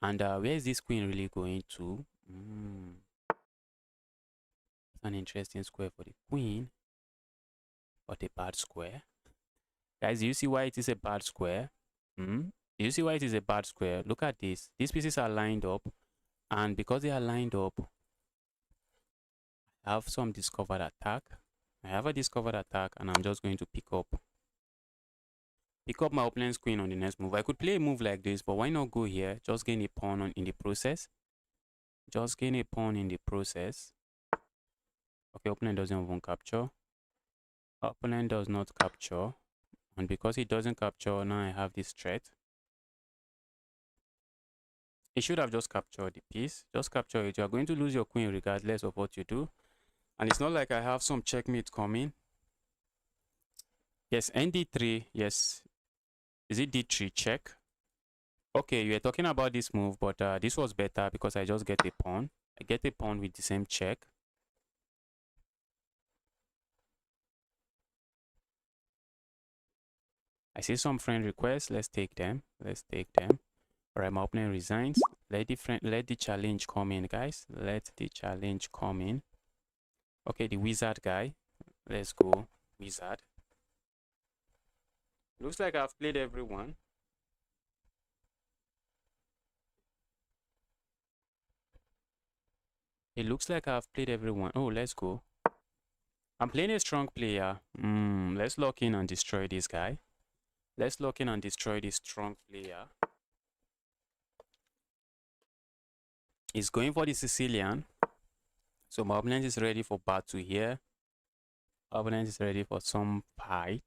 And where is this queen really going to? It's an interesting square for the queen, but a bad square. Guys, do you see why it is a bad square? Do you see why it is a bad square? Look at this. These pieces are lined up, and because they are lined up, I have some discovered attack. I have a discovered attack, and I'm just going to pick up my opponent's queen on the next move. I could play a move like this, but why not go here? Just gain a pawn in the process. Just gain a pawn in the process. Okay, opponent doesn't even capture. Opponent does not capture. And because it doesn't capture, now I have this threat. It should have just captured the piece. Just capture it. You are going to lose your queen regardless of what you do. And it's not like I have some checkmate coming. Yes, ND3. Yes. Is it D3 check? Okay, you are talking about this move, but this was better because I just get a pawn. I get a pawn with the same check. I see some friend requests. Let's take them. Let's take them. All right, my opponent resigns. Let the challenge come in, guys. Let the challenge come in. Okay, the wizard guy. Let's go, wizard. Looks like I've played everyone. It looks like I've played everyone. Oh, let's go. I'm playing a strong player. Let's lock in and destroy this guy. Let's lock in and destroy this strong player. He's going for the Sicilian. So my opponent is ready for battle here. My opponent is ready for some fight.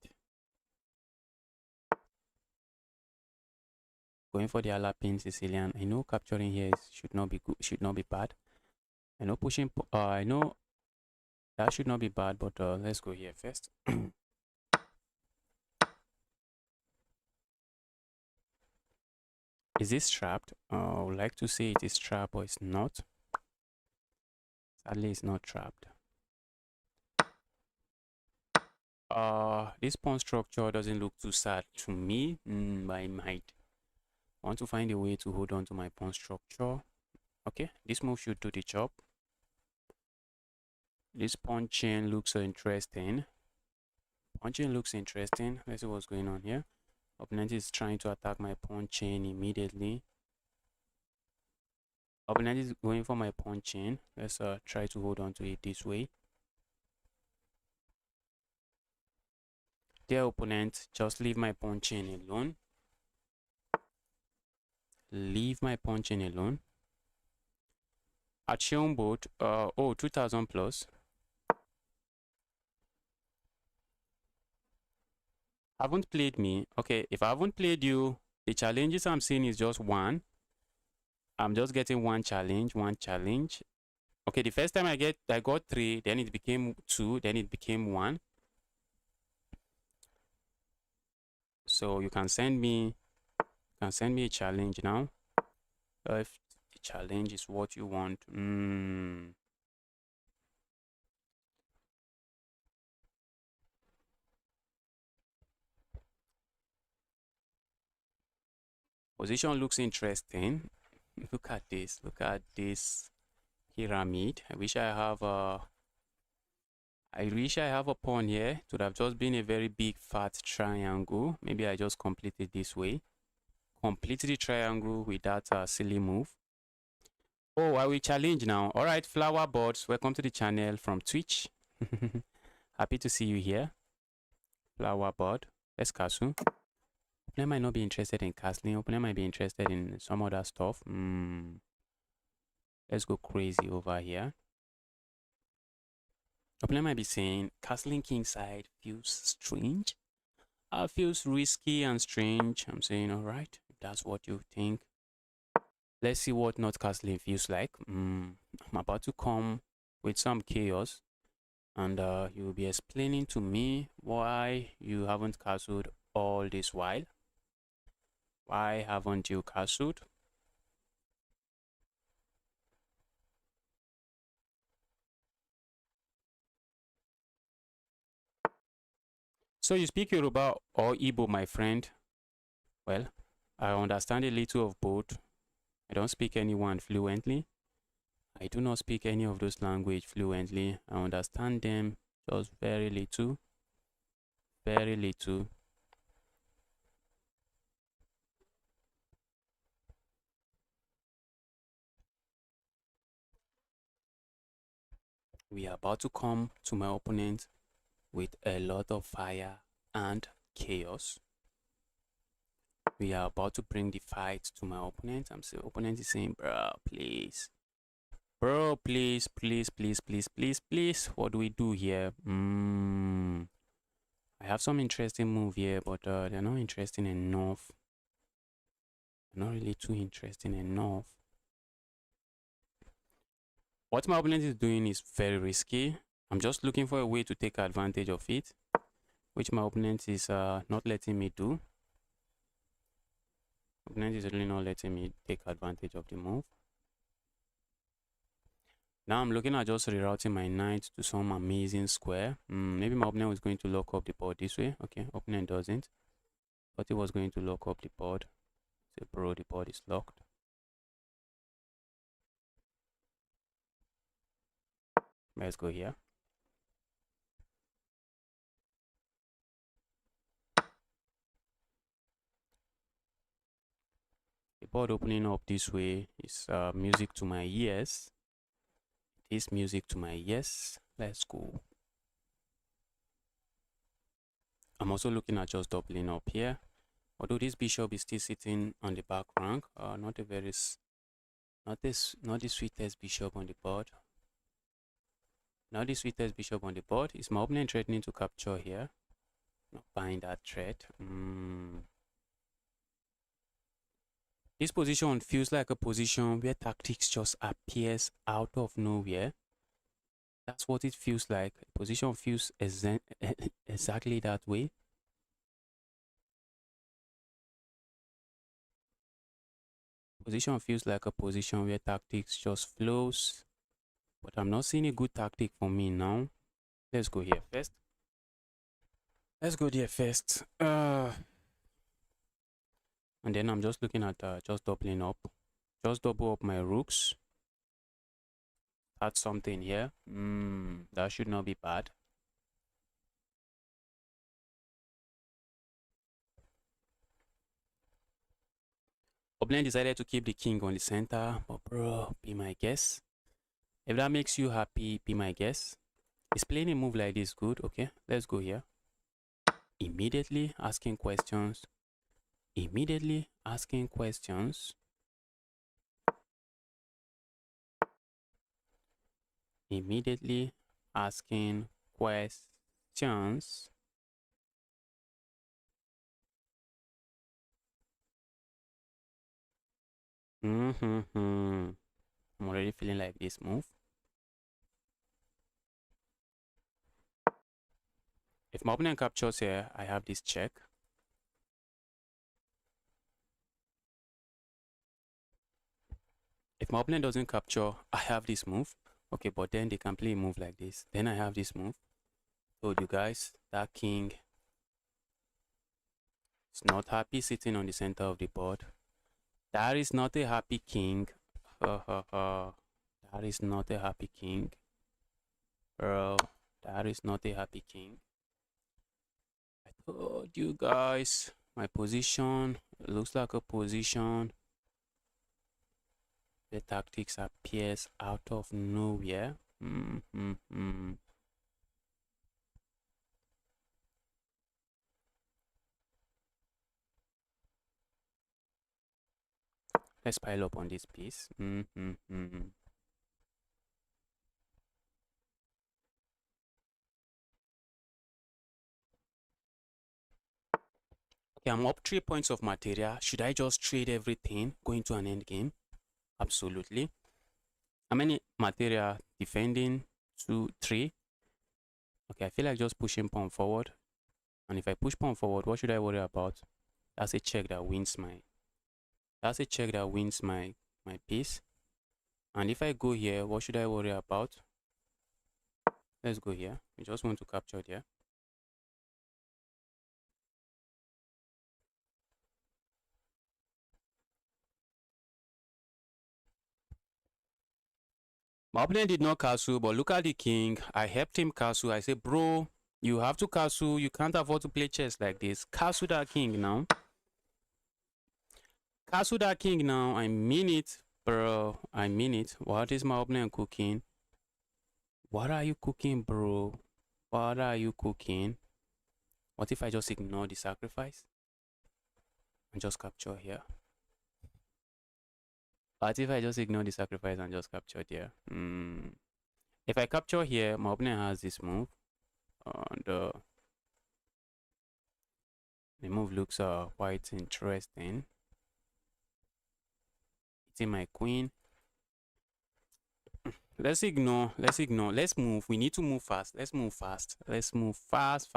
Going for the Alapin Sicilian. I know capturing here should not be good, should not be bad. I know pushing. I know that should not be bad, but let's go here first. Is this trapped? I would like to say it is trapped, but it's not. Sadly, it's not trapped. This pawn structure doesn't look too sad to me. I might want to find a way to hold on to my pawn structure. Okay, this move should do the job. This pawn chain looks so interesting. Pawn chain looks interesting. Let's see what's going on here. Opponent is trying to attack my pawn chain immediately. Opponent is going for my pawn chain. Let's try to hold on to it this way. Dear opponent, just leave my pawn chain alone. Leave my pawn chain alone. At shown board, 2000 plus. Haven't played me. Okay, if I haven't played you, the challenges I'm seeing is just one. I'm just getting one challenge. Okay, the first time I got 3, then it became 2, then it became 1. So you can send me a challenge now. If the challenge is what you want. Position looks interesting. Look at this. Look at this pyramid. I wish I have a pawn here. It would have just been a very big fat triangle. Maybe I just complete it this way. Complete the triangle with that silly move. Oh, I will challenge now. All right, flower boards, welcome to the channel from Twitch. Happy to see you here. Flower board. Let's castle. Opponent might not be interested in castling. Opponent might be interested in some other stuff. Let's go crazy over here. Opponent might be saying castling kingside feels strange. Feels risky and strange. I'm saying, all right, if that's what you think. Let's see what not castling feels like. I'm about to come with some chaos, and you will be explaining to me why you haven't castled all this while. Why haven't you castled? So you speak Yoruba or Igbo, my friend? Well, I understand a little of both. I don't speak any one fluently. I do not speak any of those language fluently. I understand them just very little. Very little. We are about to come to my opponent with a lot of fire and chaos. We are about to bring the fight to my opponent. I'm saying, opponent is saying, bro, please. Bro, please, please, please, please, please, please. What do we do here? I have some interesting move here, but they're not interesting enough. They're not really too interesting enough. What my opponent is doing is very risky. I'm just looking for a way to take advantage of it, which my opponent is not letting me do. Opponent is really not letting me take advantage of the move. Now I'm looking at just rerouting my knight to some amazing square. Maybe my opponent was going to lock up the board this way. Okay, opponent doesn't. But he was going to lock up the board. Say, bro, the board is locked. Let's go here. The board opening up this way is music to my ears. It is music to my ears. Let's go. I'm also looking at just doubling up here. Although this bishop is still sitting on the back rank, not the sweetest bishop on the board. Not the sweetest bishop on the board. Is my opponent threatening to capture here? Not buying that threat. This position feels like a position where tactics just appears out of nowhere. That's what it feels like. The position feels exactly that way. Position feels like a position where tactics just flows. But I'm not seeing a good tactic for me now. Let's go here first. Let's go there first. And then I'm just looking at just doubling up. Just double up my rooks. Add something here. That should not be bad. Opponent decided to keep the king on the center. But bro, be my guess. If that makes you happy, be my guess. Is playing a move like this good? Okay, let's go here. Immediately asking questions. Immediately asking questions. Immediately asking questions. I'm already feeling like this move. If my opponent captures here, I have this check. If my opponent doesn't capture, I have this move. Okay, but then they can play a move like this. Then I have this move. Told you guys, that king is not happy sitting on the center of the board. That is not a happy king. That is not a happy king. Bro, that is not a happy king. I told you guys, my position looks like a position. The tactics appears out of nowhere. Let's pile up on this piece. Okay, I'm up 3 points of material. Should I just trade everything, go into an end game? Absolutely. How many material? Defending 2, 3. Okay, I feel like just pushing pawn forward. And if I push pawn forward, what should I worry about? That's a check that wins my. That's a check that wins my piece. And if I go here, what should I worry about? Let's go here. We just want to capture there. My opponent did not castle, but look at the king. I helped him castle. I said, bro, you have to castle. You can't afford to play chess like this. Castle that king now. Castle that king now. I mean it, bro. I mean it. What is my opponent cooking? What are you cooking, bro? What are you cooking? What if I just ignore the sacrifice and just capture here? What if I just ignore the sacrifice and just capture there? If I capture here, my opponent has this move. And the move looks quite interesting. It's in my queen. Let's ignore. Let's move. We need to move fast. Let's move fast. Let's move fast.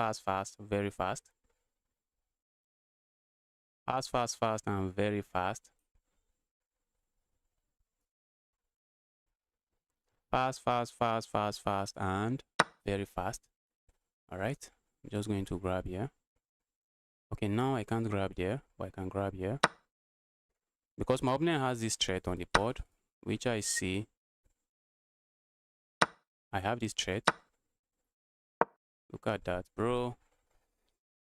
Very fast. Fast, and very fast. Fast, and very fast. All right. I'm just going to grab here. Okay, now I can't grab there, but I can grab here. Because my opponent has this threat on the board, which I see. I have this threat. Look at that, bro.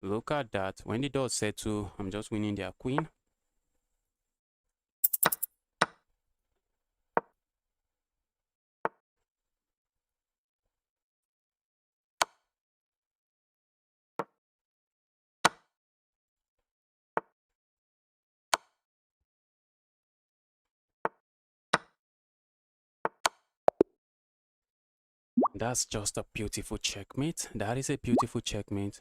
Look at that. When the dots settle, I'm just winning their queen. That's just a beautiful checkmate. That is a beautiful checkmate.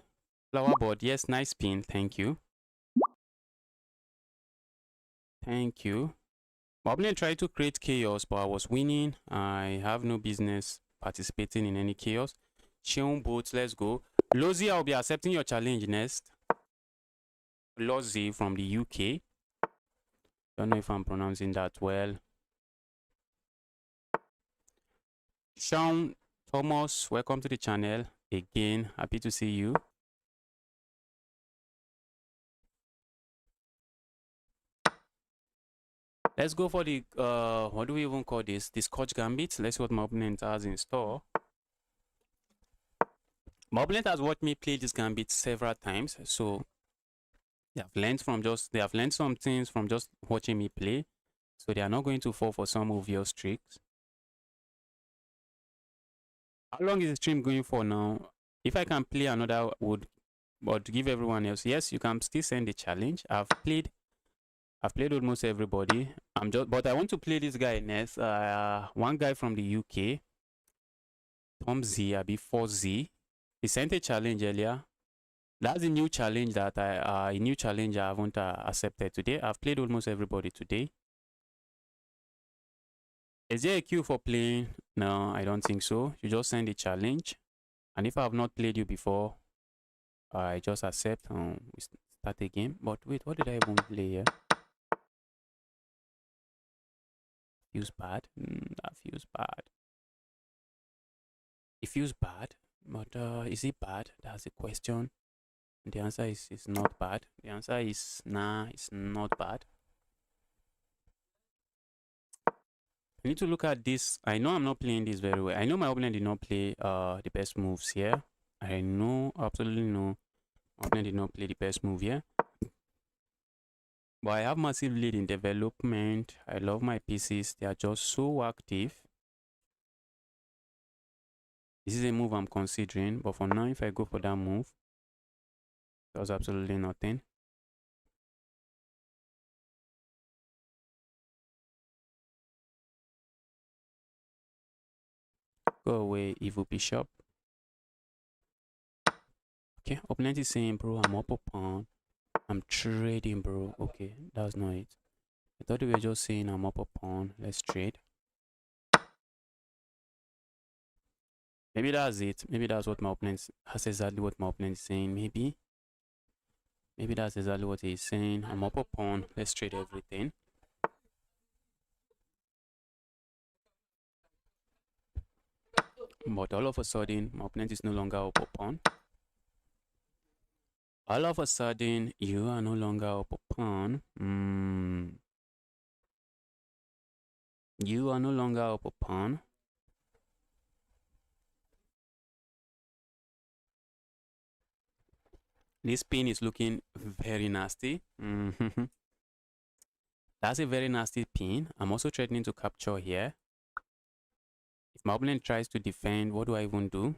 Flower board. Yes, nice pin. Thank you. Thank you. My opponent tried to create chaos, but I was winning. I have no business participating in any chaos. Cheon boats. Let's go. Lozi, I'll be accepting your challenge next. Lozi from the UK. Don't know if I'm pronouncing that well. Sean Thomas, welcome to the channel again. Happy to see you. Let's go for the what do we even call this? The Scotch Gambit. Let's see what my opponent has in store. My opponent has watched me play this gambit several times, so they have learned some things from just watching me play. So they are not going to fall for some obvious tricks. How long is the stream going for now? If I can play another would, but to give everyone else, yes, you can still send the challenge. I've played almost everybody. But I want to play this guy next. One guy from the UK, Tom Z, before Z. He sent a challenge earlier. That's a new challenge that I haven't accepted today. I've played almost everybody today. Is there a queue for playing? No, I don't think so. You just send a challenge, and if I have not played you before, I just accept. We start a game. But wait, what did I even play here? Feels bad. That feels bad. It feels bad, but is it bad? That's the question. The answer is not bad. The answer is nah, it's not bad. I need to look at this. I know I'm not playing this very well. I know my opponent did not play the best moves here. I know, absolutely know, my opponent did not play the best move here. But I have massive lead in development. I love my pieces. They are just so active. This is a move I'm considering. But for now, if I go for that move, does absolutely nothing. Go away, evil bishop. Okay, opponent is saying, bro, I'm up a pawn. I'm trading, bro. Okay, that's not it. I thought we were just saying I'm up a pawn. Let's trade. Maybe that's it. Maybe that's what my opponent, that's exactly what my opponent is saying. Maybe that's exactly what he's saying. I'm up a pawn. Let's trade everything. But all of a sudden, my opponent is no longer up a pawn. All of a sudden, you are no longer up a pawn. You are no longer up a pawn. This pin is looking very nasty. That's a very nasty pin. I'm also threatening to capture here. If my opponent tries to defend, what do I even do?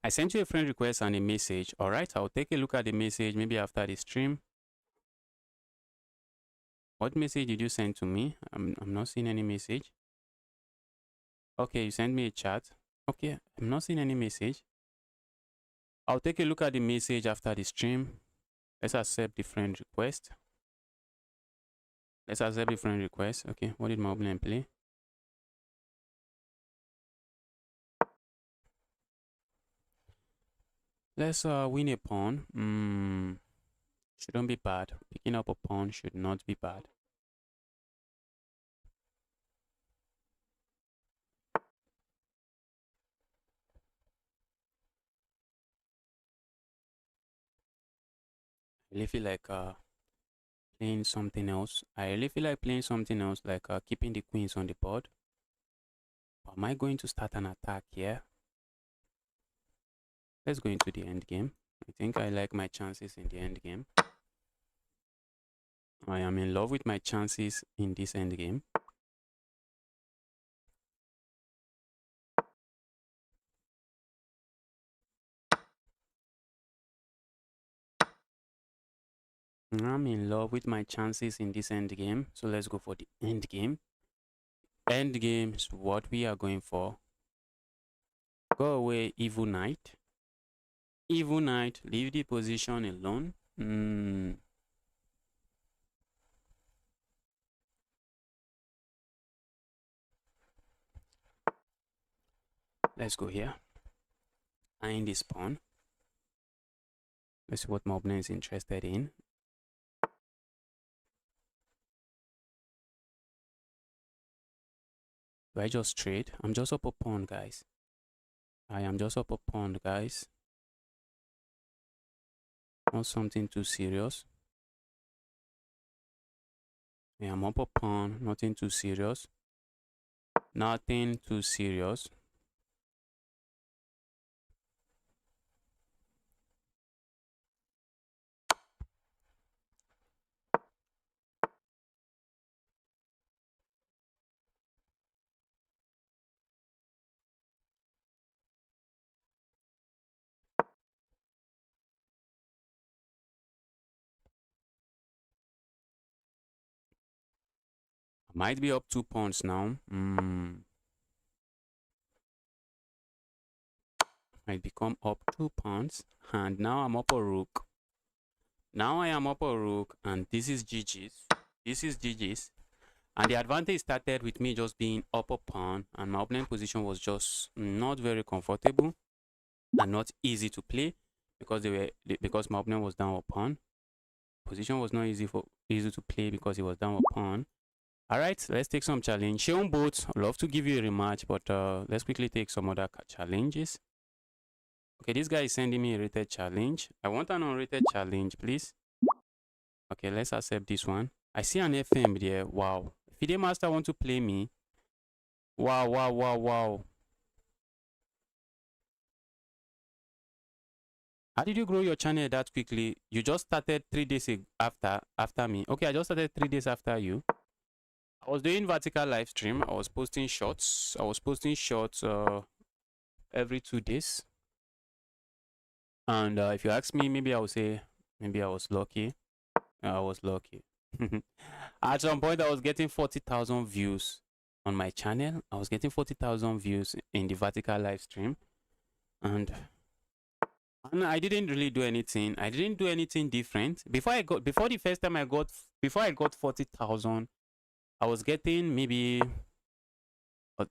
I sent you a friend request and a message. All right, I'll take a look at the message maybe after the stream. What message did you send to me? I'm not seeing any message. Okay, you sent me a chat. Okay, I'm not seeing any message. I'll take a look at the message after the stream. Let's accept the friend request. Let's accept the friend request. Okay, what did my opponent play? Let's win a pawn. Shouldn't be bad. Picking up a pawn should not be bad. I really feel like playing something else. I really feel like playing something else, like keeping the queens on the board. Am I going to start an attack here? Let's go into the end game. I think I like my chances in the end game. I am in love with my chances in this end game. I'm in love with my chances in this end game. So let's go for the end game. End game is what we are going for. Go away, evil knight. Evil knight, leave the position alone. Let's go here. Eyeing this pawn. Let's see what my opponent is interested in. Do I just trade? I'm just up a pawn, guys. I am just up a pawn, guys. Not something too serious. I am up a pawn, nothing too serious. Nothing too serious. Might be up 2 pawns now. Might become up 2 pawns. And now I'm up a rook. Now I am up a rook. And this is GG's. This is GG's. And the advantage started with me just being up a pawn. And my opening position was just not very comfortable. And not easy to play. Because my opponent was down a pawn. Position was not easy to play because he was down a pawn. All right, let's take some challenge. Sheon Boats, I'd love to give you a rematch, but let's quickly take some other challenges. Okay, this guy is sending me a rated challenge. I want an unrated challenge, please. Okay, let's accept this one. I see an FM there. Wow. FIDE Master want to play me. Wow, wow, wow, wow. How did you grow your channel that quickly? You just started 3 days after me. Okay, I just started 3 days after you. I was doing vertical live stream. I was posting shots. Every 2 days. And if you ask me, maybe I would say maybe I was lucky. I was lucky. At some point, I was getting 40,000 views on my channel. I was getting 40,000 views in the vertical live stream, and I didn't really do anything. I didn't do anything different. Before the first time I got 40,000, I was getting maybe, I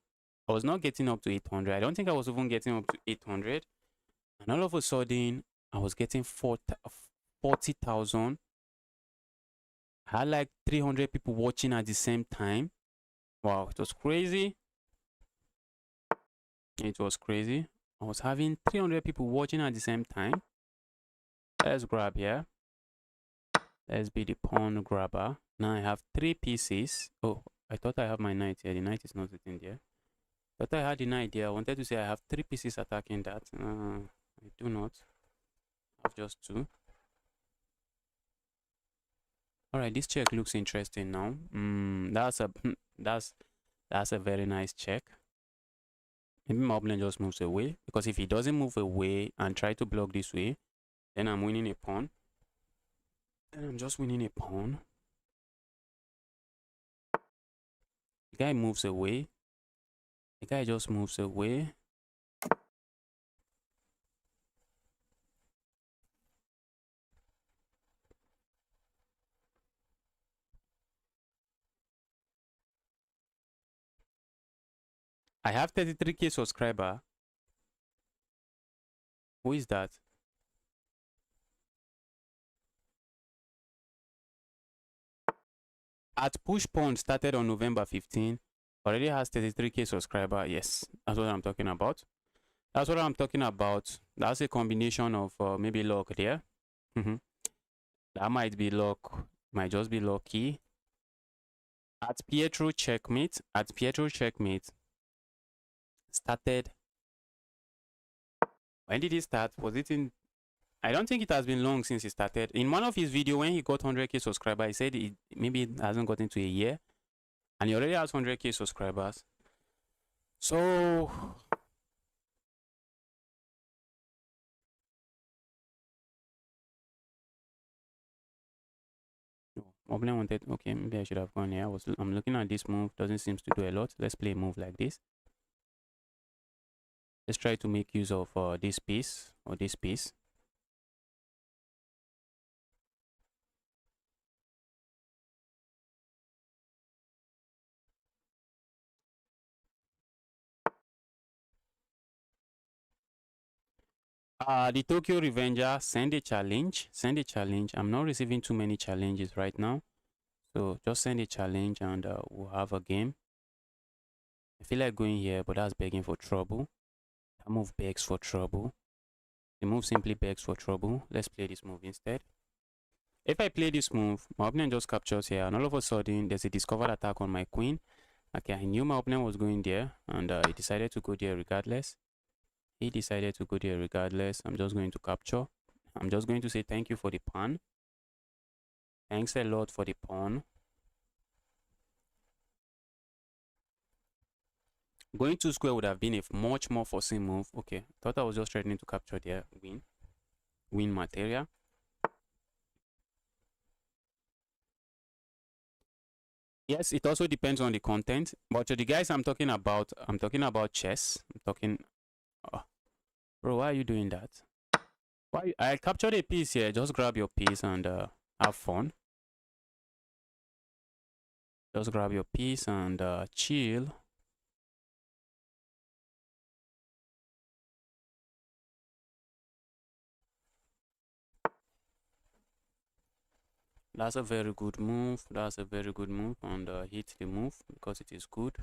was not getting up to 800. I don't think I was even getting up to 800. And all of a sudden, I was getting 40,000. I had like 300 people watching at the same time. Wow, it was crazy. It was crazy. I was having 300 people watching at the same time. Let's grab here. Let's be the pawn grabber. Now I have 3 pieces. Oh, I thought I have my knight here. The knight is not sitting there. But I had an idea. I wanted to say I have 3 pieces attacking that. I do not. I have just 2. Alright, this check looks interesting now. That's a that's a very nice check. Maybe my opponent just moves away, because if he doesn't move away and try to block this way, then I'm winning a pawn. And I'm just winning a pawn. The guy moves away. The guy just moves away. I have 33k subscriber. Who is that? At Push Pawn started on November 15. Already has 33k subscriber. Yes, that's what I'm talking about. That's what I'm talking about. That's a combination of maybe luck there. That might be luck. Might just be lucky. At Pietro checkmate. At Pietro checkmate. Started. When did he start? Was it in? I don't think it has been long since he started. In one of his videos, when he got 100k subscribers, he said maybe it hasn't gotten to a year. And he already has 100k subscribers. So Moblin wanted, okay, maybe I should have gone here. I'm looking at this move, doesn't seem to do a lot. Let's play a move like this. Let's try to make use of this piece or this piece. The Tokyo Revenger, send a challenge. Send a challenge. I'm not receiving too many challenges right now. So just send a challenge and we'll have a game. I feel like going here, but that's begging for trouble. That move begs for trouble. The move simply begs for trouble. Let's play this move instead. If I play this move, my opponent just captures here, and all of a sudden there's a discovered attack on my queen. Okay, I knew my opponent was going there, and he decided to go there regardless. He decided to go there regardless. I'm just going to capture. I'm just going to say thank you for the pawn. Thanks a lot for the pawn. Going to square would have been a much more forcing move. Okay, thought I was just threatening to capture there. Win material. Yes, it also depends on the content. But to the guys I'm talking about chess. I'm talking. Oh, bro, why are you doing that? Why? I captured a piece here. Just grab your piece and have fun. Just grab your piece and chill. That's a very good move. That's a very good move. And hit the move because it is good.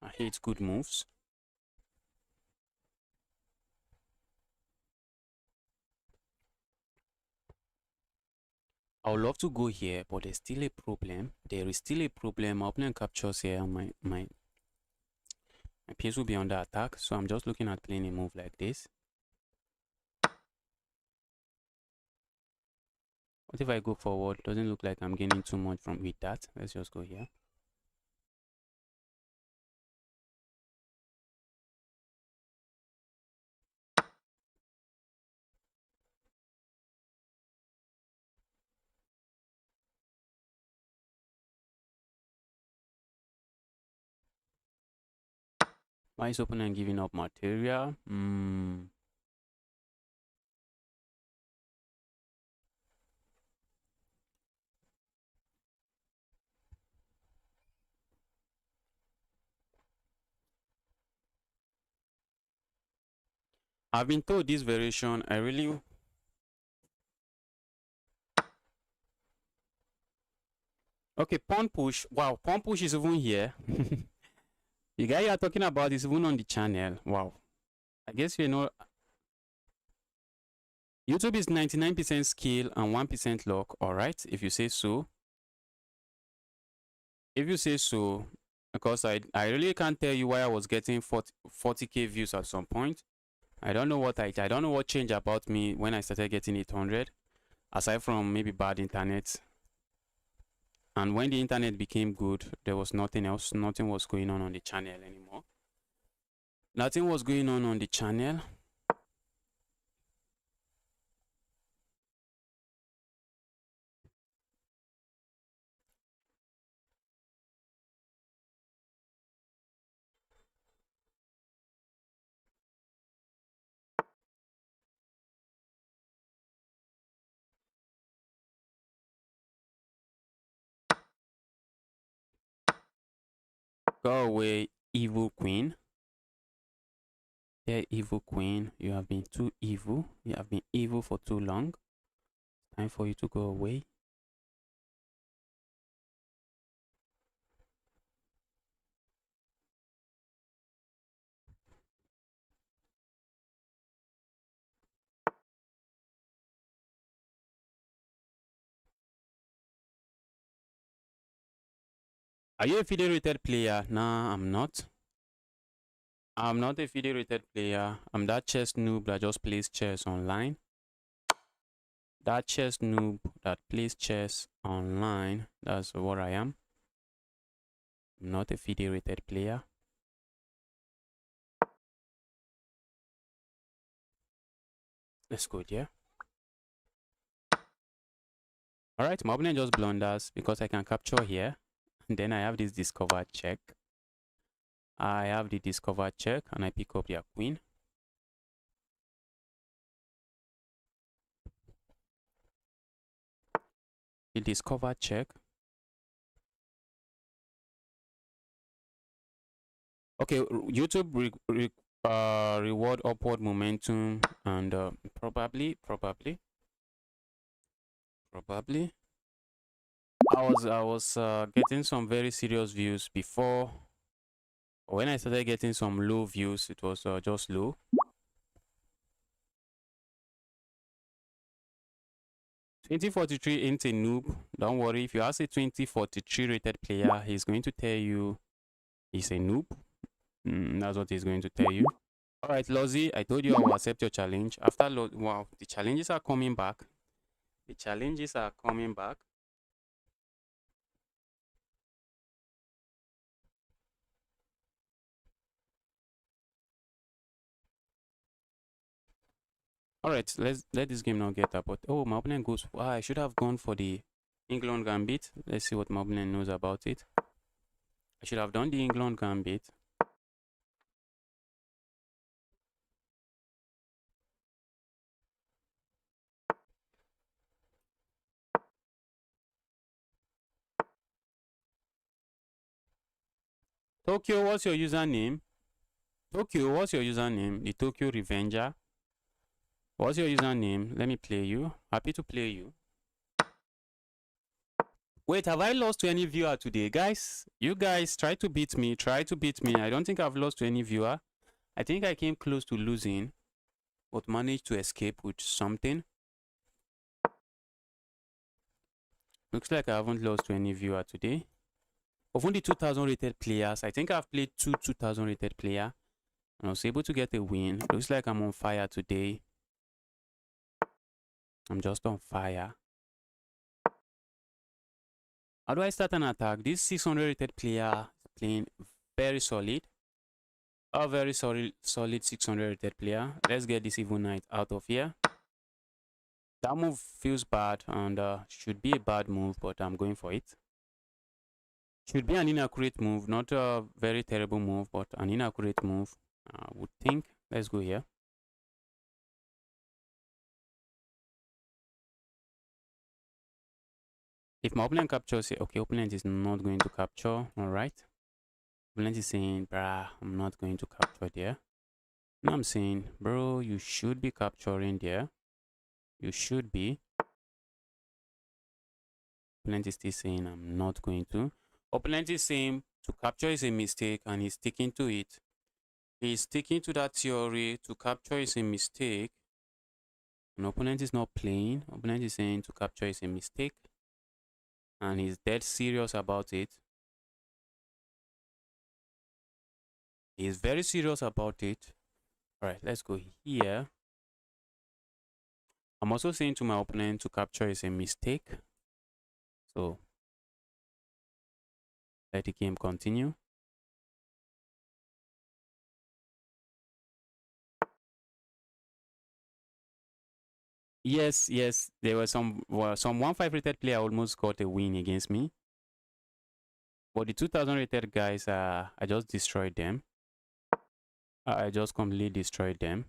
I hate good moves. I would love to go here, but there's still a problem. There is still a problem. My opponent captures here. My piece will be under attack. So I'm just looking at playing a move like this. What if I go forward? Doesn't look like I'm gaining too much with that. Let's just go here. Why is opponent giving up material? I've been told this variation, I really... Okay, pawn push. Wow, pawn push is even here. The guy you are talking about is even on the channel. Wow. I guess you know... YouTube is 99% skill and 1% luck, alright, if you say so. If you say so, because I really can't tell you why I was getting 40k views at some point. I don't know what changed about me when I started getting 800, aside from maybe bad internet. And when the internet became good, there was nothing else. Nothing was going on the channel anymore. Nothing was going on the channel. Go away, evil queen. Yeah, evil queen. You have been too evil. You have been evil for too long. Time for you to go away. Are you a federated player? Nah, I'm not. I'm not a federated player. I'm that chess noob that just plays chess online. That chess noob that plays chess online. That's what I am. I'm not a federated player. Let's go there. Alright, my opponent just blunders because I can capture here. And then I have this discover check. I have the discover check and I pick up their queen. The discover check. Okay, YouTube reward upward momentum and probably. I was getting some very serious views before. When I started getting some low views, it was just low. $2043 ain't a noob. Don't worry. If you ask a $2043 rated player, he's going to tell you he's a noob. That's what he's going to tell you. All right, Lozzy, I told you I will accept your challenge. Wow, the challenges are coming back. The challenges are coming back. All right, let this game not get up. But oh, my opponent goes. I should have gone for the England gambit. Let's see what my opponent knows about it. I should have done the England gambit. Tokyo, what's your username? Tokyo, what's your username? The Tokyo Revenger. What's your username? Let me play you. Happy to play you. Wait, have I lost to any viewer today? Guys, you guys try to beat me. Try to beat me. I don't think I've lost to any viewer. I think I came close to losing, but managed to escape with something. Looks like I haven't lost to any viewer today. Of only 2,000 rated players, I think I've played 2,000 rated player. And I was able to get a win. Looks like I'm on fire today. I'm just on fire. How do I start an attack? This 600 rated player is playing very solid. A very solid 600 rated player. Let's get this evil knight out of here. That move feels bad and should be a bad move, but I'm going for it. Should be an inaccurate move, not a very terrible move, but an inaccurate move, I would think. Let's go here. If my opponent captures it, okay, opponent is not going to capture, alright. Opponent is saying, bruh, I'm not going to capture there. Now I'm saying, bro, you should be capturing there. You should be. Opponent is still saying, I'm not going to. Opponent is saying to capture is a mistake and he's sticking to it. He's sticking to that theory. To capture is a mistake. An opponent is not playing. Opponent is saying to capture is a mistake. And he's dead serious about it. He's very serious about it. All right, let's go here. I'm also saying to my opponent to capture is a mistake. So let the game continue. Yes, there were some 1-5 rated player almost got a win against me. But the 2000 rated guys, I just destroyed them. I just completely destroyed them.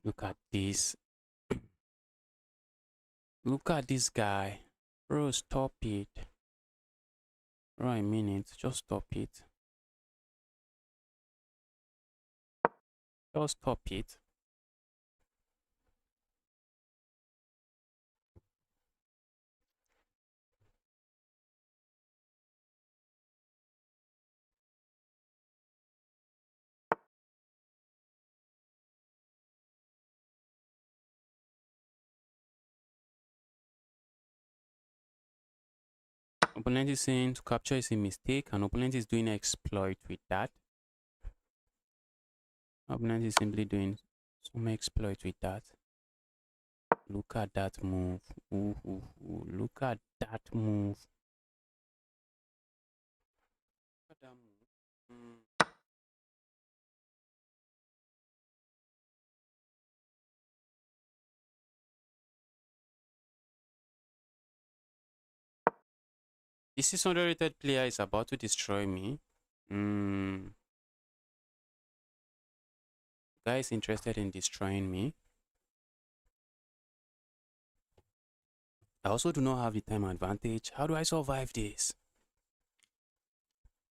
Look at this. Look at this guy. Bro, stop it. Bro, I mean it. Just stop it. Just stop it. Opponent is saying to capture is a mistake, and opponent is doing exploit with that. Opponent is simply doing some exploit with that. Look at that move. Ooh, ooh, ooh. Look at that move. Look at that move. This 600 rated player is about to destroy me. Guy is interested in destroying me. I also do not have the time advantage. How do I survive this?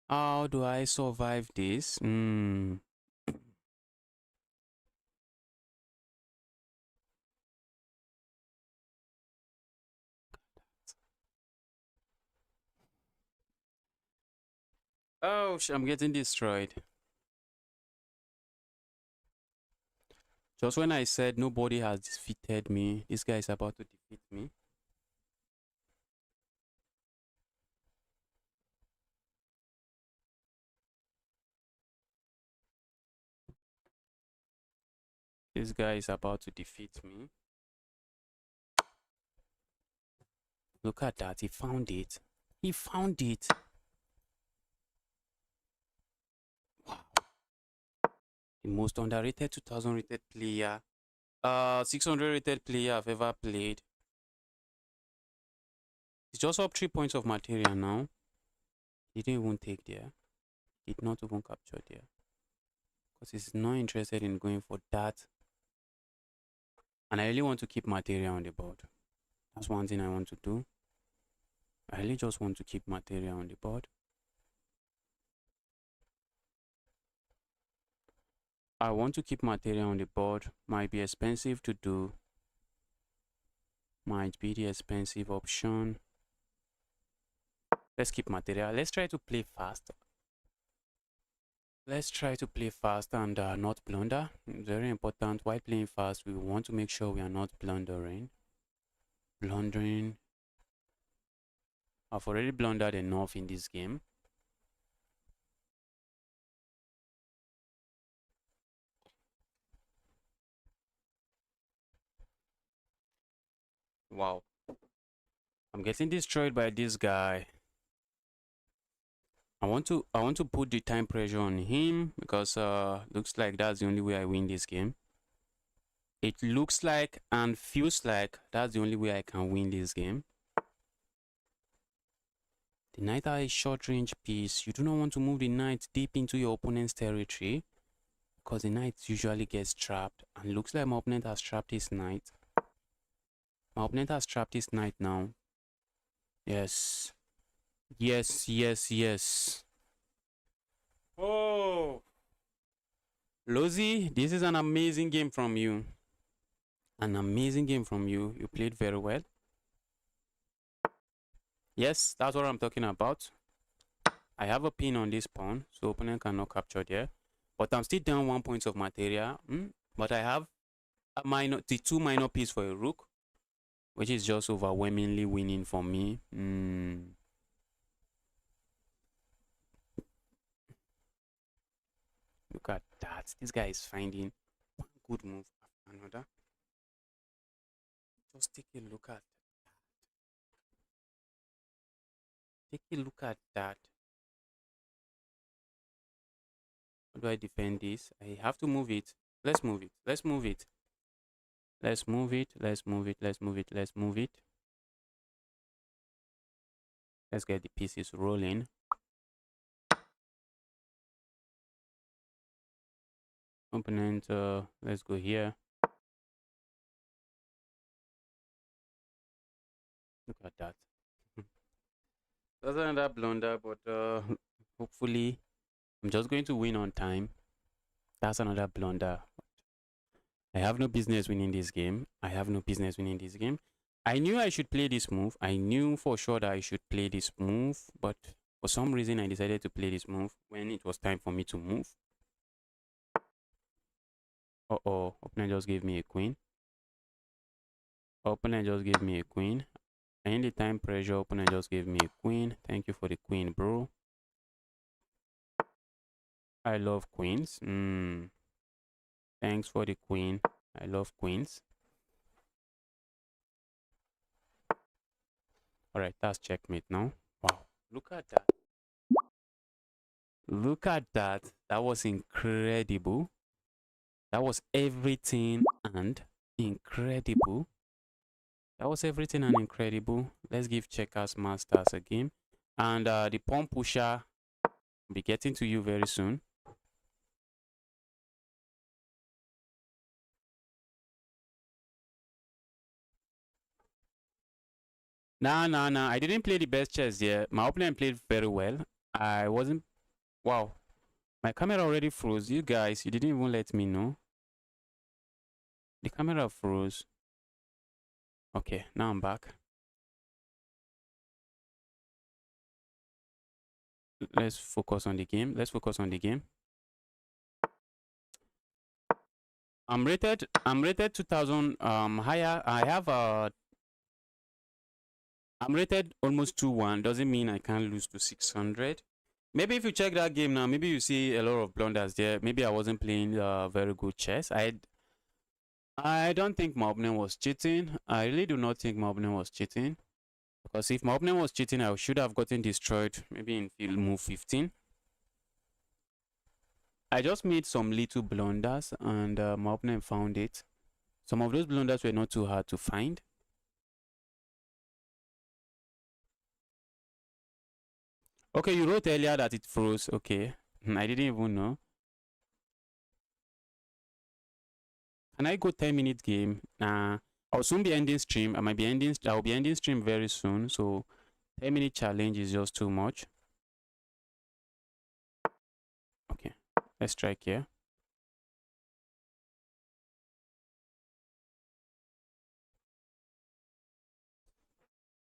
How do I survive this? Oh, I'm getting destroyed. Just when I said nobody has defeated me, this guy is about to defeat me. This guy is about to defeat me. Look at that. He found it. He found it. Wow. The most underrated 2000 rated player. 600 rated player I've ever played. He's just up 3 points of material now. He didn't even take there. He did not even capture there. Because he's not interested in going for that. And I really want to keep material on the board. That's one thing I want to do. I really just want to keep material on the board. I want to keep material on the board. Might be expensive to do. Might be the expensive option. Let's keep material. Let's try to play fast. Let's try to play fast and not blunder. Very important. While playing fast, we want to make sure we are not blundering. Blundering. I've already blundered enough in this game. Wow. I'm getting destroyed by this guy. I want to put the time pressure on him because looks like that's the only way I win this game. It looks like and feels like that's the only way I can win this game. The knight are a short range piece. You do not want to move the knight deep into your opponent's territory because the knight usually gets trapped, and looks like my opponent has trapped his knight. My opponent has trapped his knight now. Yes. Yes. Oh. Lozi, this is an amazing game from you. An amazing game from you. You played very well. Yes, that's what I'm talking about. I have a pin on this pawn, so opponent cannot capture there. But I'm still down 1 point of material. But I have the 2 minor piece for a rook, which is just overwhelmingly winning for me. Look at that. This guy is finding one good move after another. Just take a look at that. How do I defend this? I have to move it. Let's move it. Let's move it. Let's move it. Let's move it. Let's move it. Let's move it. Let's get the pieces rolling. Opponent, let's go here. Look at that. That's another blunder, but hopefully I'm just going to win on time. That's another blunder. I have no business winning this game. I knew I should play this move. I knew for sure that I should play this move, but for some reason I decided to play this move when it was time for me to move. Opponent just gave me a queen. Any time pressure, opponent just gave me a queen. Thank you for the queen, bro. I love queens. Thanks for the queen. I love queens. Alright, that's checkmate now. Wow, look at that. Look at that. That was incredible. That was everything and incredible. Let's give Checkers Masters a game. And the pawn pusher will be getting to you very soon. Nah. I didn't play the best chess yet. My opponent played very well. I wasn't. Wow. My camera already froze. You guys, you didn't even let me know. The camera froze. Okay, now I'm back. Let's focus on the game. I'm rated 2000 higher. I'm rated almost 2-1. Doesn't mean I can't lose to 600. Maybe if you check that game now, maybe you see a lot of blunders there. Maybe I wasn't playing very good chess. I don't think my opponent was cheating. I really do not think my opponent was cheating. Because if my opponent was cheating, I should have gotten destroyed maybe in field move 15. I just made some little blunders and my opponent found it. Some of those blunders were not too hard to find. Okay, you wrote earlier that it froze. Okay, I didn't even know. Can I go 10-minute game? Nah, I'll soon be ending stream. I'll be ending stream very soon. So 10-minute challenge is just too much. Okay, let's strike here.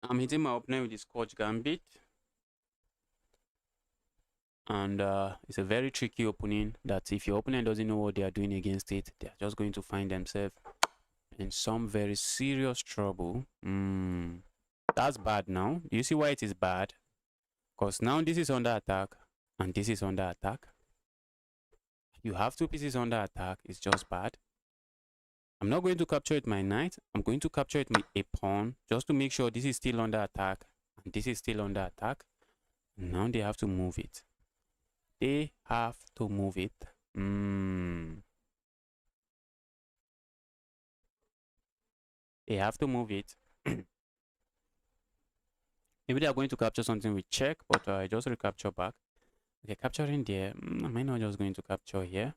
I'm hitting my opponent with the Scotch Gambit. And it's a very tricky opening that if your opponent doesn't know what they are doing against it, they're just going to find themselves in some very serious trouble. That's bad now. Do you see why it is bad? Because now this is under attack and this is under attack. You have 2 pieces under attack. It's just bad. I'm not going to capture it my knight. I'm going to capture it with a pawn just to make sure this is still under attack and this is still under attack. Now they have to move it. They have to move it. They have to move it. Maybe they are going to capture something with check, but I just recapture back. Okay, capturing there. Am I not just going to capture here?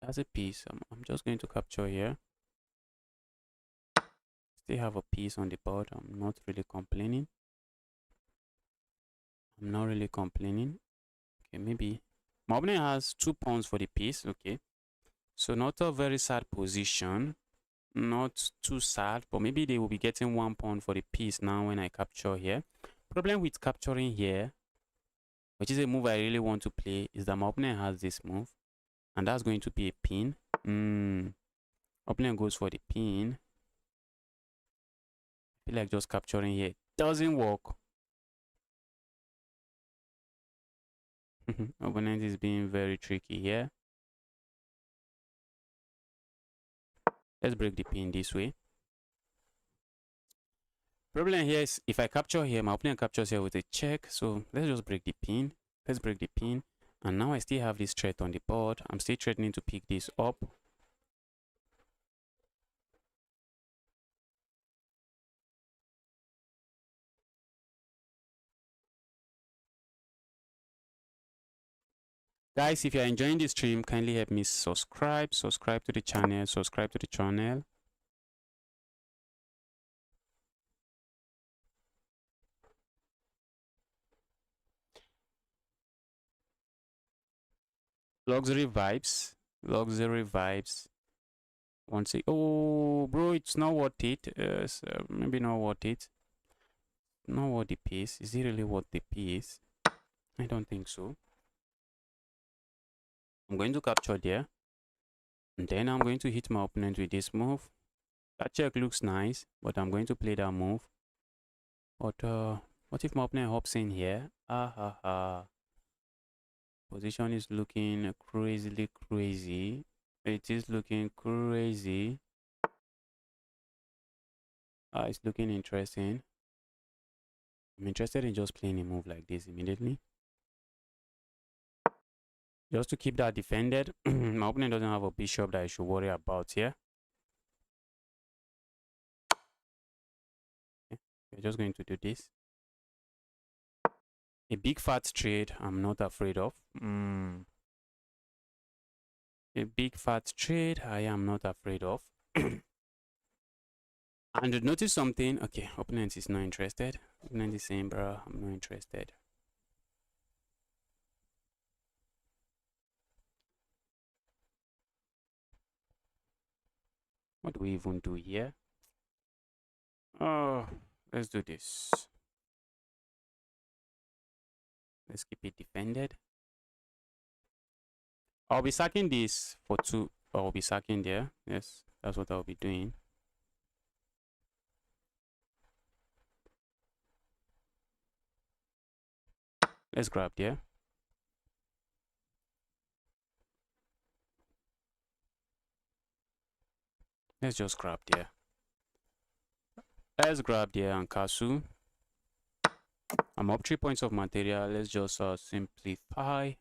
That's a piece. I'm just going to capture here. Still have a piece on the board. I'm not really complaining. Okay, maybe my opponent has 2 pawns for the piece. Okay, so not a very sad position. not too sad, but maybe they will be getting 1 pawn for the piece now when I capture here. Problem with capturing here, which is a move I really want to play, is that my opponent has this move, and that's going to be a pin. Opponent goes for the pin. I feel like just capturing here doesn't work. Opponent is being very tricky here. Let's break the pin this way. Problem here is if I capture here, my opponent captures here with a check. So let's just break the pin. Let's break the pin. And now I still have this threat on the board. I'm still threatening to pick this up. Guys, if you're enjoying this stream, kindly help me subscribe to the channel. Luxury vibes. Won't say, oh, bro, it's not worth it. So maybe not worth it. Not worth the piece. Is it really worth the piece? I don't think so. I'm going to capture there. And then I'm going to hit my opponent with this move. That check looks nice, but I'm going to play that move. But what if my opponent hops in here? Position is looking crazily crazy. It is looking crazy. It's looking interesting. I'm interested in just playing a move like this immediately. Just to keep that defended. My opponent doesn't have a bishop that I should worry about here. Okay. We're just going to do this. A big fat trade I'm not afraid of. A big fat trade I am not afraid of. And notice something. Okay, opponent is not interested. Opponent is saying, bro, I'm not interested. What do we even do here? Oh, let's do this. Let's keep it defended. I'll be sacking this for 2. I'll be sacking there. Yes, that's what I'll be doing. Let's grab there. Let's just grab there. Let's grab there and castle. I'm up 3 points of material. Let's just simplify.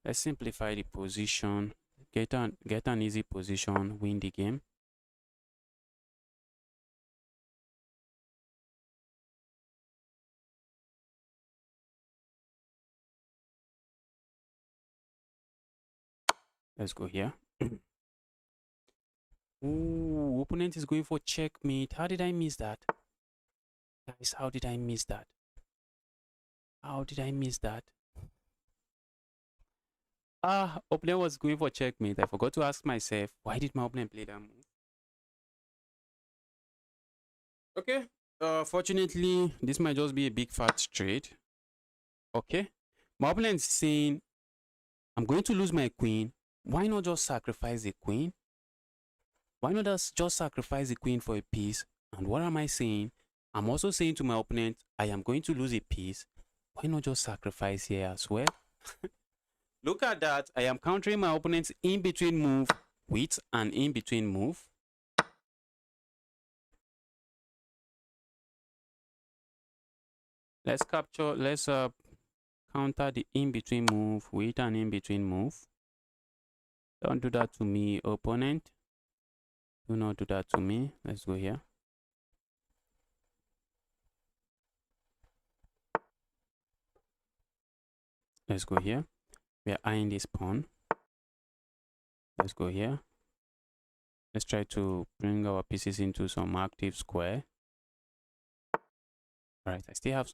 Let's simplify the position. Get an easy position. Win the game. Let's go here. Ooh, opponent is going for checkmate. How did I miss that? Guys, how did I miss that? How did I miss that? Opponent was going for checkmate. I forgot to ask myself, why did my opponent play that move? Okay. Fortunately, this might just be a big fat trade. Okay. My opponent is saying, I'm going to lose my queen. Why not just sacrifice the queen? Why not just sacrifice the queen for a piece? And what am I saying? I'm also saying to my opponent, I am going to lose a piece. Why not just sacrifice here as well? Look at that. I am countering my opponent's in-between move with an in-between move. Let's counter the in-between move with an in-between move. Don't do that to me, opponent. Do not do that to me. Let's go here. Let's go here. We are eyeing this pawn. Let's go here. Let's try to bring our pieces into some active square. All right, I still have,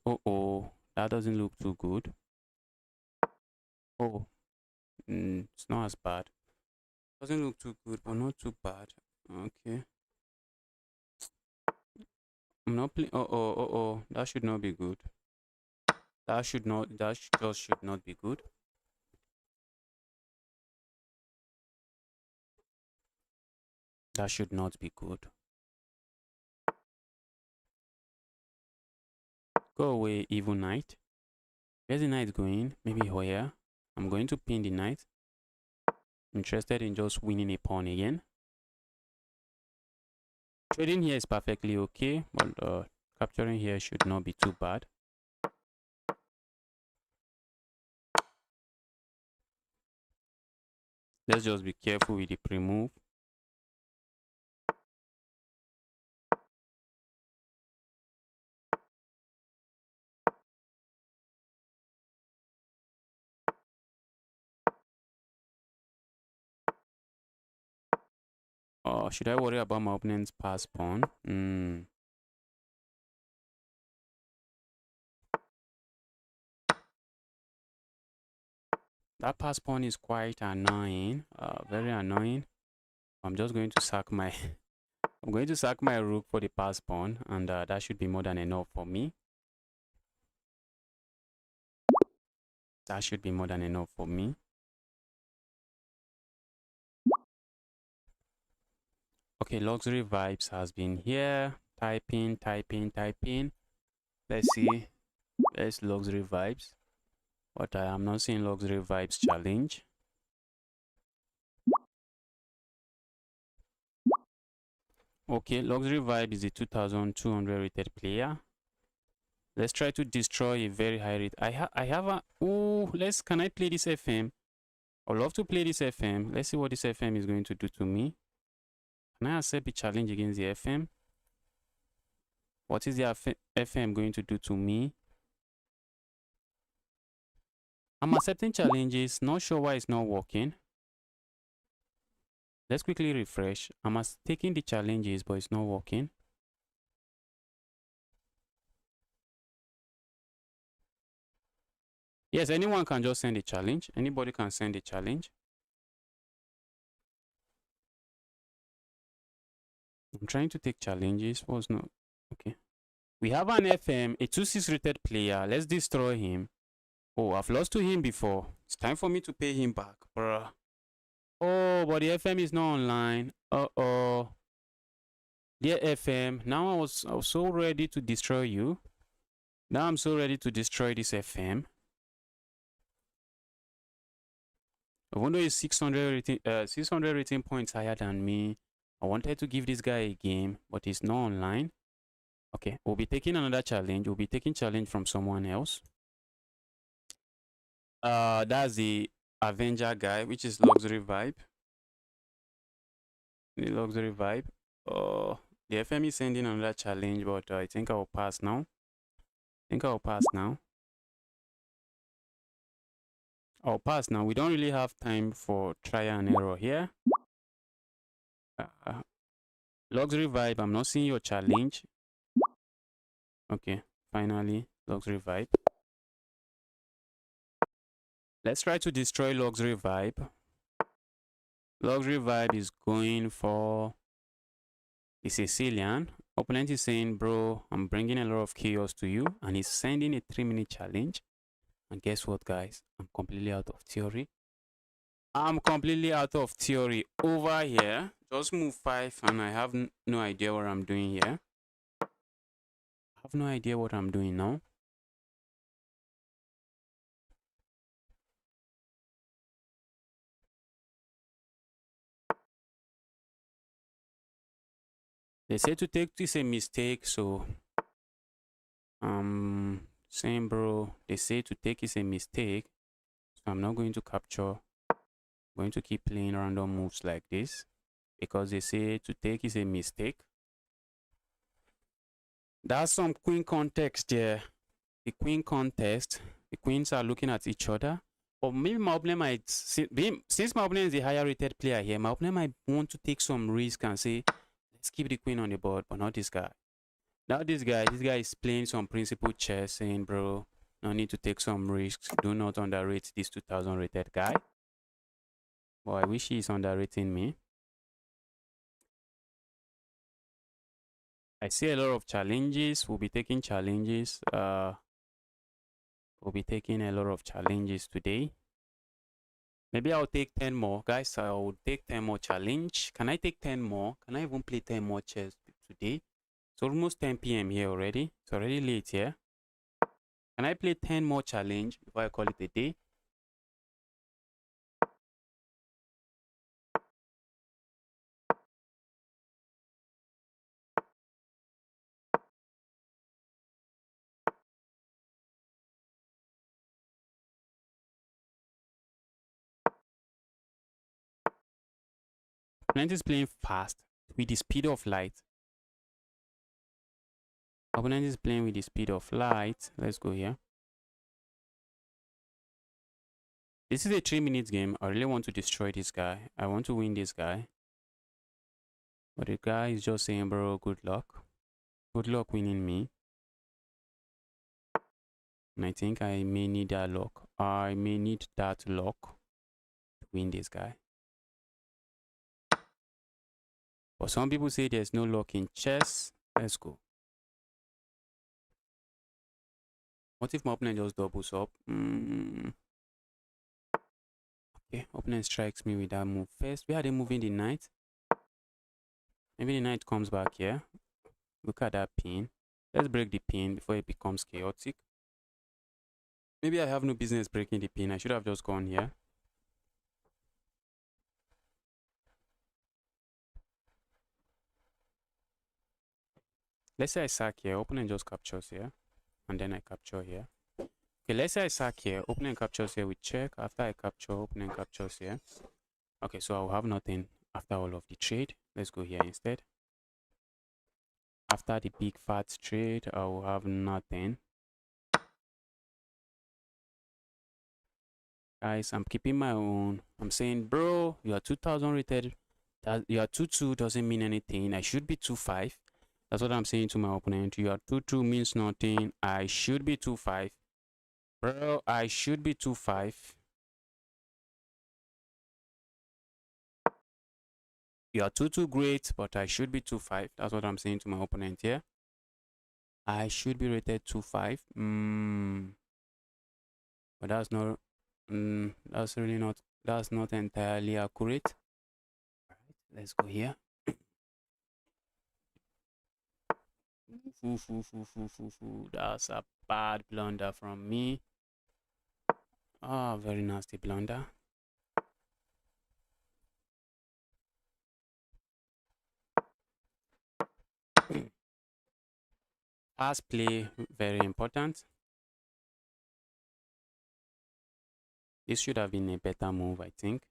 that doesn't look too good. It's not as bad. Doesn't look too good, but not too bad. Okay. I'm not playing. Oh. That should not be good. That should not. Just should not be good. That should not be good. Go away, evil knight. Where's the knight going? Maybe here. I'm going to pin the knight. Interested in just winning a pawn again. Trading here is perfectly okay, but capturing here should not be too bad. Let's just be careful with the pre-move. Should I worry about my opponent's pass pawn? That pass pawn is quite annoying. Very annoying. I'm just going to sack my I'm going to sack my rook for the pass pawn, and that should be more than enough for me. That should be more than enough for me. Okay, luxury vibes has been here. Typing. Let's see. There's luxury vibes, but I am not seeing luxury vibes challenge. Okay, luxury vibe is a 2200 rated player. Let's try to destroy a very high rate. I have a can I play this FM? I'd love to play this FM. Let's see what this FM is going to do to me. Can I accept the challenge against the FM? What is the FM going to do to me? I'm accepting challenges. Not sure why it's not working. Let's quickly refresh. I'm taking the challenges, but it's not working. Yes, anyone can just send a challenge. Anybody can send a challenge. I'm trying to take challenges. Was not okay. We have an FM, a 2-6 rated player. Let's destroy him. Oh, I've lost to him before. It's time for me to pay him back, bruh. Oh, but the FM is not online. Uh-oh. Dear FM, now I was so ready to destroy you. Now I'm so ready to destroy this FM. Even though he's 600 rating points higher than me, I wanted to give this guy a game, but he's not online. Okay, we'll be taking another challenge. We'll be taking challenge from someone else. That's the Avenger guy, which is luxury vibe. The luxury vibe. The FM is sending another challenge, but I think I'll pass now. I'll pass now. We don't really have time for trial and error here. Luxury vibe, I'm not seeing your challenge. Okay, finally, luxury vibe. Let's try to destroy luxury vibe. Luxury vibe is going for the Sicilian. Opponent is saying, bro, I'm bringing a lot of chaos to you, and he's sending a 3-minute challenge. And guess what, guys? I'm completely out of theory. Over here. Just move 5, and I have no idea what I'm doing here. I have no idea what I'm doing now. They say to take this a mistake, so saying, bro, they say to take is a mistake, so I'm not going to capture. I'm going to keep playing random moves like this because they say to take is a mistake. That's some queen context there. The queen context, the queens are looking at each other. Or maybe my opponent might, since my opponent is a higher rated player here, my opponent might want to take some risk and say, let's keep the queen on the board, but not this guy. Now this guy is playing some principal chess, saying, bro, no need to take some risks. Do not underrate this 2000 rated guy. Well, I wish he's underrating me. I see a lot of challenges. We'll be taking challenges. We'll be taking a lot of challenges today. Maybe I'll take 10 more. Guys, I'll take 10 more challenge. Can I take 10 more? Can I even play 10 more chess today? It's almost 10 p.m. here already. It's already late here. Can I play 10 more challenge before I call it a day? Opponent is playing fast with the speed of light. Opponent is playing with the speed of light. Let's go here. This is a 3-minute game. I really want to destroy this guy. I want to win this guy. But the guy is just saying, bro, good luck. Good luck winning me. And I think I may need that luck. I may need that luck to win this guy. But some people say there's no luck in chess. Let's go. What if my opponent just doubles up? Okay, opponent strikes me with that move first. Where are they moving the knight? Maybe the knight comes back here. Look at that pin. Let's break the pin before it becomes chaotic. Maybe I have no business breaking the pin. I should have just gone here. Let's say I sack here. Opponent just captures here. And then I capture here. Okay, let's say I sack here. Opponent captures here with check. After I capture, opponent captures here. Okay, so I'll have nothing after all of the trade. Let's go here instead. After the big fat trade, I will have nothing. Guys, I'm keeping my own. I'm saying, bro, you are 2000 rated. You are 2-2 doesn't mean anything. I should be 2-5. That's what I'm saying to my opponent. You are 2-2 means nothing. I should be 2-5. Bro, I should be 2-5. You are 2-2 great, but I should be 2-5. That's what I'm saying to my opponent here. I should be rated 2-5. But that's not that's not entirely accurate. All right, let's go here. That's a bad blunder from me. Ah, very nasty blunder. Fast play, very important. This should have been a better move, I think.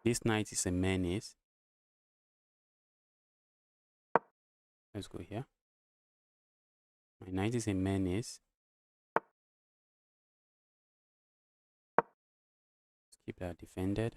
This knight is a menace. Let's go here. My knight is a menace. Let's keep that defended.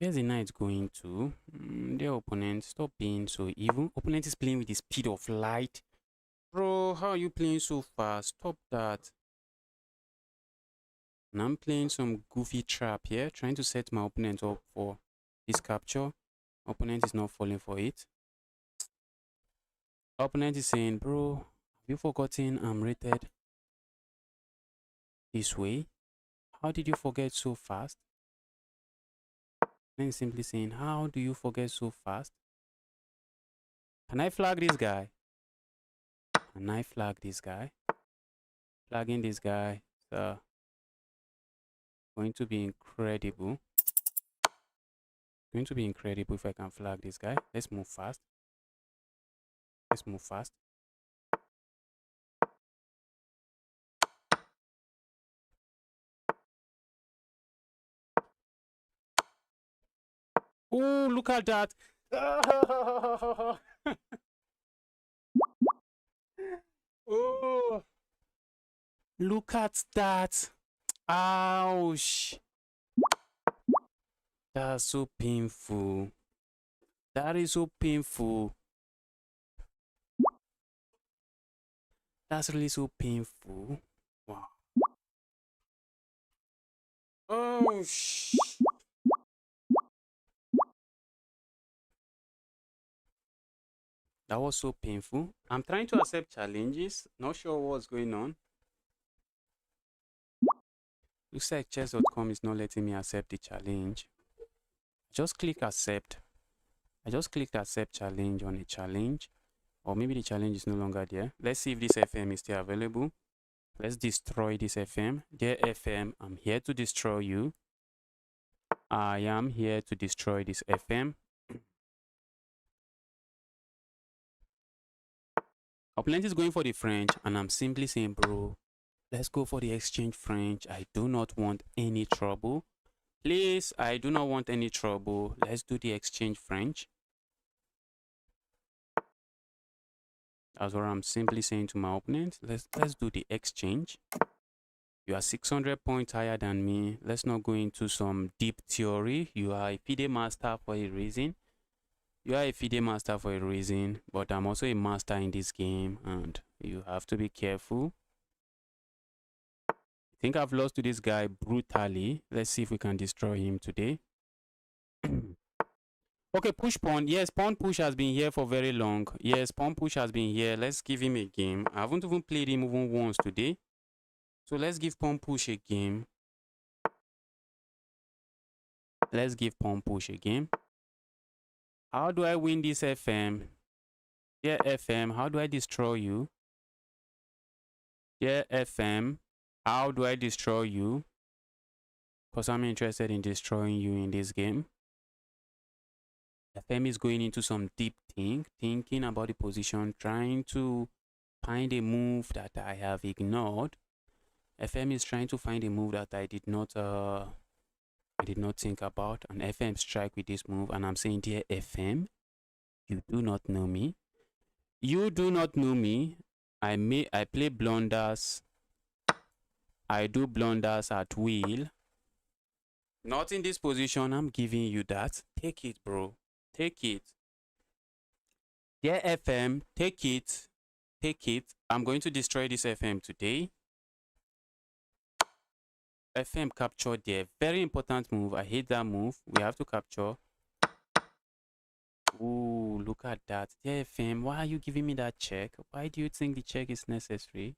Where's the knight going to? Their opponent, stop being so evil. Opponent is playing with the speed of light. Bro, how are you playing so fast? Stop that. And I'm playing some goofy trap here, trying to set my opponent up for this capture. Opponent is not falling for it. Opponent is saying, bro, have you forgotten I'm rated this way? How did you forget so fast? Then simply saying, how do you forget so fast? Can I flag this guy? Can I flag this guy? Flagging this guy is going to be incredible. Going to be incredible if I can flag this guy. Let's move fast. Let's move fast. Oh, look at that. Oh, look at that. Ouch. That's so painful. That is so painful. That's really so painful. Wow. Oh, that was so painful. I'm trying to accept challenges. Not sure what's going on. Looks like chess.com is not letting me accept the challenge. Just click accept. I just clicked accept challenge on a challenge. Or maybe the challenge is no longer there. Let's see if this FM is still available. Let's destroy this FM. Dear FM, I'm here to destroy you. I am here to destroy this FM. Opponent is going for the French, and I'm simply saying, bro, let's go for the exchange French. I do not want any trouble. Please, I do not want any trouble. Let's do the exchange French. That's what I'm simply saying to my opponent. Let's do the exchange. You are 600 points higher than me. Let's not go into some deep theory. You are a FIDE master for a reason. You are a FIDE master for a reason, but I'm also a master in this game, and you have to be careful. I think I've lost to this guy brutally. Let's see if we can destroy him today. Okay, push pawn. Yes, pawn push has been here for very long. Yes, pawn push has been here. Let's give him a game. I haven't even played him even once today. So let's give pawn push a game. Let's give pawn push a game. How do I win this FM? Yeah, FM, how do I destroy you? Yeah, FM, how do I destroy you? Because I'm interested in destroying you in this game. FM is going into some deep thinking about the position, trying to find a move that I have ignored. FM is trying to find a move that I did not think about, and FM strike with this move, and I'm saying, dear FM, you do not know me. You do not know me. I play blunders. I do blunders at will. Not in this position. I'm giving you that. Take it, bro. Take it. Dear FM, take it. Take it. I'm going to destroy this FM today. FM captured there. Very important move. I hate that move. We have to capture. Ooh, look at that. Dear FM, why are you giving me that check? Why do you think the check is necessary?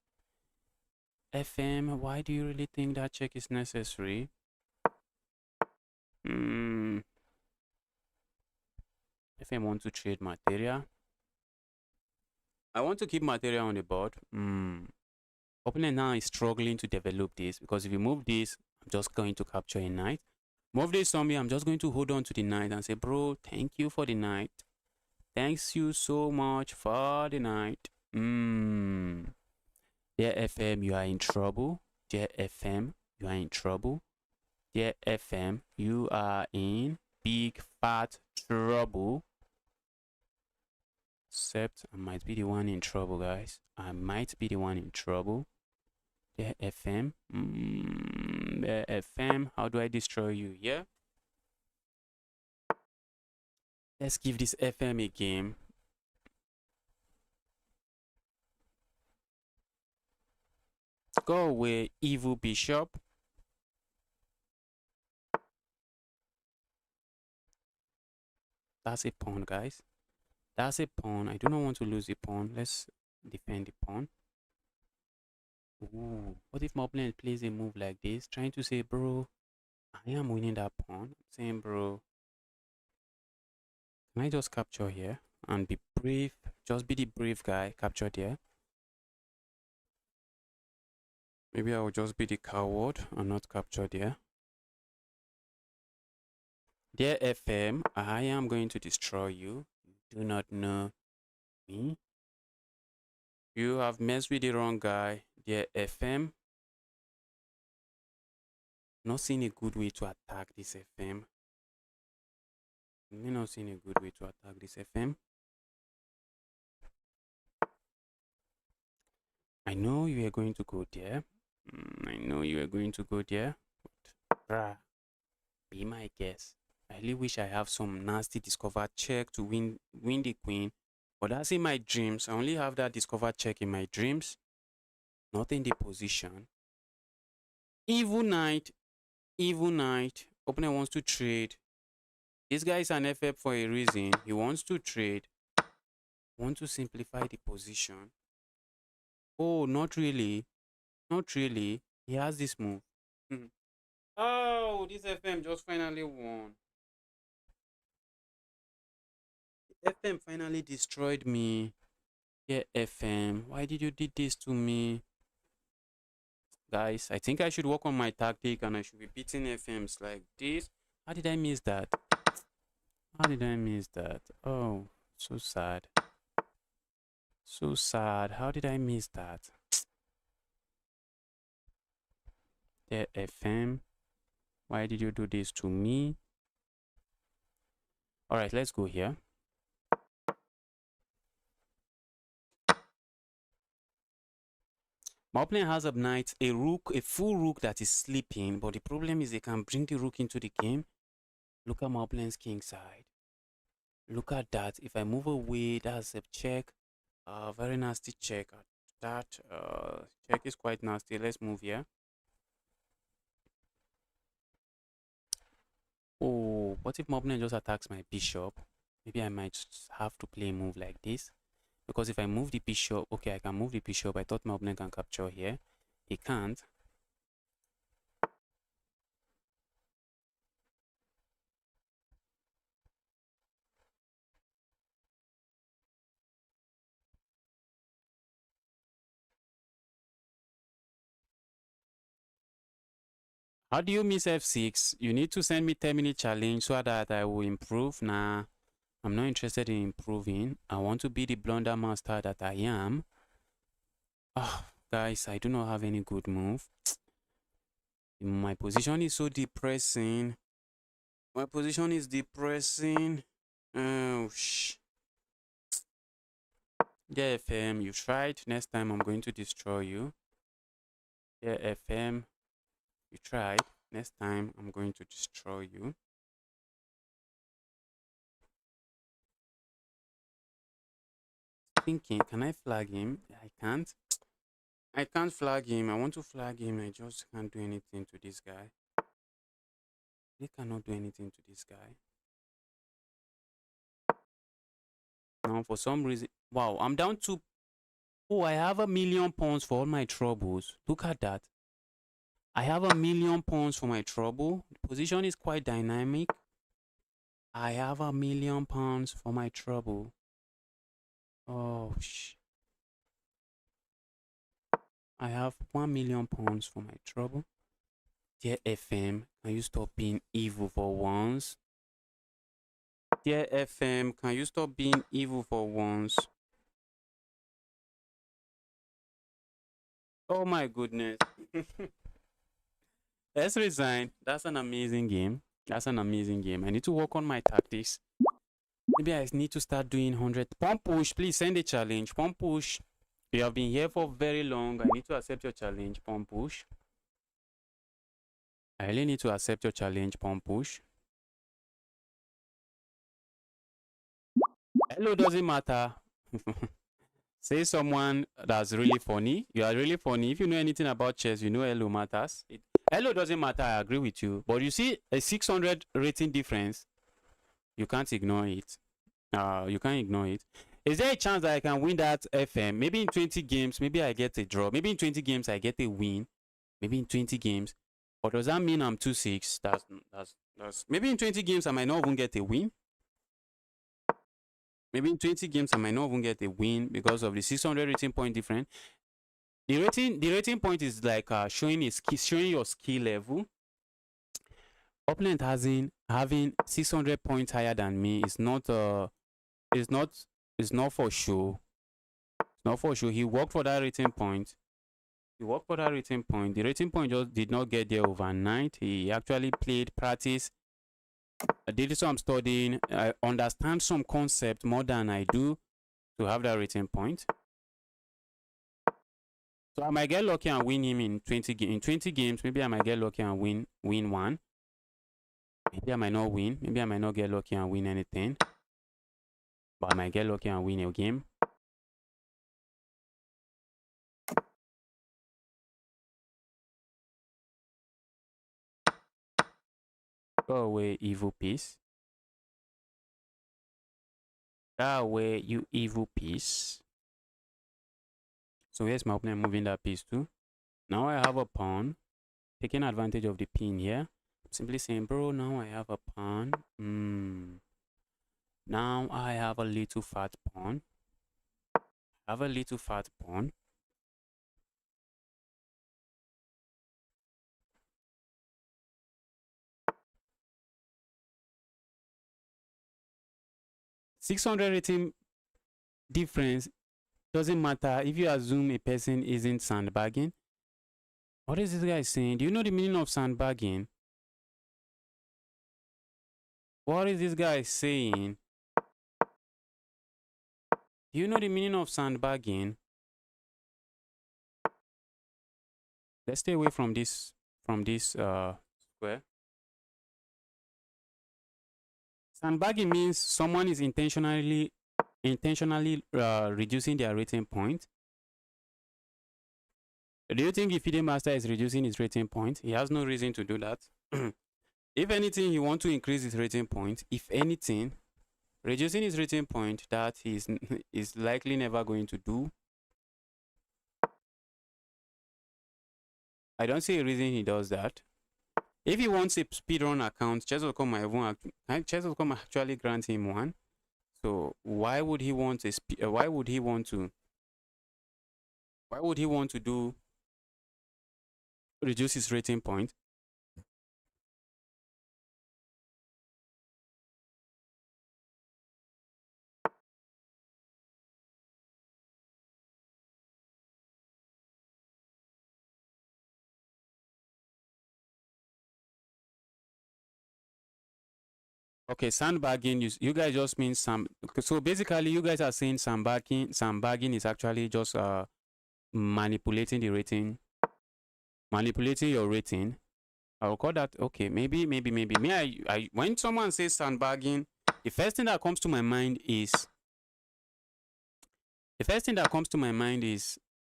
FM, why do you really think that check is necessary? FM want to trade material. I want to keep material on the board. Opponent now is struggling to develop this, because if you move this, I'm just going to capture a knight. Move this on me, I'm just going to hold on to the knight and say, bro, thank you for the knight. Thanks you so much for the knight. Dear FM, you are in trouble. Dear FM, you are in trouble. Dear FM, you are in big fat trouble. Except I might be the one in trouble, guys. I might be the one in trouble. Dear FM, dear FM, how do I destroy you here? Let's give this FM a game. Go away, evil bishop. That's a pawn, guys. That's a pawn. I do not want to lose the pawn. Let's defend the pawn. Ooh, what if my opponent plays a move like this, trying to say, bro, I am winning that pawn. I'm saying, bro, can I just capture here and be brave? Just be the brave guy, capture there. Maybe I will just be the coward and not capture there. Dear FM, I am going to destroy you. You do not know me. You have messed with the wrong guy. Dear FM, not seeing a good way to attack this FM. I'm not seeing a good way to attack this FM. I know you are going to go there. I know you are going to go there. But, bruh, be my guest. I really wish I have some nasty discover check to win the queen. But that's in my dreams. I only have that discover check in my dreams. not in the position. Evil knight, evil knight. Opponent wants to trade. This guy is an FF for a reason. He wants to trade. Want to simplify the position. Oh, not really. Not really. He has this move. Oh, this FM just finally won. FM finally destroyed me. Yeah, FM. Why did you do this to me? Guys, I think I should work on my tactic and I should be beating FMs like this. How did I miss that? How did I miss that? Oh, so sad. So sad. How did I miss that? Yeah, FM. Why did you do this to me? All right, let's go here. My opponent has up knight, a rook, a full rook that is sleeping, but the problem is they can bring the rook into the game. Look at my opponent's king side. Look at that. If I move away, that's a check. Very nasty check. That check is quite nasty. Let's move here. Oh, what if my opponent just attacks my bishop? Maybe I might have to play a move like this. Because if I move the bishop, okay, I can move the bishop. I thought my opponent can capture here. He can't. How do you miss F6? You need to send me 10-minute challenge so that I will improve. Nah, I'm not interested in improving. I want to be the blunder master that I am. Oh, guys, I do not have any good move. My position is so depressing. My position is depressing. Oh, Yeah, FM, you tried. Next time I'm going to destroy you. Yeah, FM, you tried. Next time I'm going to destroy you. Thinking, can I flag him? I can't. I can't flag him. I want to flag him. I just can't do anything to this guy. They cannot do anything to this guy. Now, for some reason, wow, I'm down to. Oh, I have £1,000,000 for all my troubles. Look at that. I have £1,000,000 for my trouble. The position is quite dynamic. I have £1,000,000 for my trouble. Oh, I have £1,000,000 for my trouble. Dear FM, can you stop being evil for once? Dear FM, can you stop being evil for once? Oh my goodness. Let's resign. That's an amazing game. That's an amazing game. I need to work on my tactics. Maybe I need to start doing 100. Pump push, please send a challenge. Pump push. You have been here for very long. I need to accept your challenge. Pump push. I really need to accept your challenge. Pump push. Hello doesn't matter. Say someone that's really funny. You are really funny. If you know anything about chess, you know hello matters. Hello doesn't matter. I agree with you. But you see a 600 rating difference. You can't ignore it. You can't ignore it. Is there a chance that I can win that FM? Maybe in 20 games, maybe I get a draw. Maybe in 20 games, I get a win. Maybe in 20 games. Or does that mean I'm 2-6? That's maybe in 20 games, I might not even get a win. Maybe in 20 games, I might not even get a win because of the 600 rating point difference. The rating point is like showing your skill level. Opponent having 600 points higher than me is not for show. It's not for show. He worked for that rating point. The rating point just did not get there overnight. He actually played, practice. I did some studying. I understand some concept more than I do to have that rating point. So I might get lucky and win him in 20 games. Maybe I might get lucky and win one. Maybe I might not win. Maybe I might not get lucky and win anything. But I might get lucky and win a game. Go away, evil piece. Go away, you evil piece. So here's my opponent moving that piece too. Now I have a pawn. Taking advantage of the pin here. Simply saying, bro, now I have a pawn. Now I have a little fat pawn. I have a little fat pawn. $600 rating difference doesn't matter if you assume a person isn't sandbagging. What is this guy saying? Do you know the meaning of sandbagging? What is this guy saying? Do you know the meaning of sandbagging? Let's stay away from this square. Sandbagging means someone is intentionally reducing their rating point. Do you think if FIDE Master is reducing his rating point? He has no reason to do that. If anything, he wants to increase his rating point. If anything, reducing his rating point, that is likely never going to do. I don't see a reason he does that. If he wants a speedrun account, Chess.com actually grant him one. So why would he want a why would he want to do reduce his rating point? Okay, sandbagging, you guys just mean so basically you guys are saying sandbagging is actually just manipulating the rating, manipulating your rating. I will call that, okay, maybe me, I when someone says sandbagging, the first thing that comes to my mind is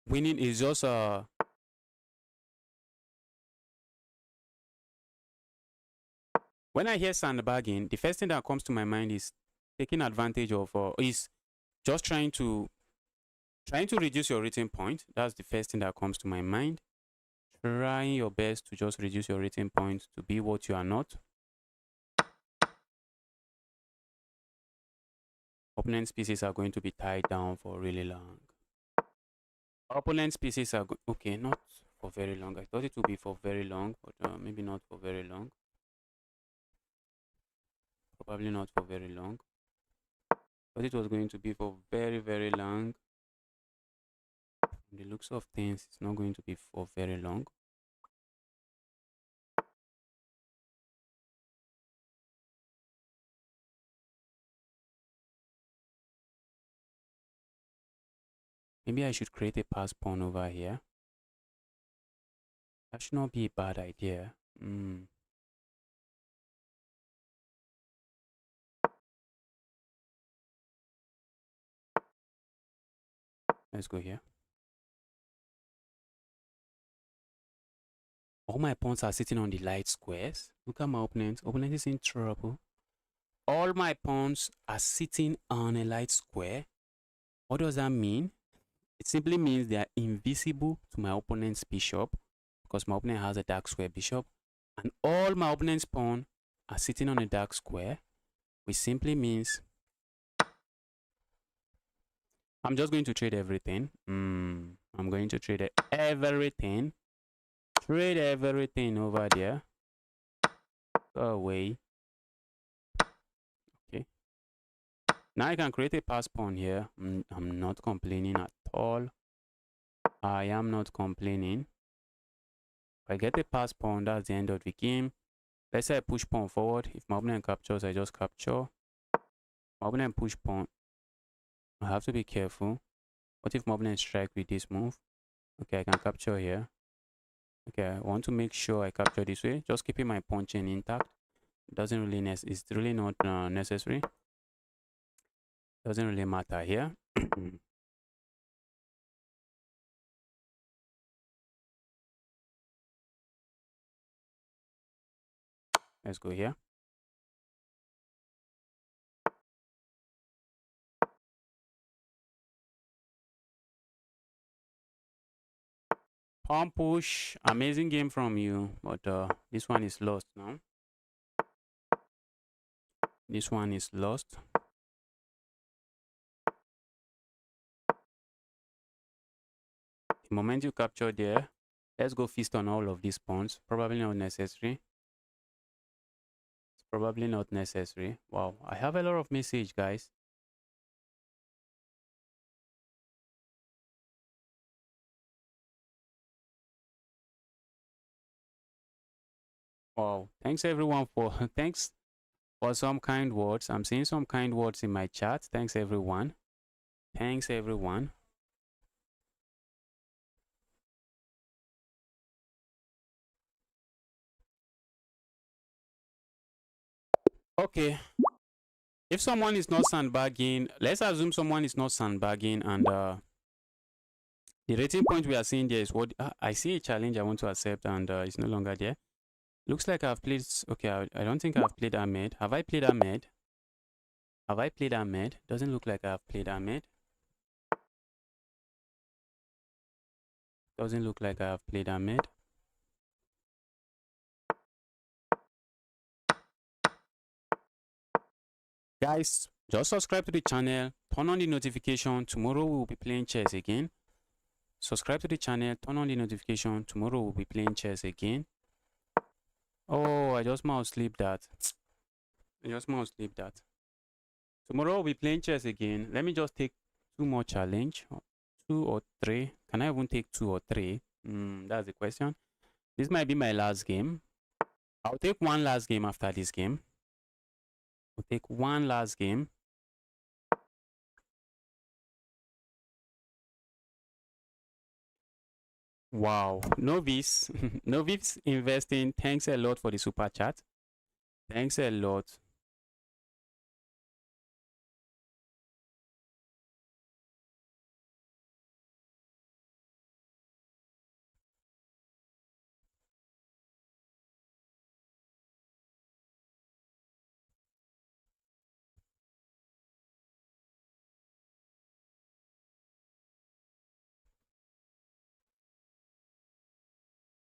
winning is just when I hear sandbagging, the first thing that comes to my mind is taking advantage of is just trying to reduce your rating point. That's the first thing that comes to my mind. Trying your best to just reduce your rating point to be what you are not. Opponent's pieces are going to be tied down for really long. Opponent's pieces are okay, not for very long. I thought it would be for very long, but maybe not for very long. Probably not for very long. But it was going to be for very, very long. From the looks of things, it's not going to be for very long. Maybe I should create a pass pawn over here. That should not be a bad idea. Let's go here. All my pawns are sitting on the light squares. Look at my opponent. Opponent is in trouble. All my pawns are sitting on a light square. What does that mean? It simply means they are invisible to my opponent's bishop because my opponent has a dark square bishop. And all my opponent's pawns are sitting on a dark square, which simply means I'm just going to trade everything. I'm going to trade everything. Trade everything over there. Go away. Okay. Now I can create a pass pawn here. I'm not complaining at all. I am not complaining. If I get a pass pawn, that's the end of the game. Let's say I push pawn forward. If my opponent captures, I just capture. My opponent push pawn. I have to be careful. What if my opponent strike with this move? Okay, I can capture here. Okay, I want to make sure I capture this way. Just keeping my pawn chain intact. Doesn't really it's really not necessary. Doesn't really matter here. Let's go here. Palm push, amazing game from you, but this one is lost now. This one is lost. The moment you capture there, let's go feast on all of these pawns. Probably not necessary. It's probably not necessary. Wow, I have a lot of message, guys. Wow, thanks everyone for thanks for some kind words. I'm seeing some kind words in my chat. Thanks everyone. Thanks everyone. Okay. If someone is not sandbagging, let's assume someone is not sandbagging, and the rating point we are seeing there is what I see a challenge I want to accept, and it's no longer there. Looks like I've played. Okay, I don't think I've played Ahmed. Have I played Ahmed? Have I played Ahmed? Doesn't look like I've played Ahmed. Doesn't look like I've played Ahmed. Guys, just subscribe to the channel, turn on the notification. Tomorrow we will be playing chess again. Subscribe to the channel, turn on the notification. Tomorrow we'll be playing chess again. Oh, I just mouse sleep that. I just mouse sleep that. Tomorrow we'll be playing chess again. Let me just take 2 more challenge. 2 or 3. Can I even take 2 or 3? That's the question. This might be my last game. I'll take one last game after this game. We'll take one last game. Wow, novice. Novice investing. Thanks a lot for the super chat. Thanks a lot.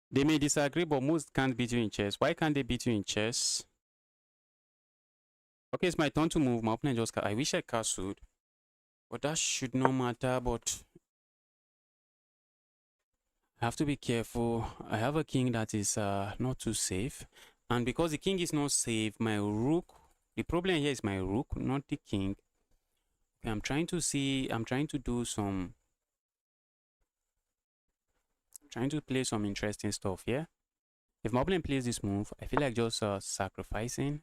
They may disagree, but most can't beat you in chess. Why can't they beat you in chess? Okay, it's my turn to move. My opponent just I wish I castled, but that should not matter. But I have to be careful. I have a king that is not too safe, and because the king is not safe, my rook. The problem here is my rook, not the king. Okay, I'm trying to see. I'm trying to do some. Trying to play some interesting stuff here. If my opponent plays this move, I feel like just sacrificing.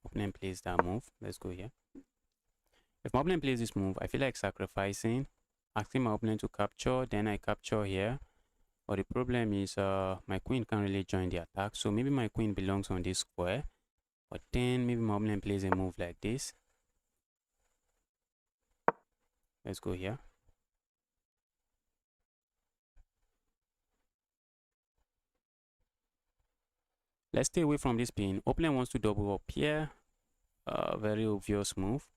Opponent plays that move. Let's go here. If my opponent plays this move, I feel like sacrificing, asking my opponent to capture, then I capture here. But the problem is my queen can't really join the attack. So maybe my queen belongs on this square. But then maybe my opponent plays a move like this. Let's go here. Let's stay away from this pin. Opponent wants to double up here. Very obvious move.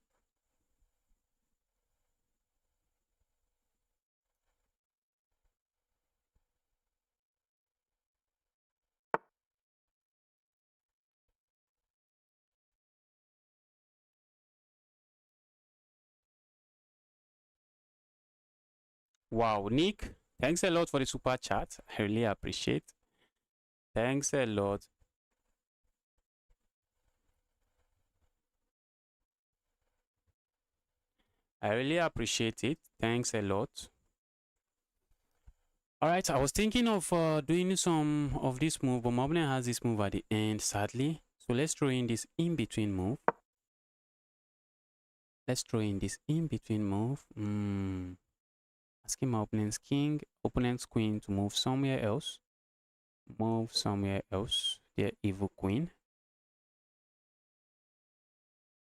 Wow, Nick, thanks a lot for the super chat. I really appreciate. Thanks a lot. I really appreciate it. Thanks a lot. All right, I was thinking of doing some of this move, but my opponent has this move at the end, sadly. So let's throw in this in-between move. Let's throw in this in-between move. Asking my opponent's king, opponent's queen to move somewhere else. Move somewhere else. Their evil queen.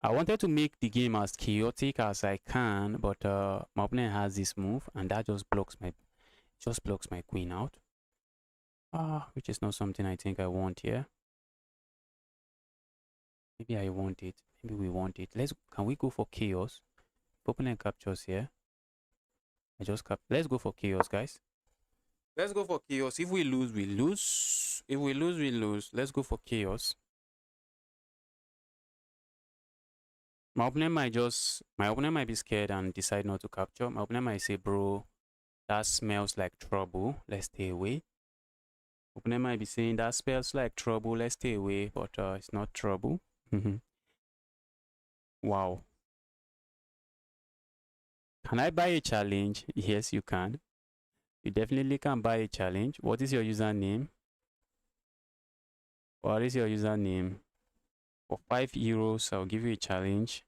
I wanted to make the game as chaotic as I can, but my opponent has this move, and that just blocks my queen out. Which is not something I think I want here. Maybe I want it. Maybe we want it. Can we go for chaos? If opponent captures here. Let's go for chaos, guys. Let's go for chaos. If we lose, we lose. If we lose, we lose. Let's go for chaos. My opponent might be scared and decide not to capture. My opponent might say, bro, that smells like trouble. Let's stay away. Opponent might be saying that smells like trouble. Let's stay away, but it's not trouble. Wow. Can I buy a challenge? Yes, you can. You definitely can buy a challenge. What is your username? What is your username? For €5, I'll give you a challenge.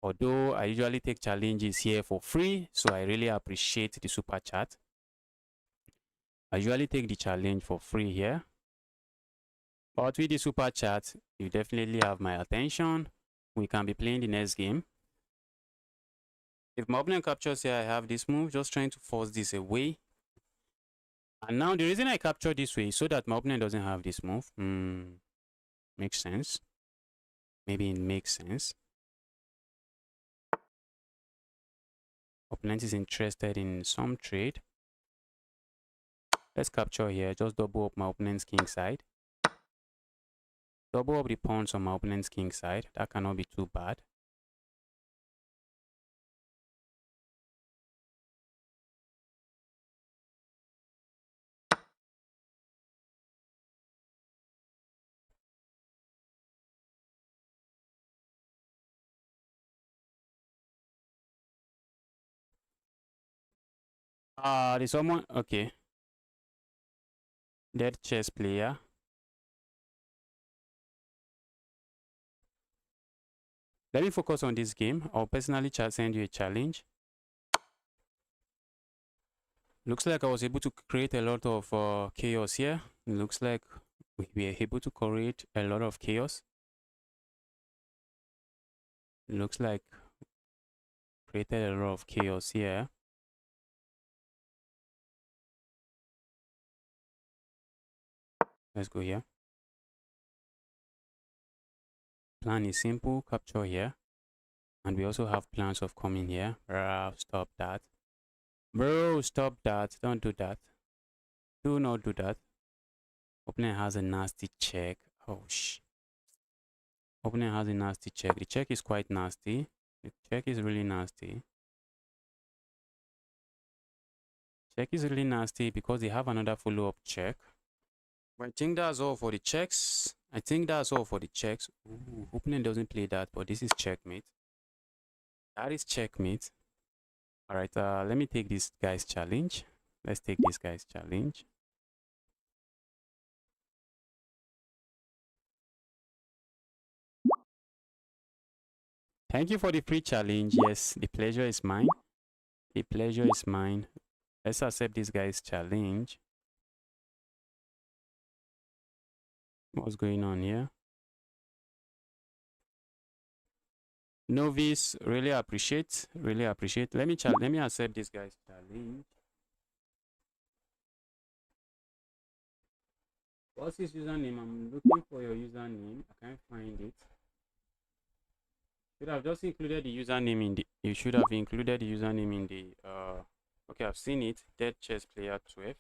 Although I usually take challenges here for free, so I really appreciate the super chat. I usually take the challenge for free here. But with the super chat, you definitely have my attention. We can be playing the next game. If my opponent captures here, I have this move, just trying to force this away. And now the reason I capture this way is so that my opponent doesn't have this move. Makes sense. Maybe it makes sense. Opponent is interested in some trade. Let's capture here. Just double up my opponent's king side. Double up the pawns on my opponent's king side. That cannot be too bad. There's someone. Okay. Dead chess player. Let me focus on this game. I'll personally send you a challenge. Looks like I was able to create a lot of chaos here. It looks like we were able to create a lot of chaos. It looks like created a lot of chaos here. Let's go here. Plan is simple, capture here. And we also have plans of coming here. Bro, stop that. Bro, stop that. Don't do that. Do not do that. Opponent has a nasty check. Oh, Opponent has a nasty check. The check is quite nasty. The check is really nasty. Check is really nasty because they have another follow-up check. I think that's all for the checks. Ooh, opponent doesn't play that, but this is checkmate. That is checkmate. All right, let me take this guy's challenge. Let's take this guy's challenge. Thank you for the free challenge. Yes, the pleasure is mine. The pleasure is mine. Let's accept this guy's challenge. What's going on here? Novice, really appreciate. Let me accept this guy's challenge. What's his username? I'm looking for your username. I can't find it. Should have just included the username in the. You should have included the username in the. Okay, I've seen it. Dead chess player 12.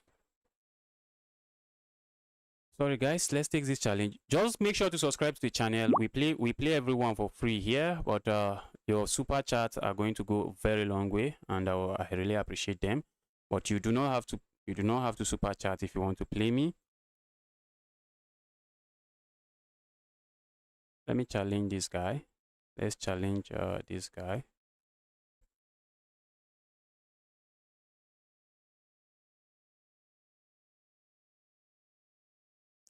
Sorry guys, let's take this challenge. Just make sure to subscribe to the channel. We play everyone for free here, but your super chats are going to go a very long way, and I really appreciate them. But you do not have to super chat if you want to play me. Let me challenge this guy. Let's challenge this guy.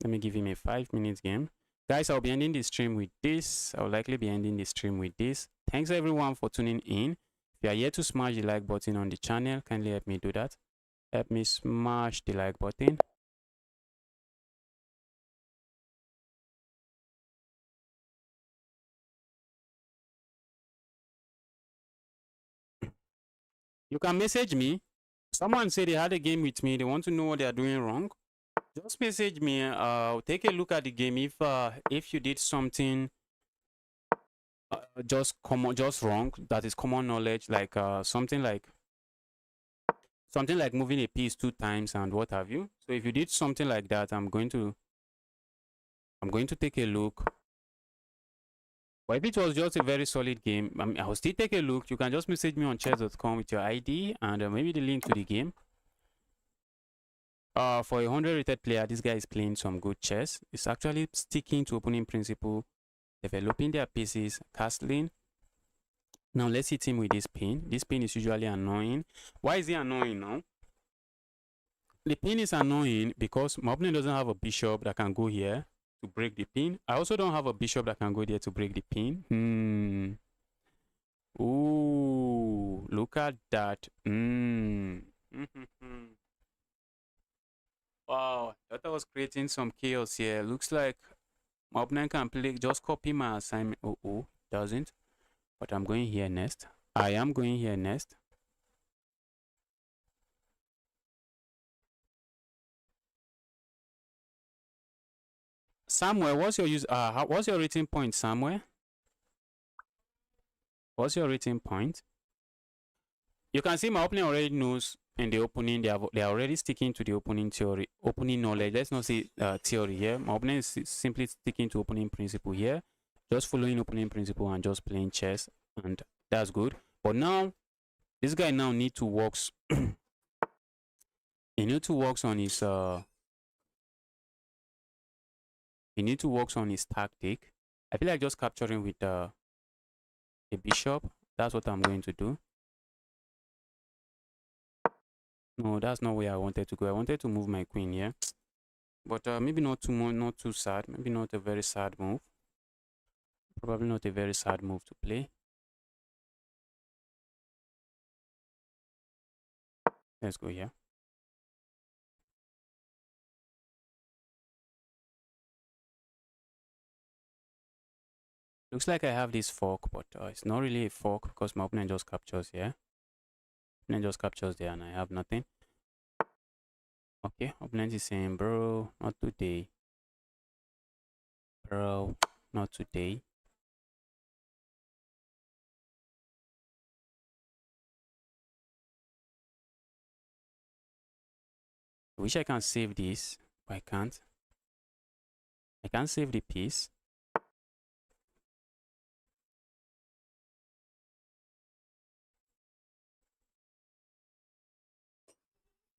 Let me give him a 5-minute game. Guys, I'll be ending the stream with this. I'll likely be ending the stream with this. Thanks everyone for tuning in. If you are yet to smash the like button on the channel, kindly help me do that. Help me smash the like button. You can message me. Someone said they had a game with me. They want to know what they are doing wrong. Just message me. I'll take a look at the game. If you did something just wrong, that is common knowledge, like something like something like moving a piece 2 times and what have you. So if you did something like that, I'm going to take a look. But if it was just a very solid game, I mean, I'll still take a look. You can just message me on chess.com with your ID and maybe the link to the game. For a 100 rated player, this guy is playing some good chess. He's actually sticking to opening principle, developing their pieces, castling. Now let's hit him with this pin. This pin is usually annoying. Why is it annoying now? The pin is annoying because my opponent doesn't have a bishop that can go here to break the pin. I also don't have a bishop that can go there to break the pin. Ooh, look at that. Wow, I thought I was creating some chaos here. Looks like my opponent can play, just copy my assignment. Oh, doesn't. But I'm going here next. I am going here next. Samuel, what's your what's your rating point, Samuel? What's your rating point? You can see my opponent already knows in the opening. They are already sticking to the opening theory, opening knowledge. Let's not say theory here. My opponent is simply sticking to opening principle here, just following opening principle and just playing chess, and that's good. But now, this guy now need to work. He need to work on his He need to work on his tactic. I feel like just capturing with the bishop. That's what I'm going to do. No, that's not where I wanted to go. I wanted to move my queen here. But maybe not too sad. Maybe not a very sad move. Probably not a very sad move to play. Let's go here. Looks like I have this fork, but it's not really a fork because my opponent just captures here. Opponent just captures there and I have nothing. Okay, opponent is saying, bro, not today. Bro, not today. I wish I can save this, but I can't. I can't save the piece.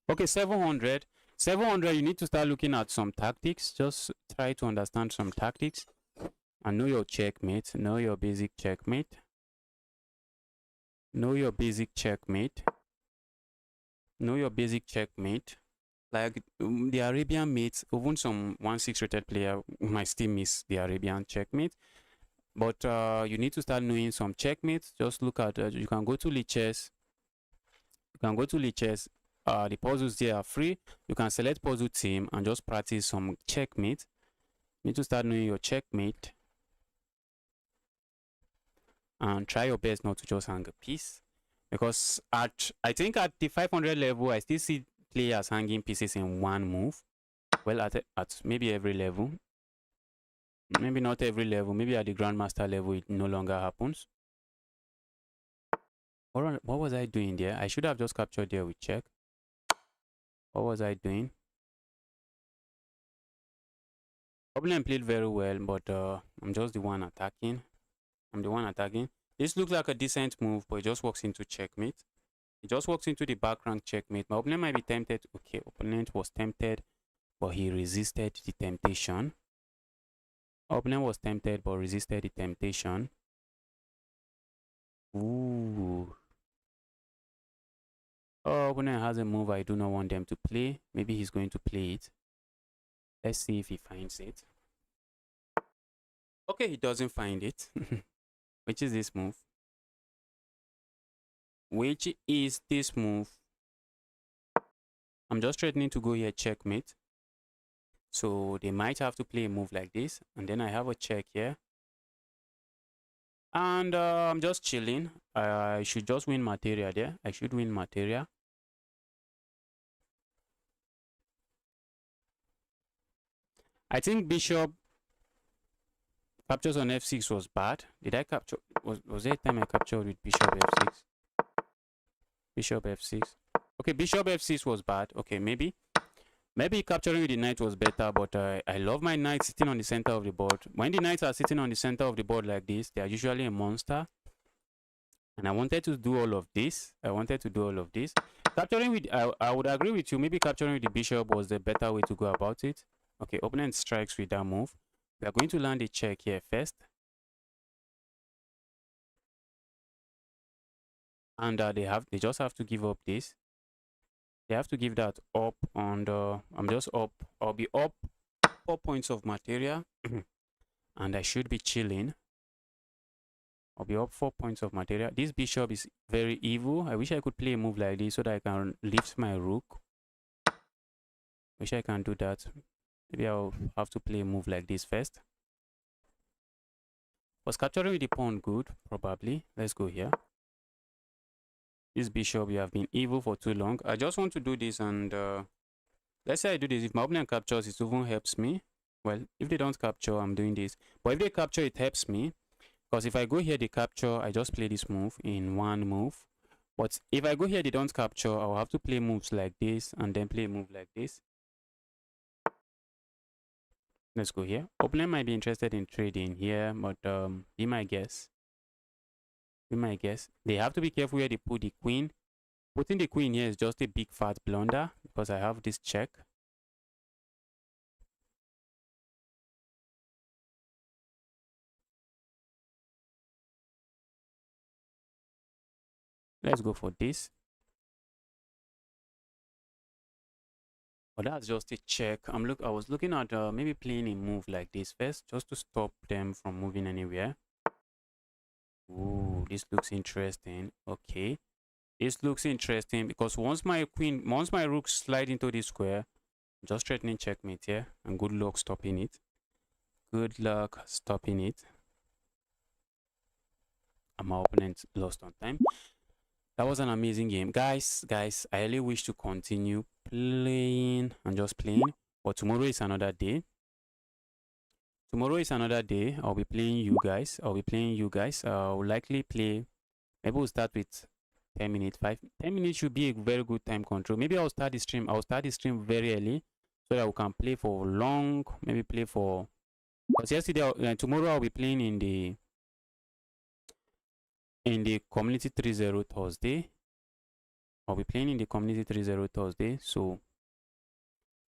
Okay, 700. 700, you need to start looking at some tactics. Just try to understand some tactics and know your checkmate. Know your basic checkmate. Know your basic checkmate. Know your basic checkmate. Like the Arabian mates, even some 1-6 rated player might still miss the Arabian checkmate. But you need to start knowing some checkmates. Just look at, you can go to Lichess. You can go to Lichess. The puzzles there are free. You can select puzzle team and just practice some checkmate. You need to start knowing your checkmate. And try your best not to just hang a piece. Because I think at the 500 level, I still see players hanging pieces in one move. Well, at maybe every level. Maybe not every level. Maybe at the Grandmaster level, it no longer happens. What was I doing there? I should have just captured there with check. What was I doing? Opponent played very well, but I'm just the one attacking. I'm the one attacking. This looks like a decent move, but it just walks into checkmate. It just walks into the back rank checkmate. My opponent might be tempted. Okay, opponent was tempted, but he resisted the temptation. Opponent was tempted, but resisted the temptation. Ooh. Oh, opponent has a move I do not want them to play. Maybe he's going to play it. Let's see if he finds it. Okay, he doesn't find it. Which is this move? Which is this move? I'm just threatening to go here checkmate. So they might have to play a move like this. And then I have a check here. And I'm just chilling. I should just win material there. I should win material. I think bishop captures on f6 was bad. Did I capture? Was there a time I captured with bishop f6? Bishop f6. Okay, bishop f6 was bad. Okay, maybe capturing with the knight was better, but I love my knight sitting on the center of the board. When the knights are sitting on the center of the board like this, they are usually a monster. And I wanted to do all of this. Capturing with, I would agree with you, maybe capturing with the bishop was the better way to go about it. Okay, opponent strikes with that move. We are going to land a check here first. And they just have to give up this. They have to give that up, and I'm just up. I'll be up 4 points of material, and I should be chilling. I'll be up 4 points of material. This bishop is very evil. I wish I could play a move like this so that I can lift my rook. Wish I can do that. Maybe I'll have to play a move like this first. Was capturing with the pawn good? Probably. Let's go here. This bishop, you have been evil for too long. I just want to do this, and let's say I do this. If my opponent captures, it even helps me. Well, if they don't capture, I'm doing this. But if they capture, it helps me. Because if I go here, they capture, I just play this move in one move. But if I go here, they don't capture, I'll have to play moves like this and then play a move like this. Let's go here. Opponent might be interested in trading here, but be my guess. Be my guess. They have to be careful where they put the queen. Putting the queen here is just a big fat blunder because I have this check. Let's go for this. But that's just a check. I was looking at maybe playing a move like this first, just to stop them from moving anywhere. Ooh, this looks interesting. Okay, this looks interesting because once my rook slide into this square, just threatening checkmate here, and good luck stopping it. Good luck stopping it. And my opponent lost on time. That was an amazing game, guys. I really wish to continue playing and just playing, but tomorrow is another day. I'll be playing you guys. I'll likely play. Maybe we'll start with 10 minutes. 10 minutes should be a very good time control. Maybe I'll start the stream very early so that we can play for long. Maybe play for, because tomorrow I'll be playing in the community 3-0 Thursday. I'll be playing in the community 3-0 Thursday. So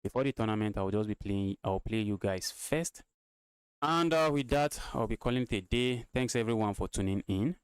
before the tournament, I'll play you guys first. And with that, I'll be calling it a day. Thanks everyone for tuning in.